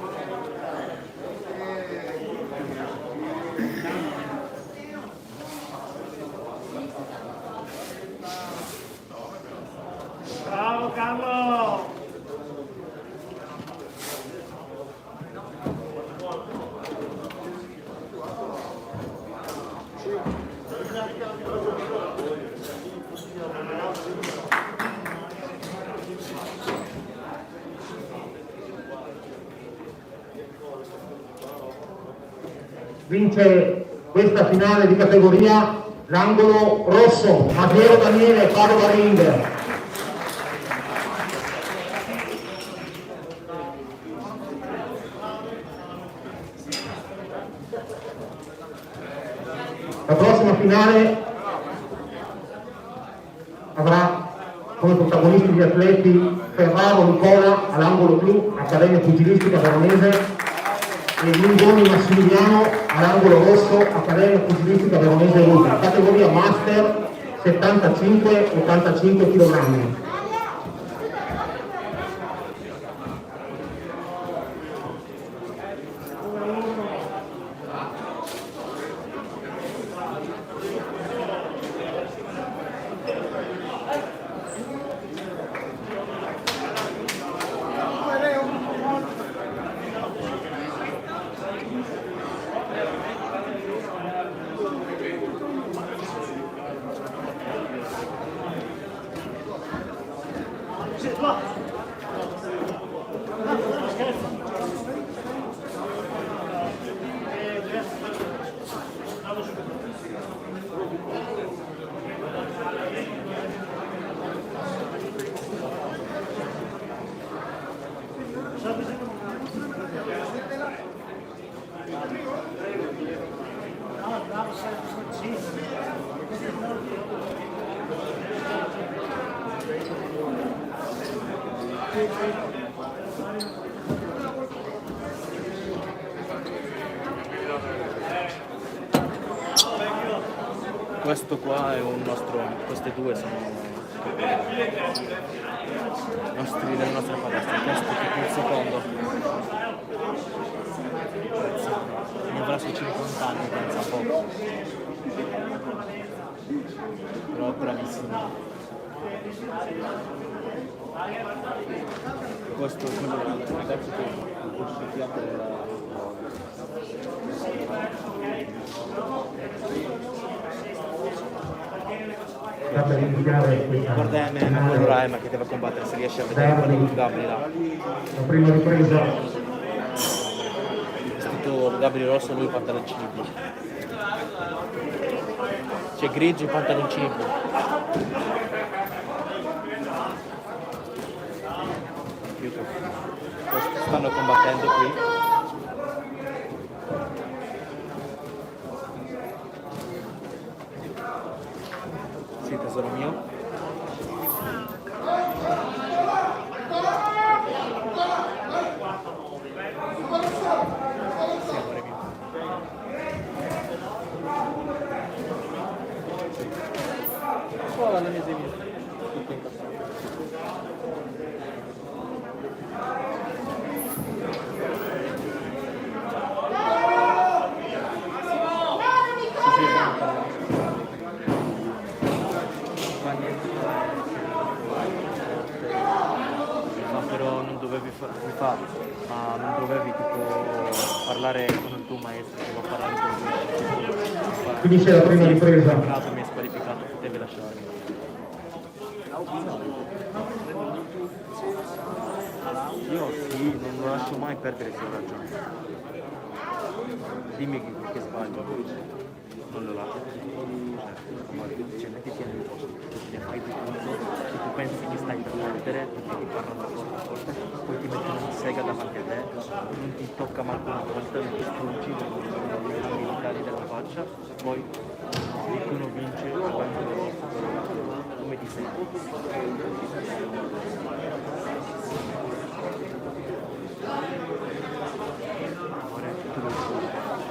Bravo Carlo!
Vince questa finale di categoria l'angolo rosso, Magiero Daniele, Padova Ring. La prossima finale avrà come protagonisti gli atleti Ferraro Nicola all'angolo blu, Accademia Pugilistica Veronese, e Lungoni Massimiliano all'angolo rosso, Accademia Pugilistica Veronese Luca, categoria Master 75-85 kg.
Questo qua è un nostro, queste due sono nella nostra palestra, questo è il secondo. Ne avrà sui 50 anni, pensa poco. Però è bravissimo. Questo è quello ragazzi che posso chiamare guarda me quello Raima che deve combattere, se riesce a vedere quello con Gabri là.
La prima ripresa.
Vestito Gabri rosso, lui pantaloncini blu. C'è grigio e pantaloncini blu. Stanno combattendo qui. Sì, tesoro mio. parlare con il tuo maestro, devo parlare con lui.
Finisce la prima ripresa.
In caso mi hai squalificato, devi lasciarmi. Io sì, non lo lascio mai perdere se ho ragione. Dimmi che sbaglio, non lo lascio. Cioè, mettiti nel posto, ne fai di tutto, se tu pensi che stai per perdere, tu ti parlano forte, poi ti mettono in sega davanti a te, non ti tocca manco una volta, non ti strungi, non ti militari della faccia, poi dicono vince quando come ti senti.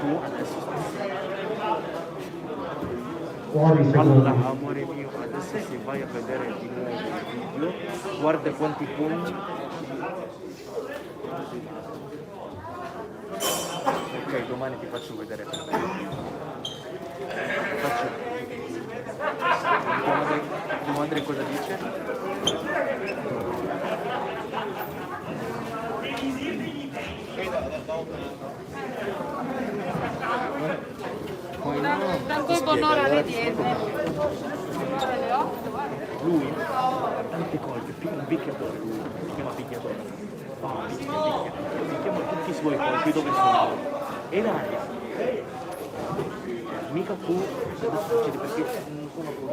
Tu adesso
Fuori
allora, amore mio, adesso se vai a vedere di nuovo il video, guarda quanti pugni. Ok, domani ti faccio vedere per te. Tua madre cosa dice?
Da quel buon'ora alle 10.
Lui ha tanti colpi, un picchiatore lui, si chiama picchiatore. Picchiamo tutti i suoi colpi dove sono. E l'aria. Mica tu, adesso succede perché non sono tu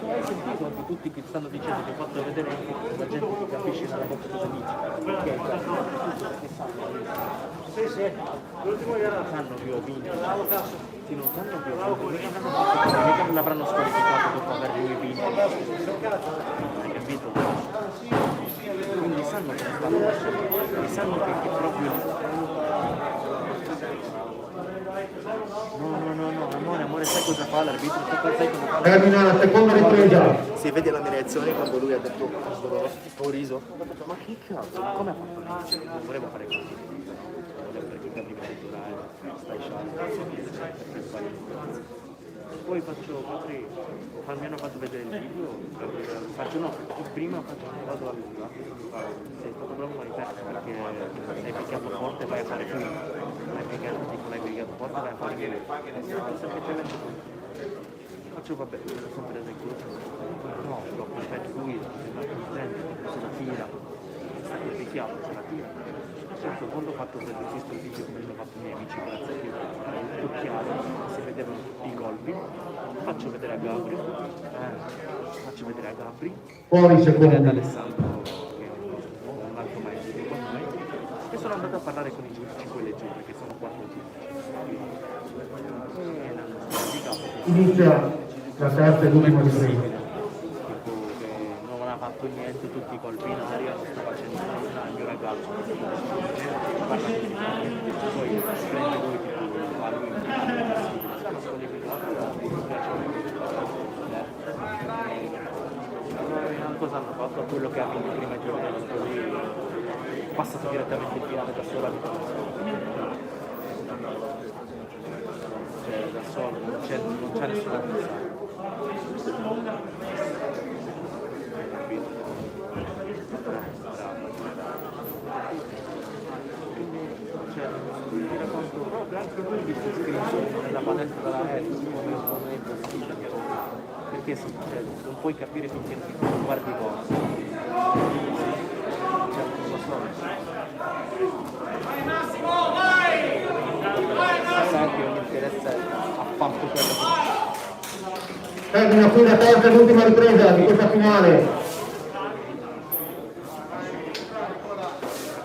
hai sentito anche tutti che stanno dicendo che ho fatto vedere anche la gente che capisce nella box cosa dice. Perché l'ultimo era sanno che ho vinto. Sì, non sanno che ho vinto, mica me l'avranno squalificato dopo aver lui vinto. Hai capito? Quindi sanno che stanno facendo, e sanno che proprio. No, amore, sai cosa fa l'arbitro? Sai cosa fa?
Termina la seconda ripresa.
Si vede la mia reazione quando lui ha detto ho riso. Ho detto, ma che cazzo? Come ha fatto? Non volevo fare così. Volevo perché capiva naturale, stai sciallo. Poi mi hanno fatto vedere il video, prima vado all'Ula, sei stato bravo ma ripeto perché hai picchiato forte vai a fare più, l'hai picchiato forte vai a fare più, faccio vabbè, me lo sono preso in culo, no, dopo ripeto lui, se la tira, sta che picchiato, se la tira. A un certo punto ho fatto vedere questo video come l'hanno fatto i miei amici, grazie a Dio, era tutto chiaro, si vedevano tutti i colpi, faccio vedere a Gabri,
Fuori secondo.
ad Alessandro, che è un altro maestro con noi, e sono andato a parlare con i giudici quelle giorni, che sono 4 giudici. E l'hanno spiegato che
Inizia la terza e l'ultima ripresa.
non ha fatto niente, tutti i colpi in aria, non sta facendo nulla, il mio ragazzo parla di poi prende lui tipo a lui stanno cosa hanno fatto? Quello che ha vinto prima i giorni così passato direttamente il finale da solo cioè da solo, non c'è nessuno a pensare. Mi racconto proprio anche lui di scritto nella palestra della momento perché sì, cioè, non puoi capire finché non guardi cosa cioè non lo so sa che non mi interessa affatto quello che
Termina qui la terza e l'ultima ripresa di questa finale.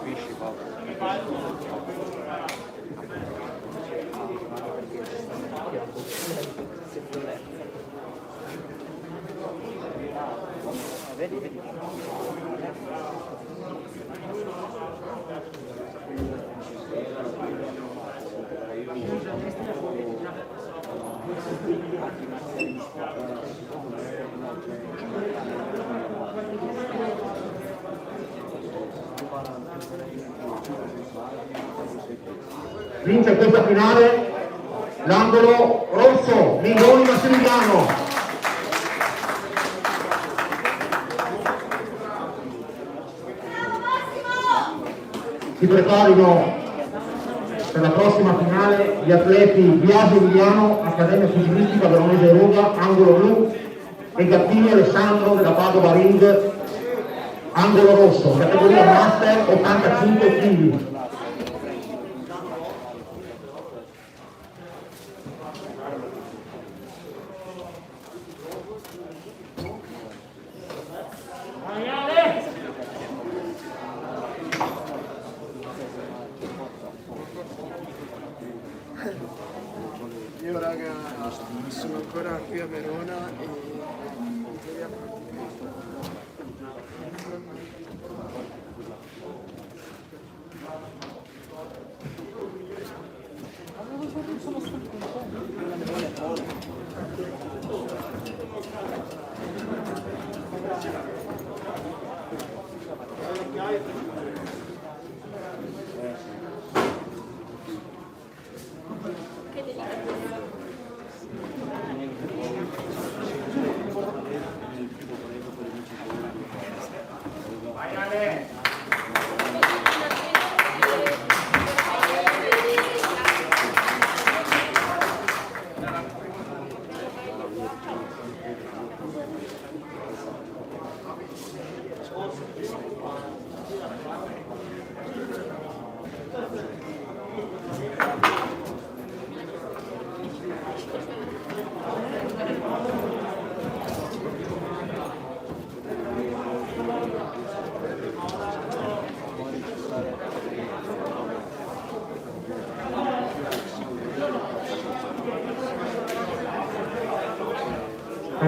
capisci Paolo? Vedi.
Vince questa finale l'angolo rosso, Mingoni Massimiliano. Si preparino Per la prossima finale gli atleti Biasi Emiliano, Accademia Pugilistica Veronese Roma, angolo blu, e Gattini Alessandro della Padova Ring, angolo rosso, categoria master 85 kg.
Io raga sono ancora qui a Verona e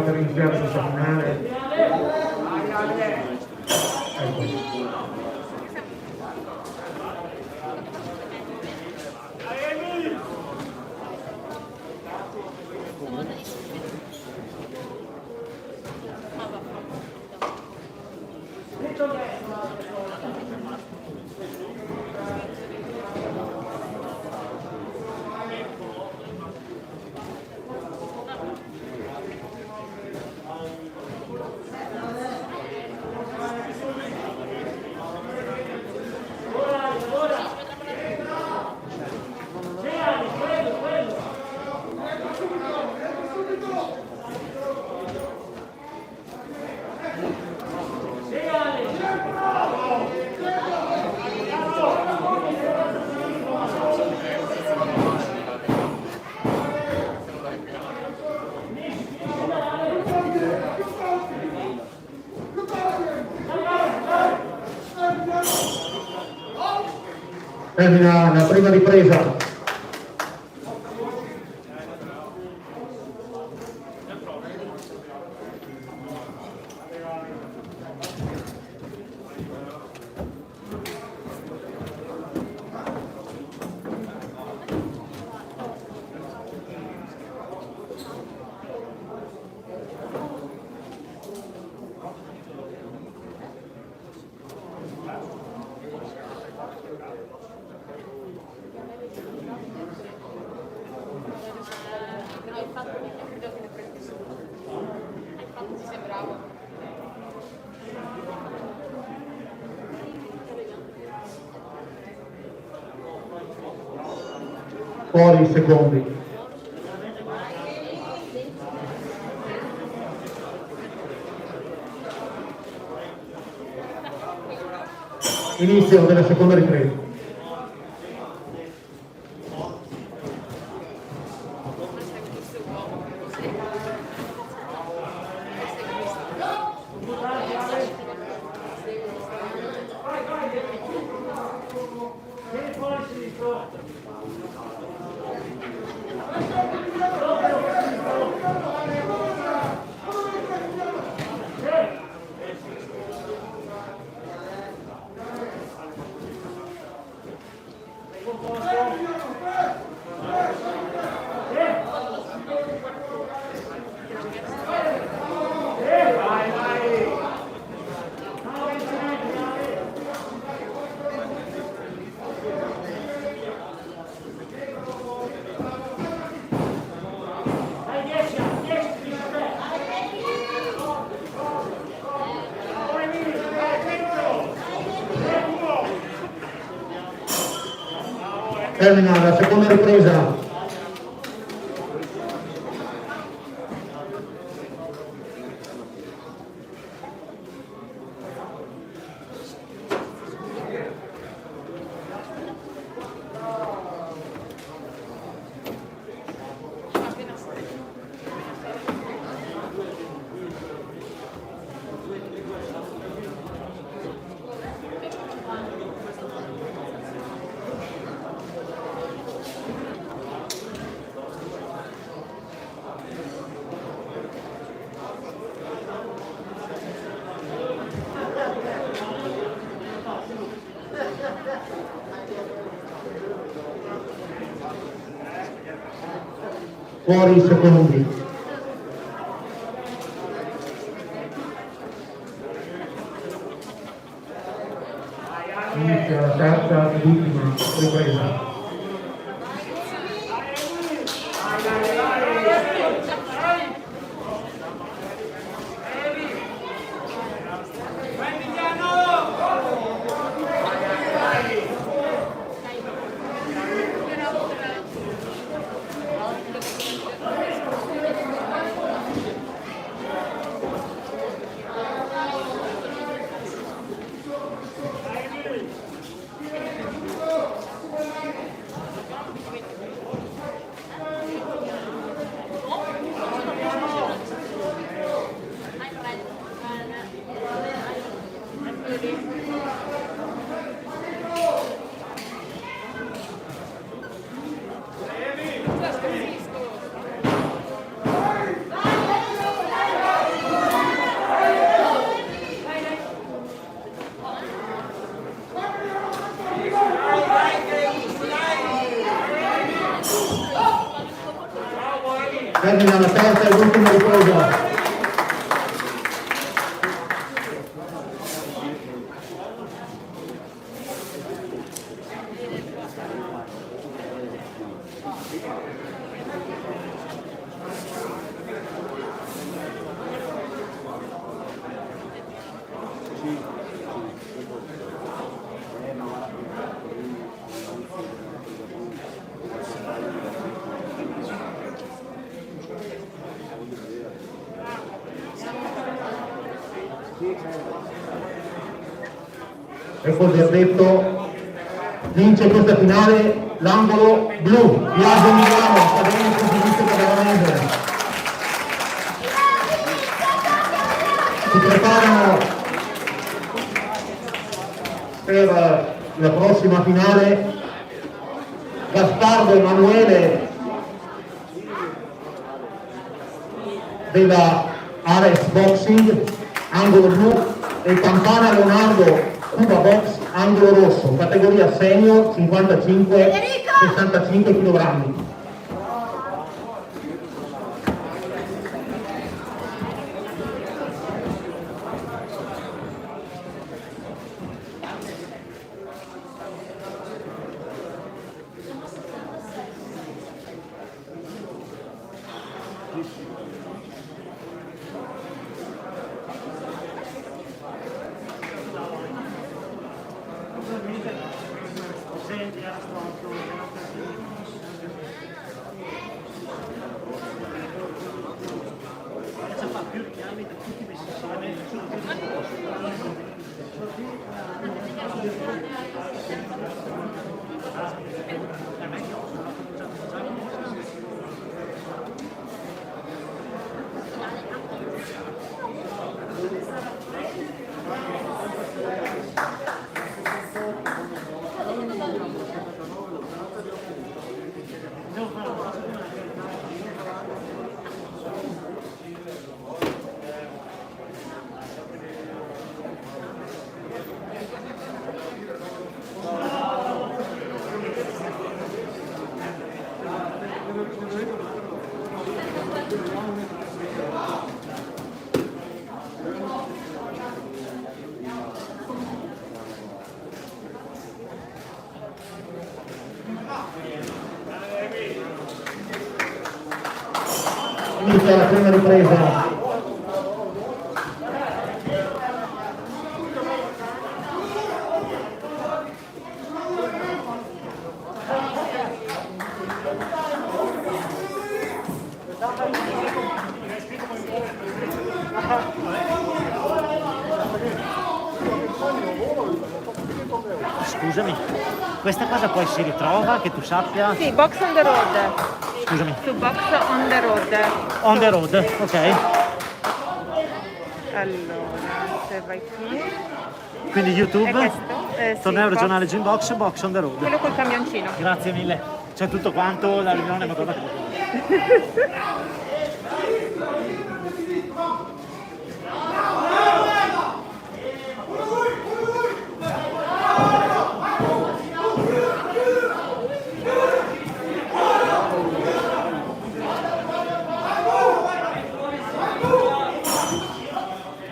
Per iniziare questa finale. Termina la prima ripresa. Fuori i secondi. Inizio della seconda ripresa. Termina la seconda ripresa. Fuori i secondi. Inizia la terza ed ultima ripresa. Termina la terza e l'ultima ripresa. Ecco il verdetto, vince questa finale l'angolo blu, Biagio Milano, Accademia Pugilistica Veronese. Si preparano per la prossima finale Gaspardo Emanuele della Ares Boxing, angolo blu, e Campana Leonardo Cuba Box, angolo rosso, categoria senior 55-65 kg. Inizia la prima ripresa.
Scusami, questa cosa poi si ritrova, che tu sappia?
Sì, Box on the Road.
Scusami.
Su Box on the Road.
On the Road, ok.
Allora, se vai qui.
Quindi YouTube,
È questo? Sì,
torneo
Box.
regionale Gymbox, Box on the Road.
Quello col camioncino.
Grazie mille. C'è tutto quanto, la riunione, madonna che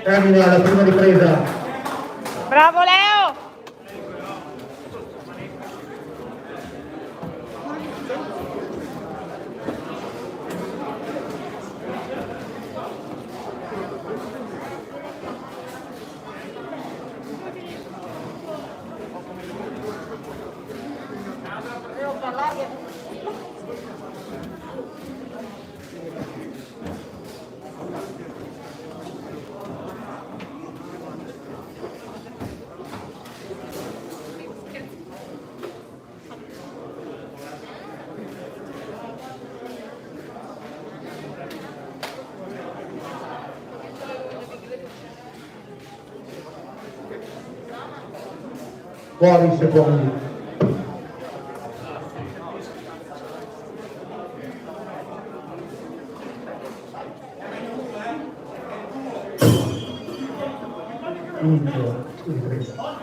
Termina la prima ripresa.
Bravo Leo!
Fuori i secondi. Inizio ripresa.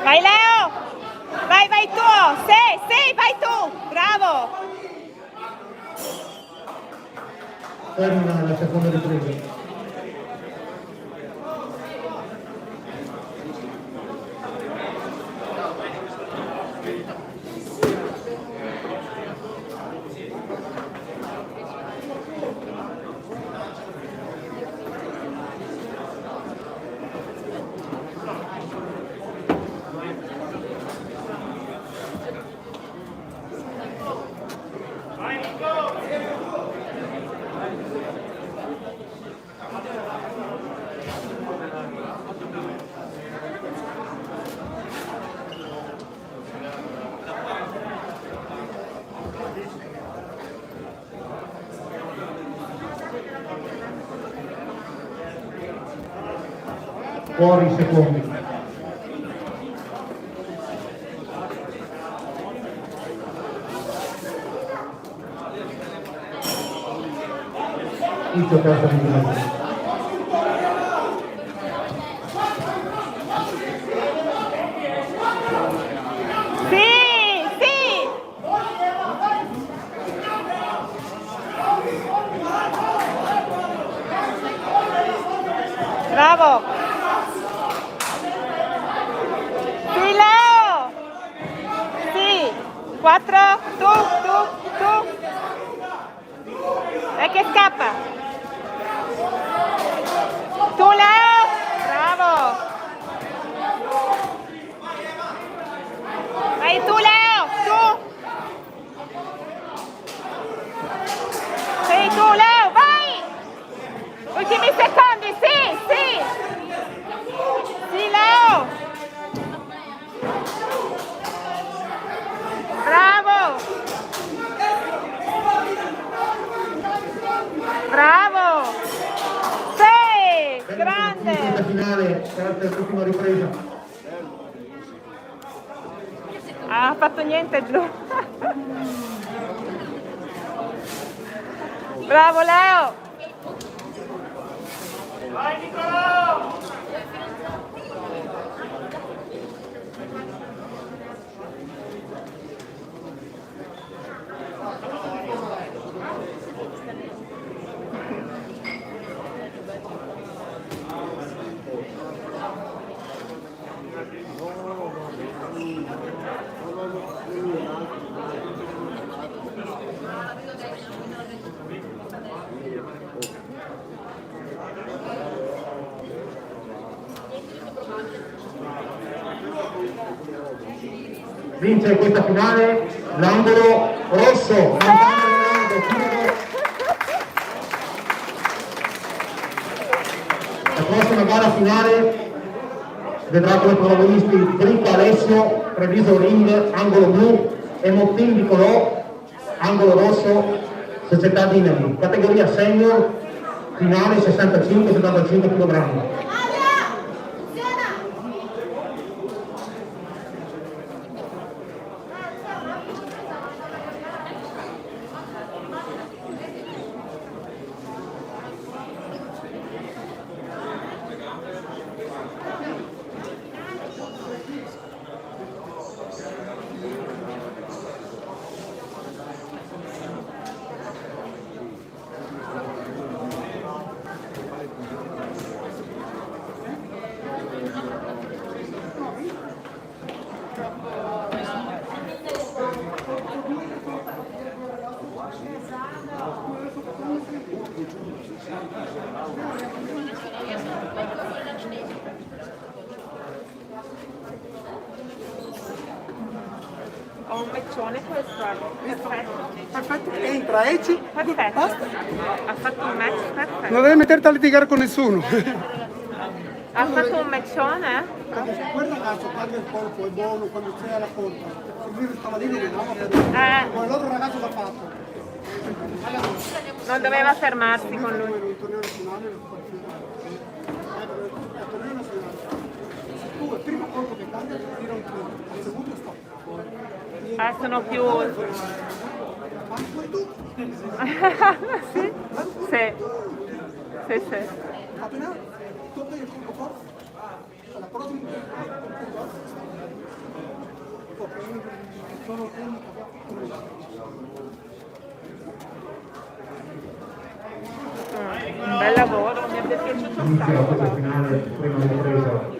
Vai Leo! Vai tu! Sì, vai tu! Bravo!
Termina la seconda ripresa. Fuori i secondi. Inizio terza ripresa.
Bravo! Sì, Leo! Sì! 4, tu! E che scappa! Tu, Leo! Bravo! Vai tu, Leo! Tu! Sei tu, Leo! Vai! Ultimi secondi, sì! Sì, Leo! Bravo! Bravo! Sì! Grande!
Finale, terza e ultima ripresa.
Ha fatto niente blu. Bravo Leo!
Vai Nicolò!
Vince questa finale l'angolo rosso. La prossima gara finale vedrà come protagonisti Bricca Alessio, Treviso Ring, angolo blu, e Mottin Nicolò, angolo rosso, Società Dinami. Categoria senior, finale 65-75 kg.
Ho un meccione questo, perfetto.
Perfetto, entra, esci.
Perfetto.
Basta.
Ha fatto un match perfetto.
Non devi metterti a litigare con nessuno.
Ha fatto un meccione?
Perché se quel ragazzo paga il colpo, è buono quando c'è la colpa. Se lui stava lì non vedava. Poi l'altro ragazzo l'ha fatto.
Non doveva fermarsi con lui.
Il torneo nazionale, il torneo nazionale. Se tu il primo colpo che cambia, tira un tiro. Al secondo stop.
Sono più... Sì? Sì. Sì, sì.
Appena tocca il colpo forte, alla prossima
un bel lavoro, mi è piaciuto un
Inizia questa
sacco.
finale, prima ripresa.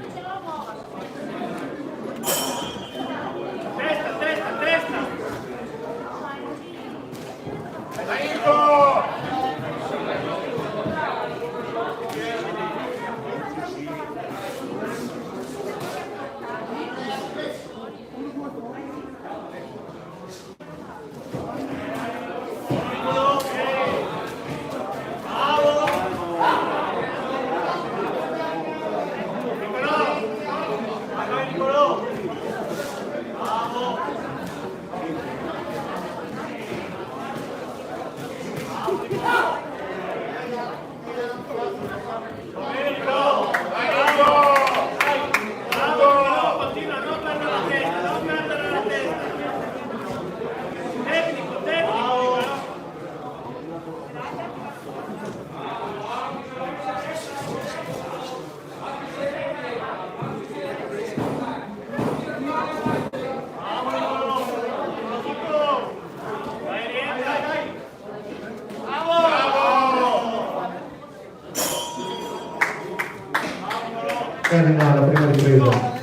Termina la prima ripresa.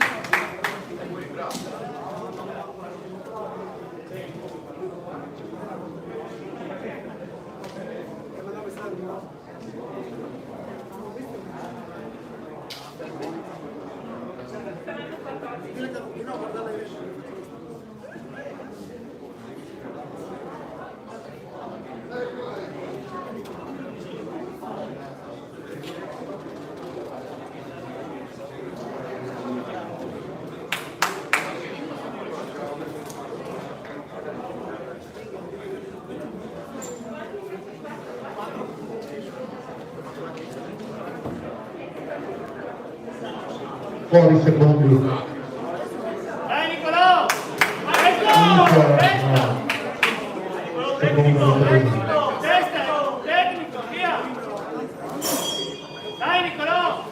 Fuori secondi.
Dai Nicolò!
seconda ripresa.
Tecnico, via! Dai Nicolò!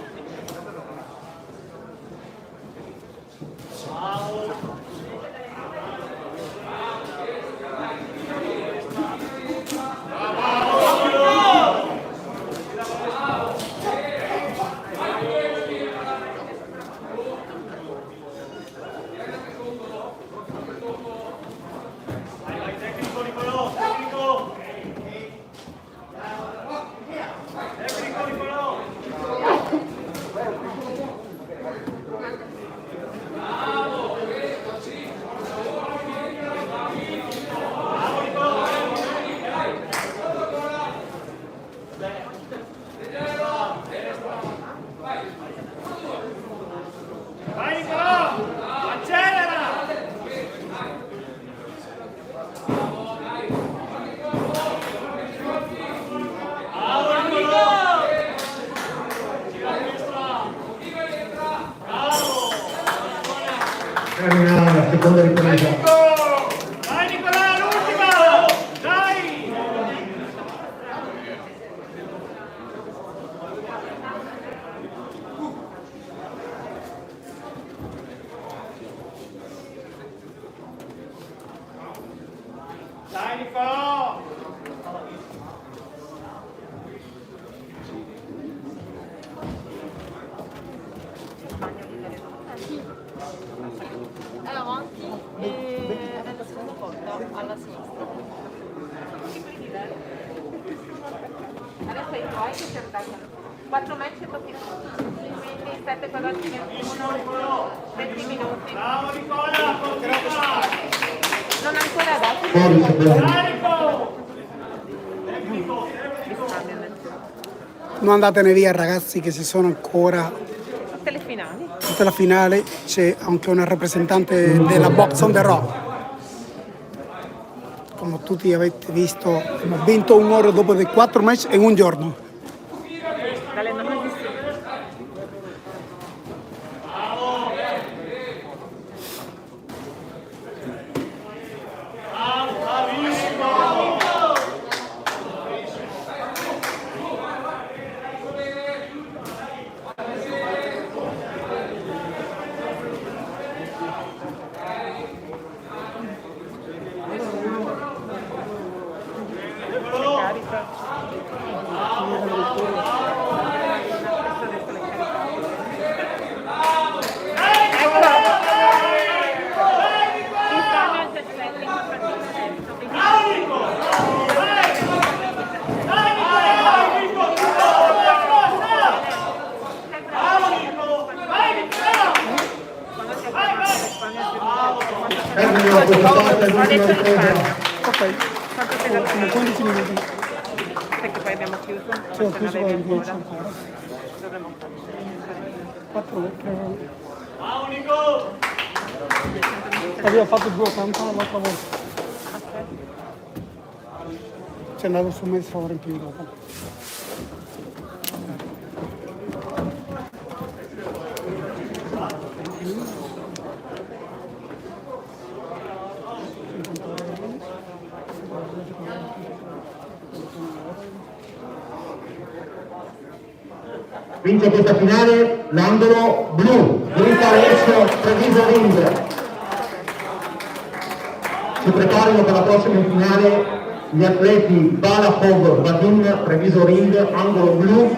Vai Nicolò! Accelera! Bravo Nicolò!
Termina la seconda ripresa.
Vai Nicolò, l'ultima! Dai! Dai Nicolò!
È avanti e è la seconda porta alla sinistra. Adesso i tuoi che ci andranno. 4 match e tocchi tutti. Quindi 7 quadrati ciascuno, 20 minuti.
Bravo Nicola! Continua!
Non ancora dato.
Fuori secondo.
Non andatene via ragazzi, che ci sono ancora
Tutte le finali.
tutta la finale, c'è anche una rappresentante della Box on the Rock. Come tutti avete visto, abbiamo vinto un'ora dopo dei 4 match in un giorno.
Dalle 9 di sera.
Termina questa parte, l'ultima ripresa.
Ok, sono 15 minuti.
Perché poi abbiamo chiuso.
Sì, ho
se
chiuso
ne avevi
con 10
ancora.
ancora.
Dovremmo
4
Bravo Nico!
Abbiamo fatto 2,80 l'altra volta. Ci andavo su mezzo ora in più dopo.
Vince questa finale l'angolo blu, Luca Alessio Treviso Ring. Si preparano per la prossima finale gli atleti Balapov Vadim Treviso Ring, angolo blu,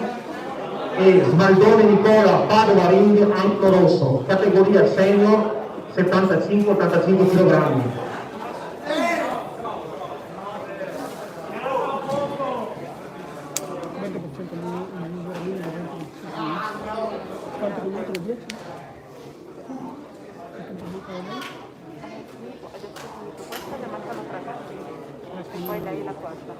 e Smaldone Nicola Padova Ring, angolo rosso, categoria senior 75-85 kg.
Poi lei la quarta.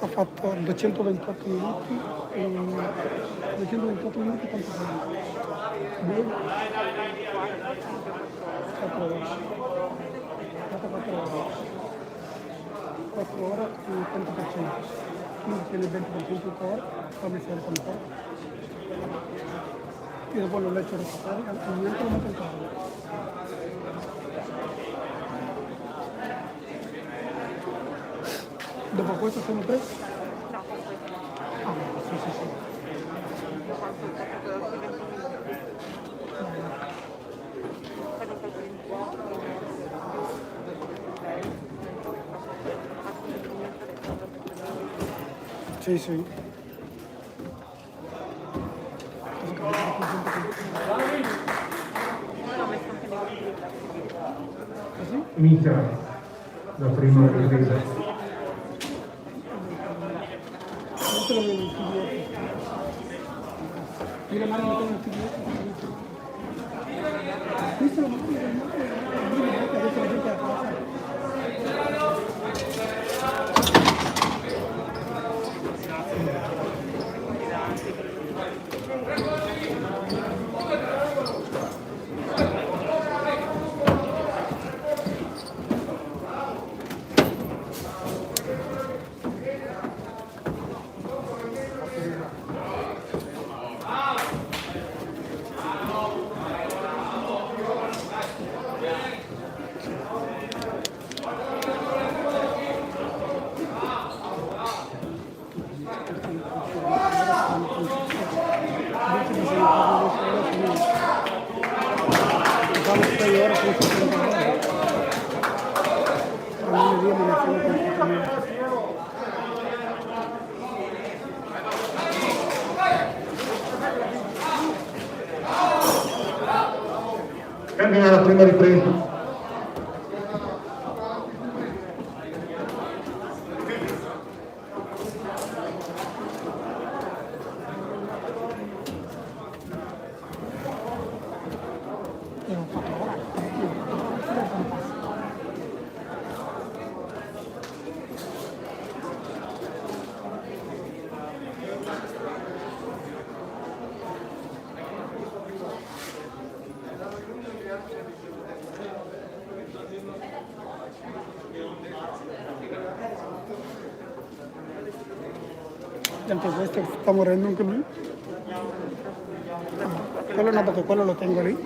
Ha fatto 228 minuti e 228 minuti quanto sono? 4 ore. 4 ore e 30%. Quindi tiene il 20% ancora, fammi vedere quanto fa. Io dopo lo leccio recuperare, neanche lo metto in casa. Dopo questo sono 3?
No, con questo.
Ah, sì, sì, sì.
Quanto ho fatto 20 minuti. Quello che è il vuoto.
Sì, sì.
Inizia la prima ripresa.
Non te lo vedo il TDF. Io la mano metto nel TDF. Questo lo metto nel TDF, adesso la gente a casa.
Termina la prima ripresa.
Anche questo sta morendo anche lui. Quello no, perché quello lo tengo lì.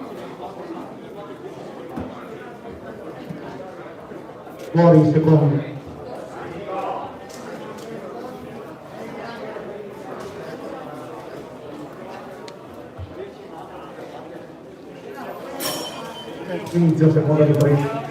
Fuori il secondo. Inizia seconda ripresa.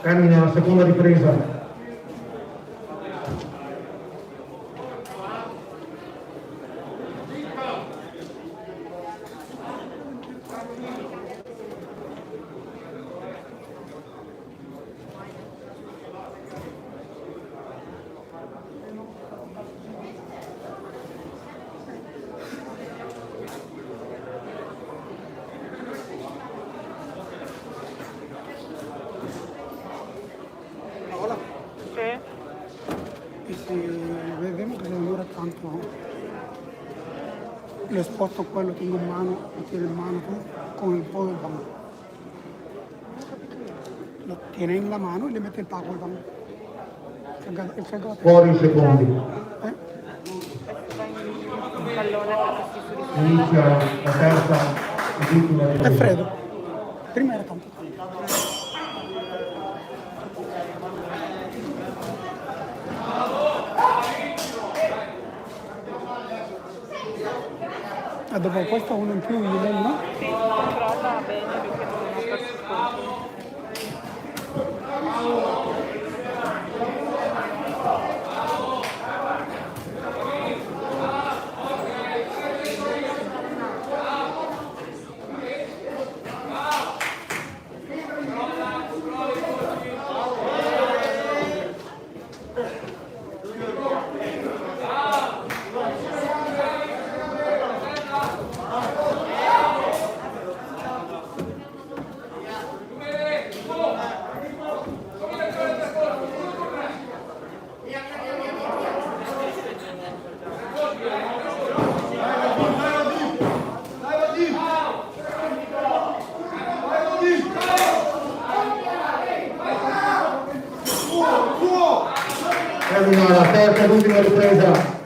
Termina la seconda ripresa.
Vediamo che non dura tanto. Lo sposto qua, lo tengo in mano, lo tiene in mano con il po' del banco. Lo tiene in la mano e le mette il pacco al banco.
Fuori i secondi.
pallone perché si sono
Inizia la terza e ultima ripresa.
Alfredo, prima era tanto. Ah, dopo questo uno in più gli dai, no?
sì, prova bene perché non ho perso punti.
Termina la terza e ultima ripresa.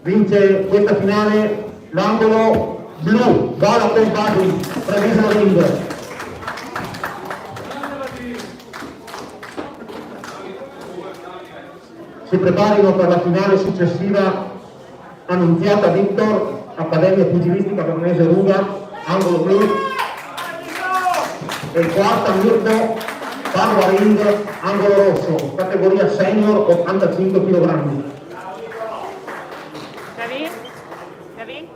Vince questa finale l'angolo blu, Vala Compagni, Treviso Ring. Si preparino per la finale successiva Annunziata Victor, Accademia Pugilistica Veronese Ruga, angolo blu, e quarta Mirko, Padua Ring, angolo rosso, categoria senior 85 kg.
David?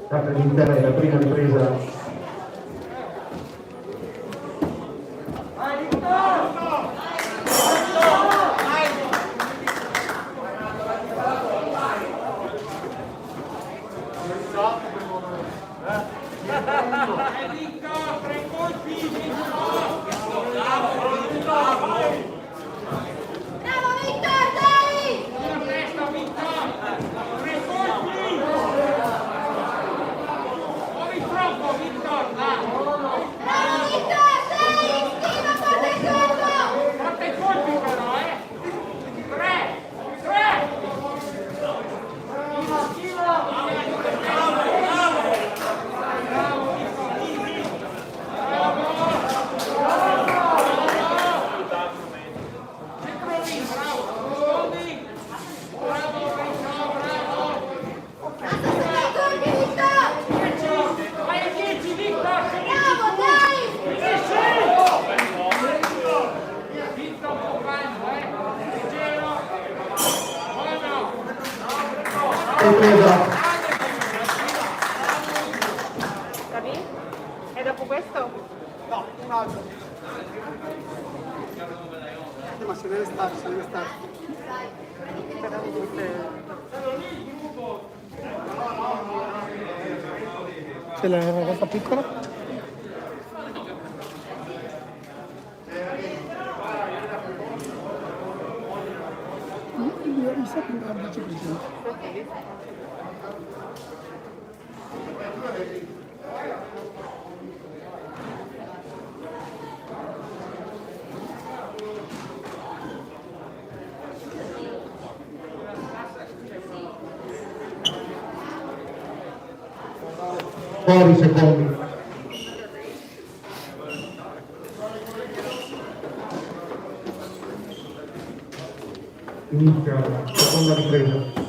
Parte l'intera della prima ripresa. ripresa.
Capì? E dopo questo?
No, un altro. Ma se deve stare, se deve stare. C'è la ragazza piccola? Mi sa che non c'è presente.
Fuori secondi. Inizia la seconda ripresa.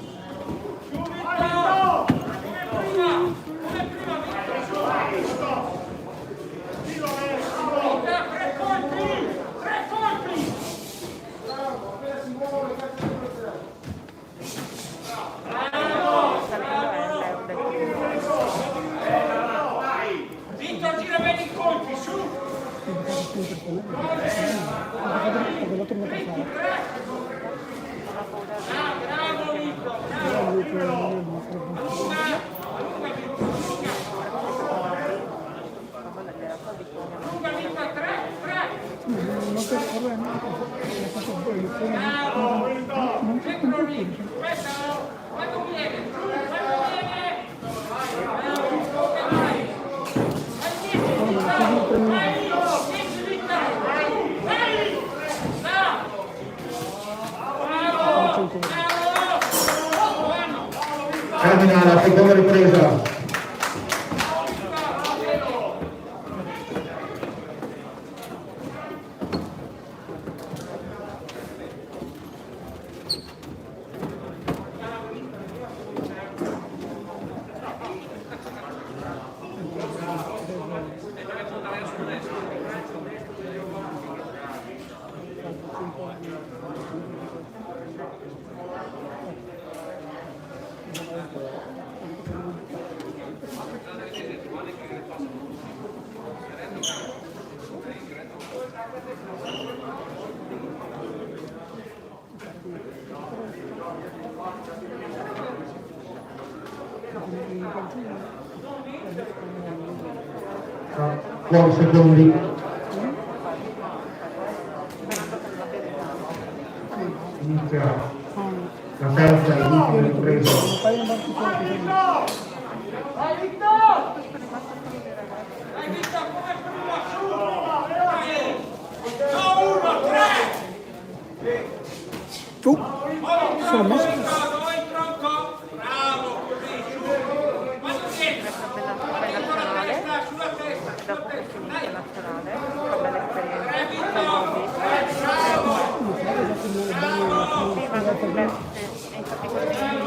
Termina la seconda ripresa. Buoni secondi. Inizia la terza e l'ultima ripresa.
Tu? Sono messo.
Dopo che finisce la nazionale, fa bella esperienza, infatti così c'è il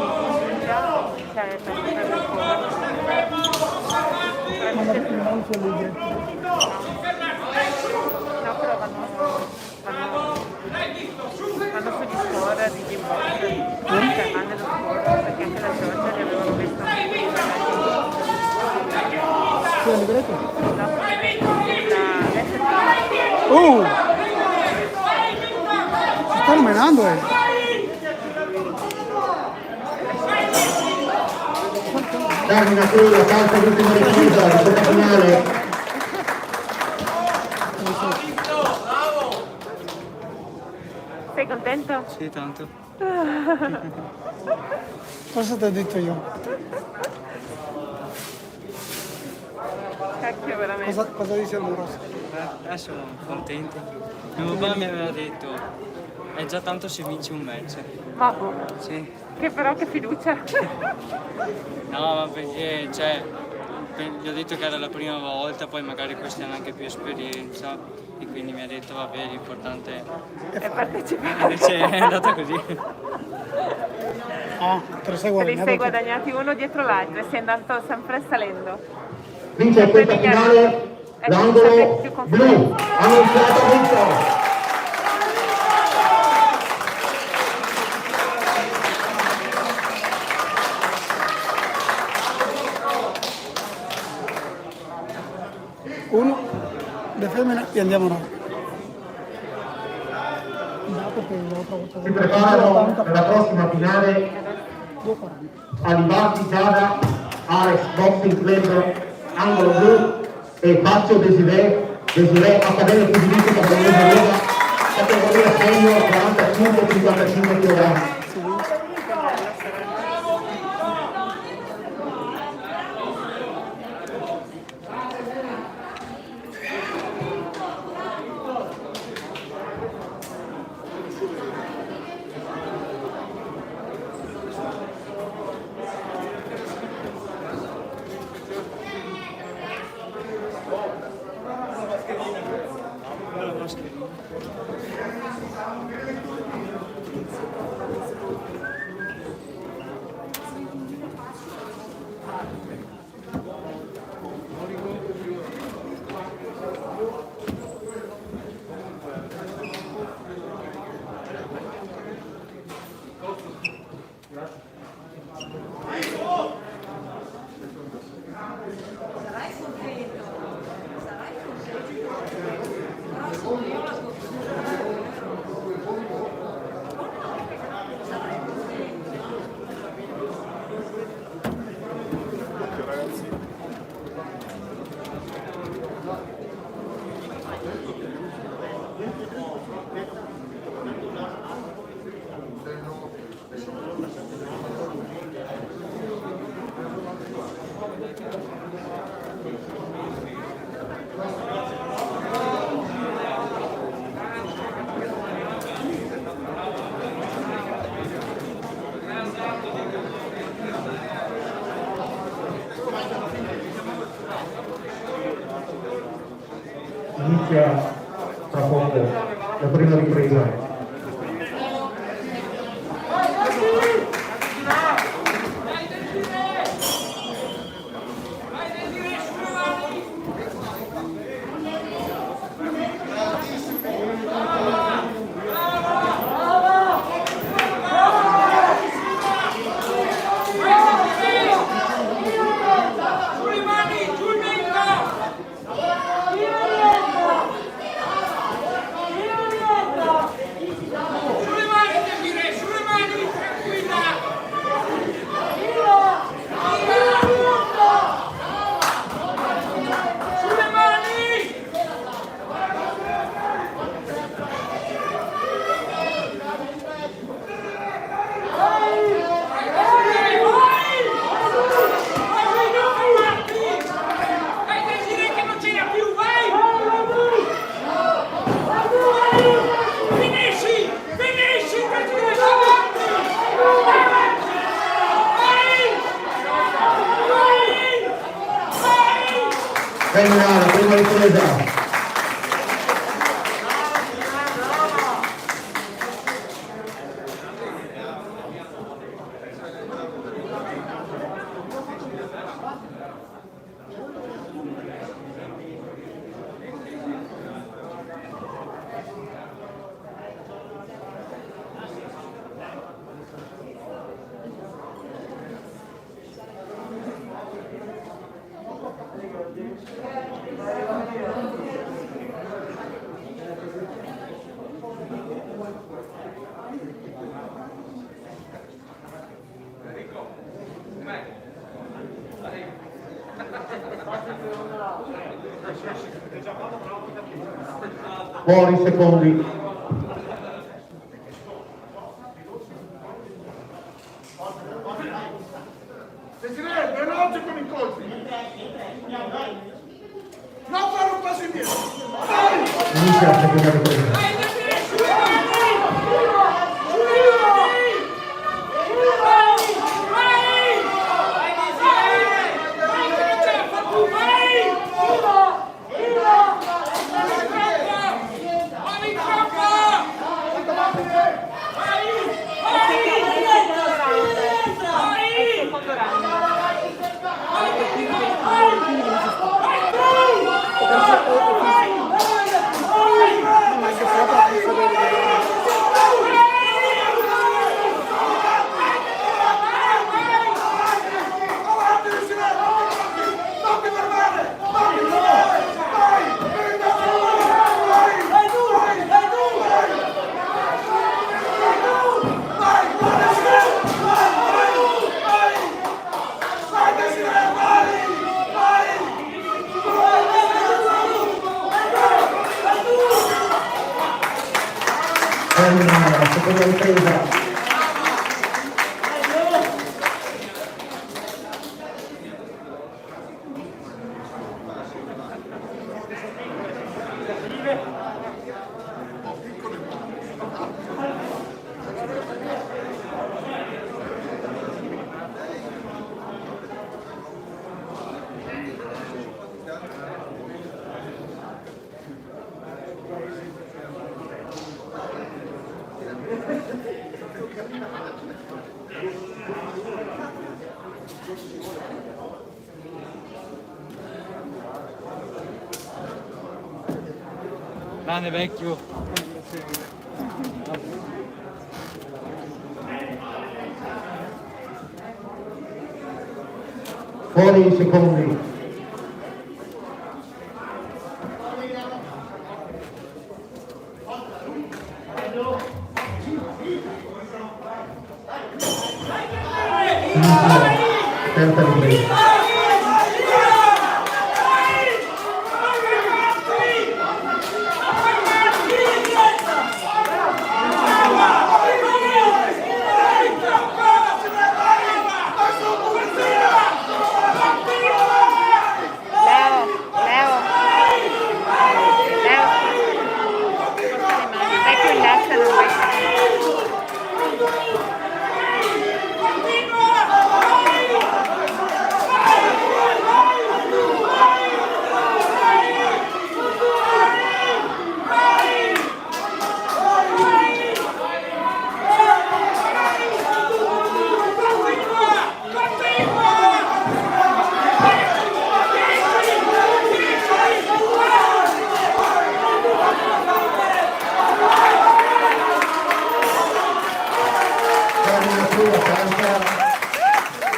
no, però vanno sugli score di Gimbox, cioè vanno lo score, perché anche la Giorgia li avevano visto.
Si stanno menando,
Termina qui la terza e l'ultima ripresa, la seconda finale.
Sei contento?
Sì, tanto.
Cosa ti ho detto io?
Cacchio, veramente.
Cosa dice Amoroso?
Adesso sono contento. Mio papà mi aveva detto, è già tanto se vinci un match.
Ma
sì.
Che fiducia.
No, ma perché, cioè, gli ho detto che era la prima volta, poi magari questi hanno anche più esperienza e quindi mi ha detto vabbè, l'importante
è partecipare.
È andata così.
Te
li sei guadagnati uno dietro l'altro e sei andato sempre salendo.
Vince questa finale l'angolo blu, Annunziata vinto.
1, le femmine e andiamo noi.
Si preparano per la prossima finale Alibati Giada, Ares Boxing Club, angolo blu, e Faccio Desiree, Accademia Pugilistica Bolognese, categoria senior 45-55 kg. Inizia tra poco la prima ripresa. La prima ripresa. Fuori secondi.
Desiree, veloce con i colpi. Non fare un passo indietro.
Inizia la seconda ripresa. la seconda ripresa.
Grande vecchio.
Fuori i secondi. Terza ripresa.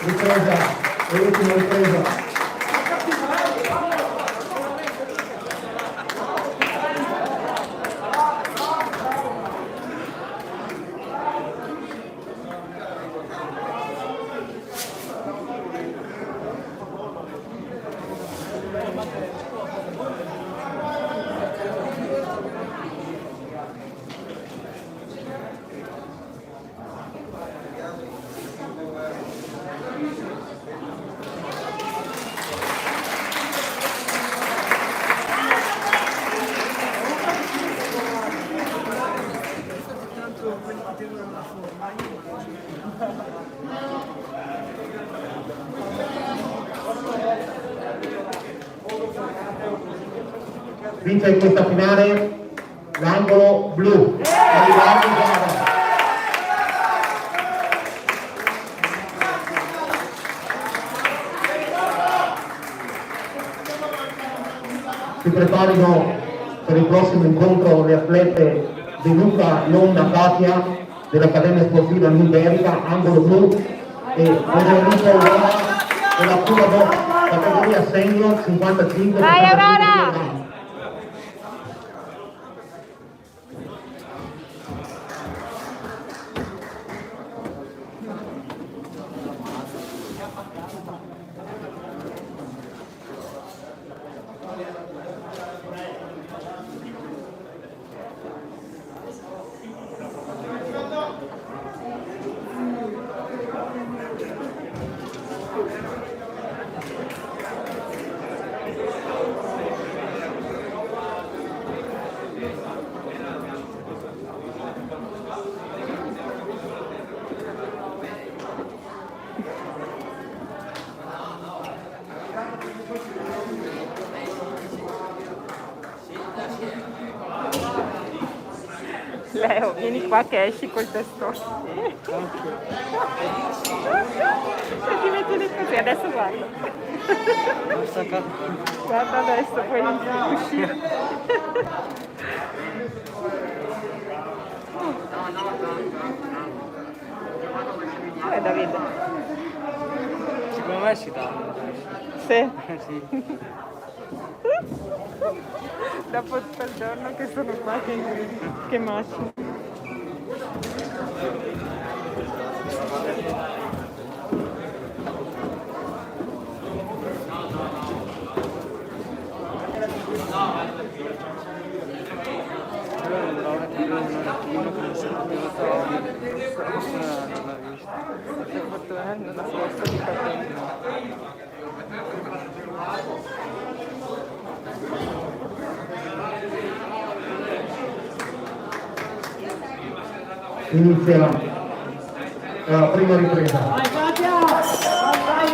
Ripresa, l'ultima ripresa. Vince in questa finale l'angolo blu. Si preparino per il prossimo incontro le atlete De Luca Londa Katia dell'Accademia Sportiva Numerica, angolo blu, e Federico Aurora della Pura Box categoria senior 55. Vai Aurora!
Leo, vieni qua che esci col testone. Se ti metti lì così, adesso guarda. Guarda adesso, puoi uscire. Davide?
Secondo me si dà.
Sì?
Sì.
Dopo tutto il giorno che sono qua che macchina.
Un attimo che non
Nella forza di capello.
Inizia la prima ripresa.
Vai Katia! Vai!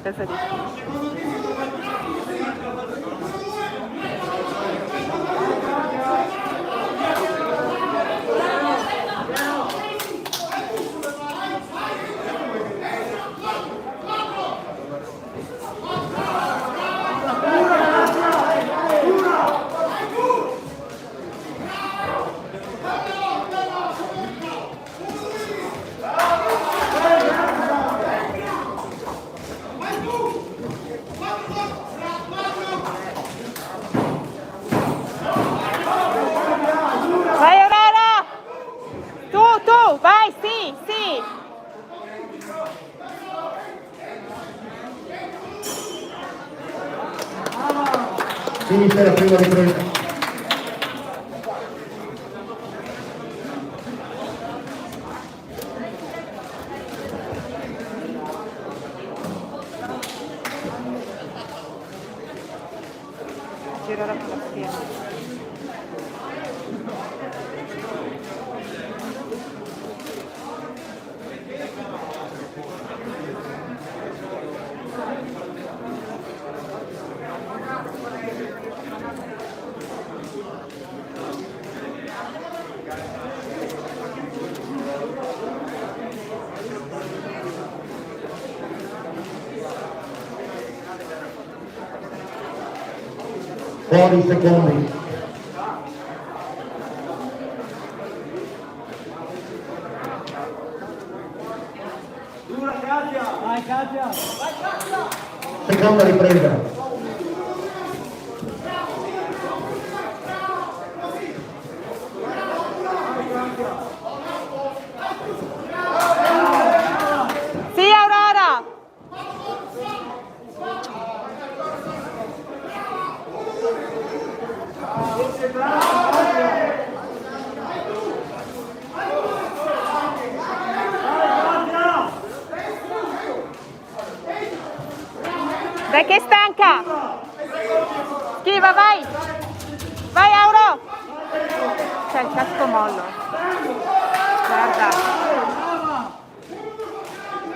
Cosa dici?
Vai Aurora! Tu, vai, sì, sì!
Inizia la prima ripresa.
Girare con la schiena.
Fuori i secondi.
Dura Katia! Vai Katia! Vai Katia!
Seconda ripresa.
Sì Aurora! Dai che è stanca! Schiva, vai! Vai Auro!
C'è il casco mollo. Guarda.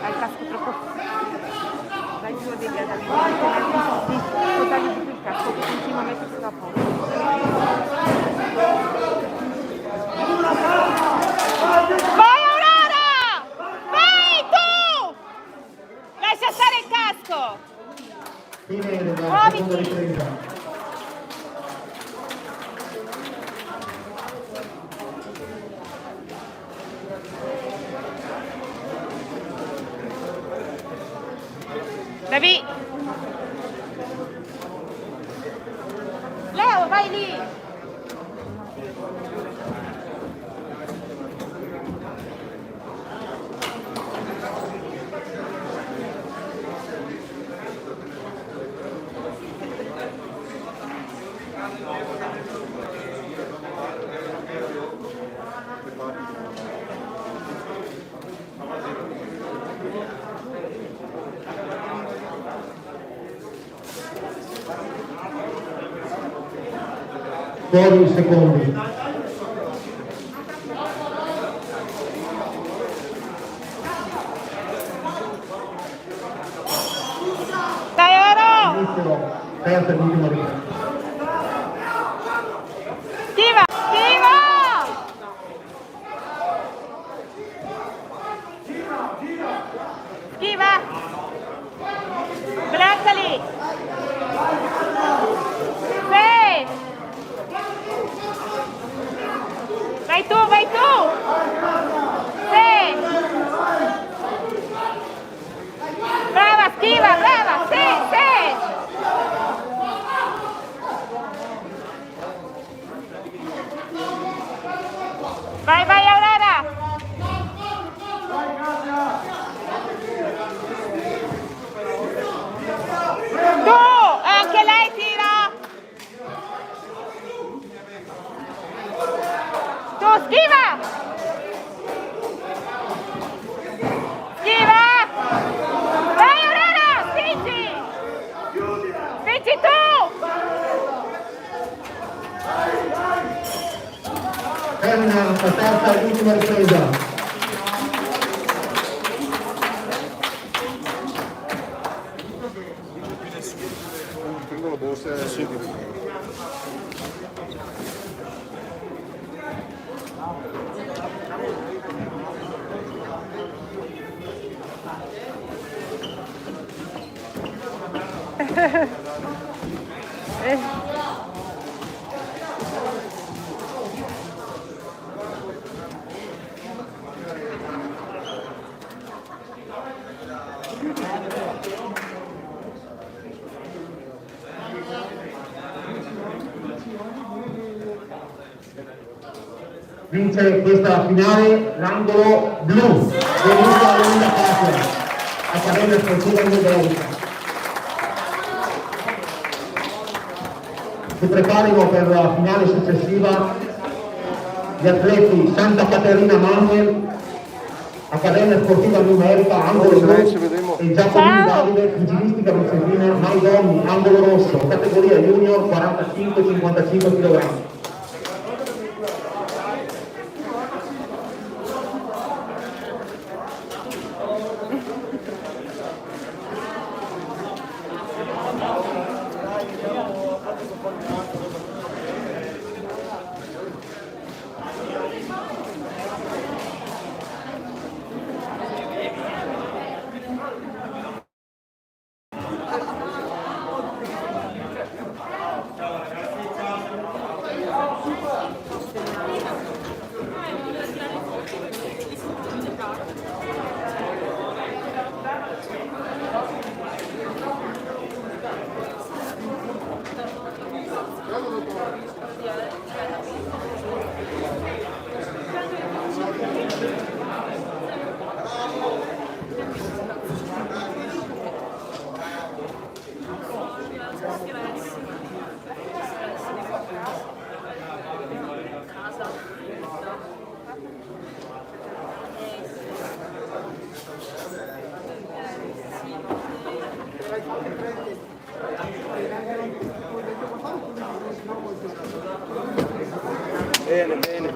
Ha il casco troppo. Vai giù di via da lì. Tagli di più il casco che continua a mettersi da poco.
Vai Aurora! Vai tu! Lascia stare il casco!
Fine della seconda ripresa.
Devi... Leo, vai lì!
Fuori i secondi.
Dai Auro!
Inizio terza e ultima ripresa.
Schiva! Schiva! Schiva! Braccali! Sì! Vai tu, vai tu! Sì! Brava, schiva, brava! Sì, sì! Vai, vai
termina la terza e ultima ripresa.
Prendo la borsa e sì.
Vince questa finale l'angolo blu, venuto a Leonida Patria, Accademia Sportiva Iberica. Si preparino per la finale successiva gli atleti Santa Caterina Manuel, Accademia Sportiva Numerica, angolo blu, e Giacomo Davide, pugilistica messicana, Maidoni, angolo rosso, categoria junior 45-55 kg.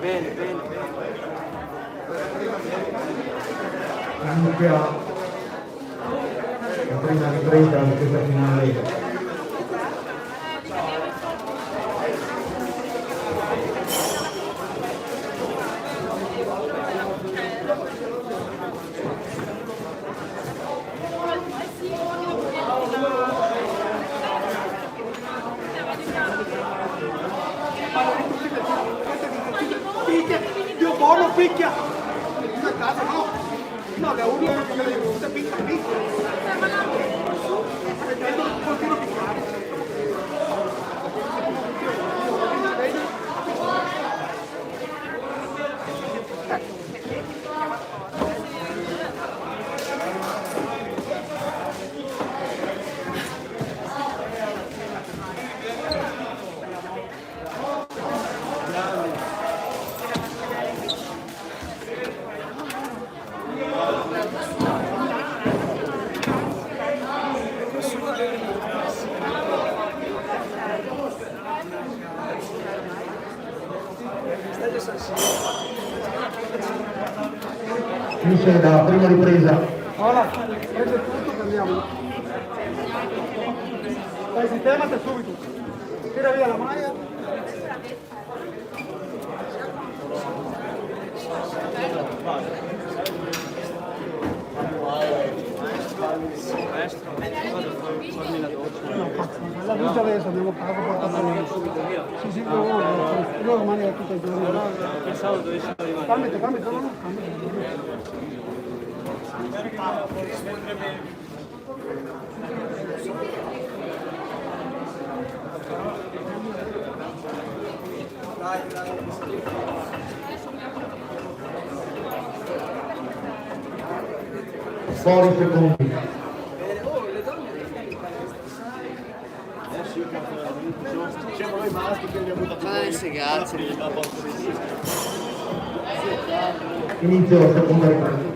Bene.
Inizia la prima ripresa di questa finale.
Dio buono picchia! A casa no! No, da uno che picchia. Continuo a picchiare.
Finisce la prima ripresa.
Ora, prende tutto e andiamo. Dai, sistemate subito. Tira via la maglia. La doccia adesso andiamo a casa per portare subito via. Sì, io domani è tutto il giorno. Pensavo dovessi arrivare. Calmate, no.
Fuori secondi.
Siamo noi maschi che abbiamo dato
Inizio la seconda ripresa.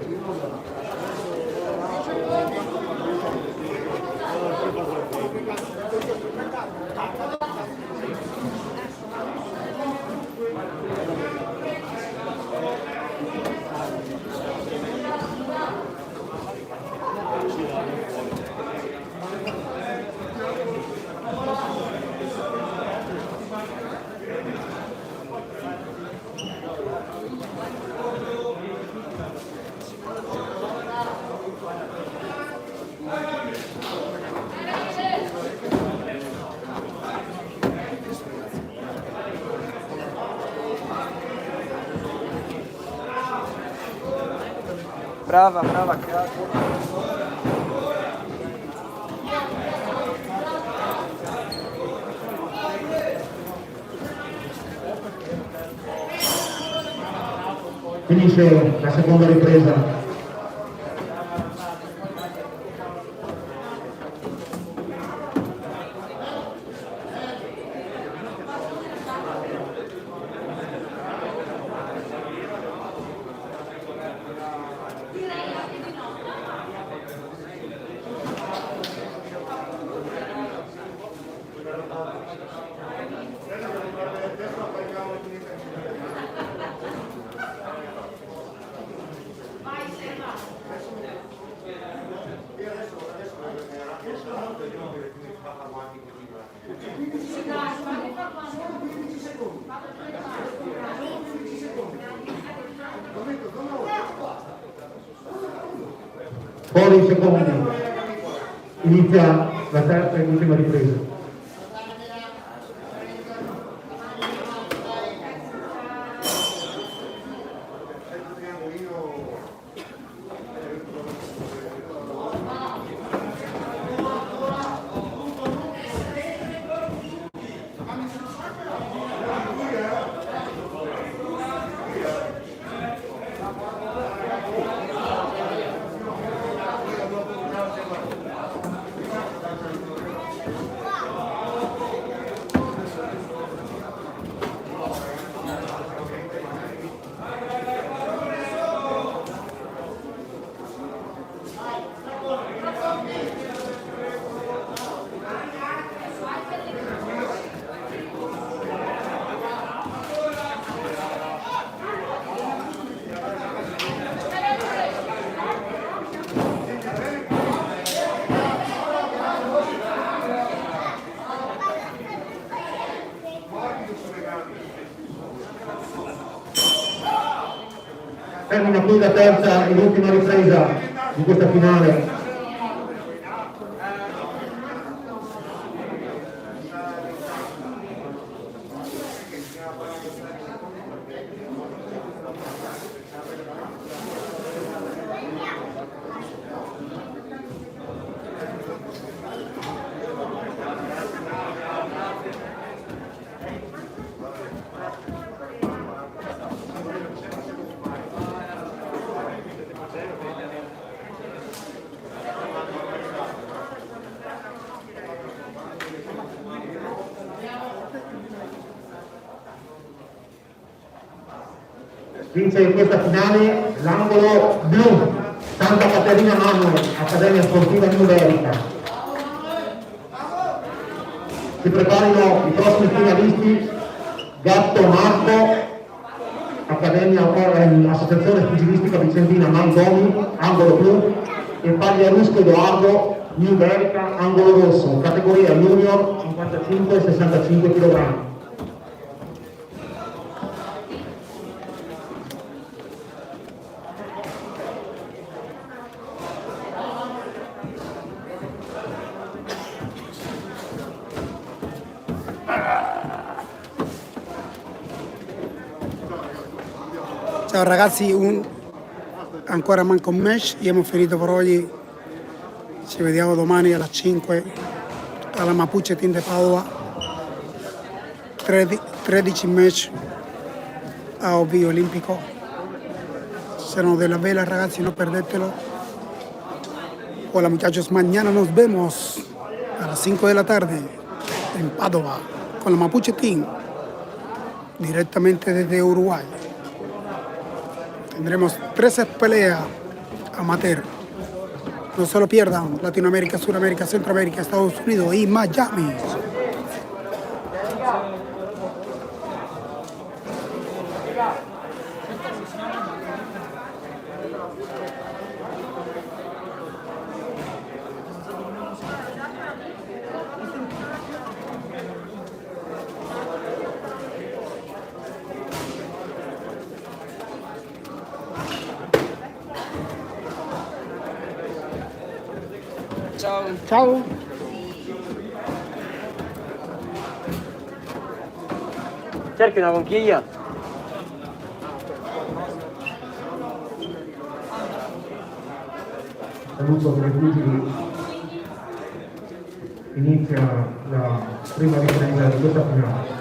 Brava, brava, grazie.
Finisce la seconda ripresa. Fuori i secondi, inizia la terza e ultima ripresa. Termina qui la terza e l'ultima ripresa di questa finale. Vince in questa finale l'angolo blu, Santa Caterina Manuel, Accademia Sportiva Numerica. Si preparino i prossimi finalisti: Gatto Marco, Associazione Pugilistica Vicentina Manzoni, angolo blu, e Pagliarusco Edoardo, Numerica, angolo rosso, categoria junior 55-65 kg.
Ciao ragazzi, ancora manca un match, abbiamo finito per oggi, ci vediamo domani alle 5 alla Mapuche Team di Padova, 13 match a Oviedo Olimpico, sono della bella ragazzi, no perdetelo. Hola muchachos, mañana nos vemos a las 5 de la tarde en Padova con la Mapuche Team, directamente desde Uruguay. Tendremos 13 peleas amateur. No se lo pierdan. Latinoamérica, Sudamérica, Centroamérica, Estados Unidos y Miami.
Ciao.
Ciao.
Cerchi una conchiglia.
saluto dei pugili, inizia la prima ripresa di questa finale.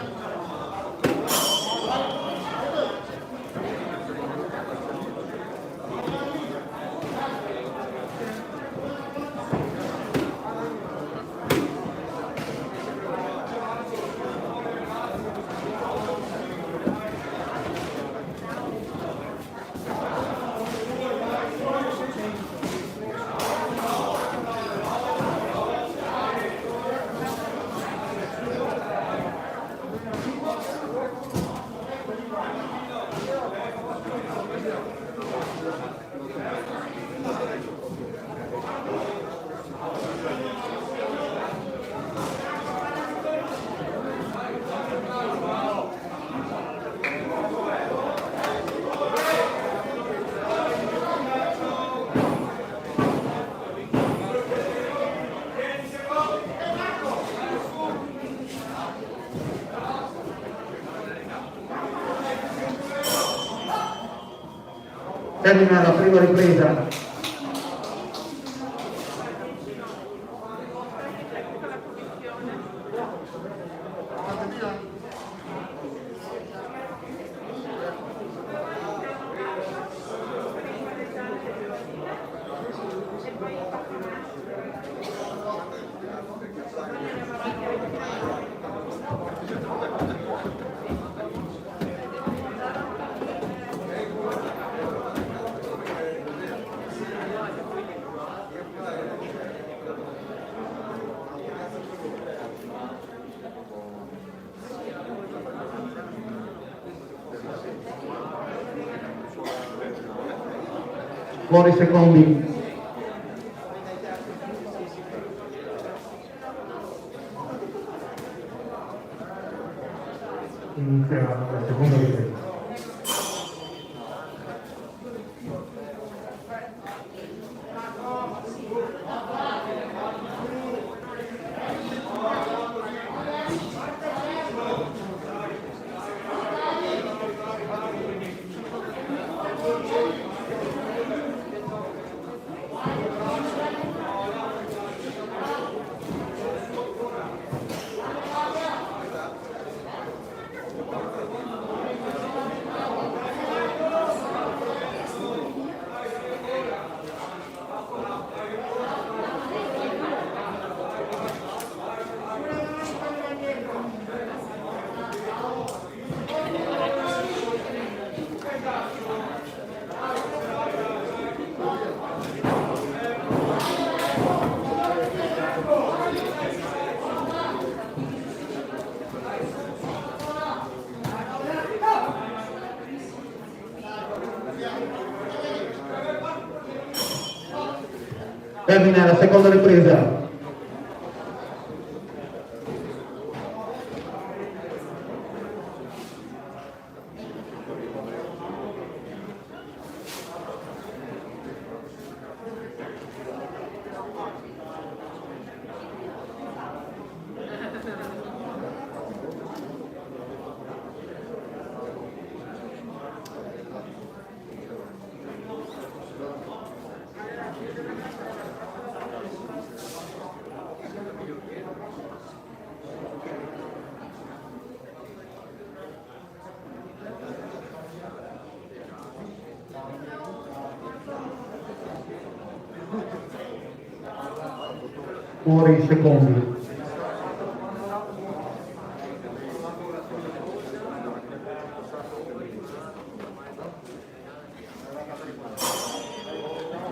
Termina la prima ripresa. Fuori secondi. Inizia la seconda ripresa. Termina la seconda ripresa. Fuori i secondi.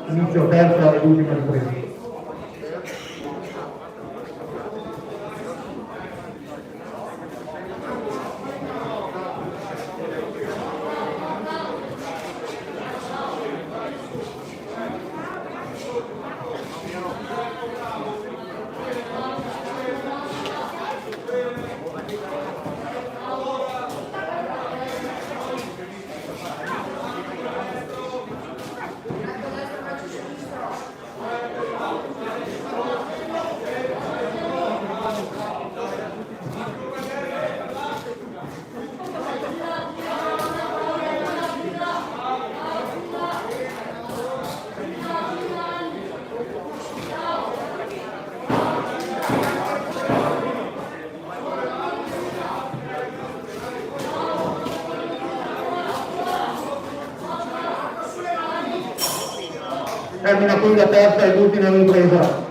Inizio terza e ultima ripresa. Termina qui la terza ed ultima ripresa.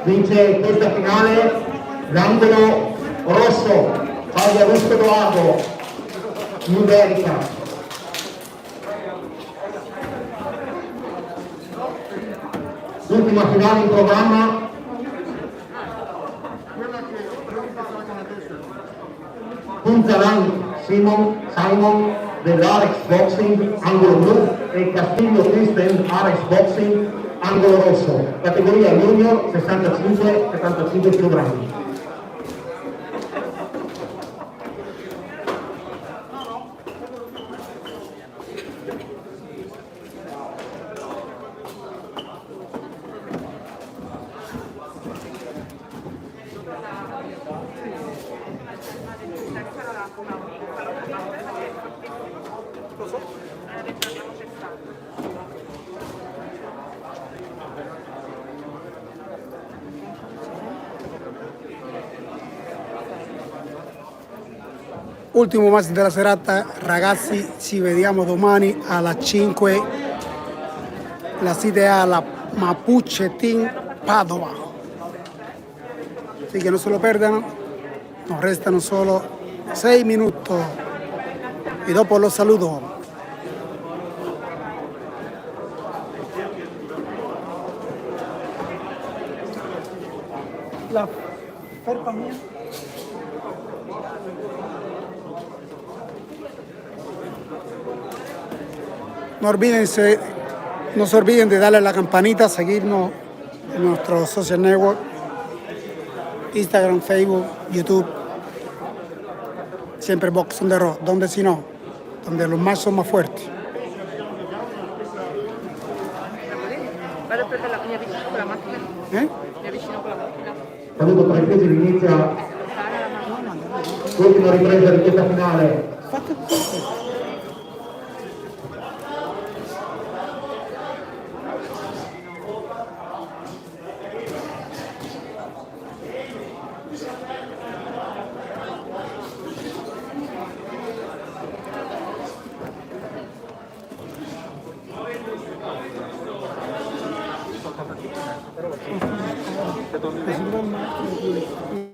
Vince questa finale l'angolo rosso, Fabio Augusto Doago, Iberica. L'ultima finale in programma, Punzalan Simon dell'Arex Boxing, angolo blu, e Castillo Kristen, Arex Boxing, angolo rosso, categoria junior 65-75 kg.
Ultimo match della serata, ragazzi, ci vediamo domani alle 5, la sede è alla Mapuche Team Padova, así que no se lo perdano, nos restano solo 6 minuti e dopo lo saluto. La felpa mía. No se olviden de darle a la campanita, seguirnos en nuestro social network, Instagram, Facebook, YouTube, siempre Boxing de Raw, donde si no, donde los más son más fuertes.
Vado a prendere la mia vicino con la macchina. Mia vicino con la macchina.
Saluto tra i pesi, inizia l'ultima ripresa di questa finale.
Sembra un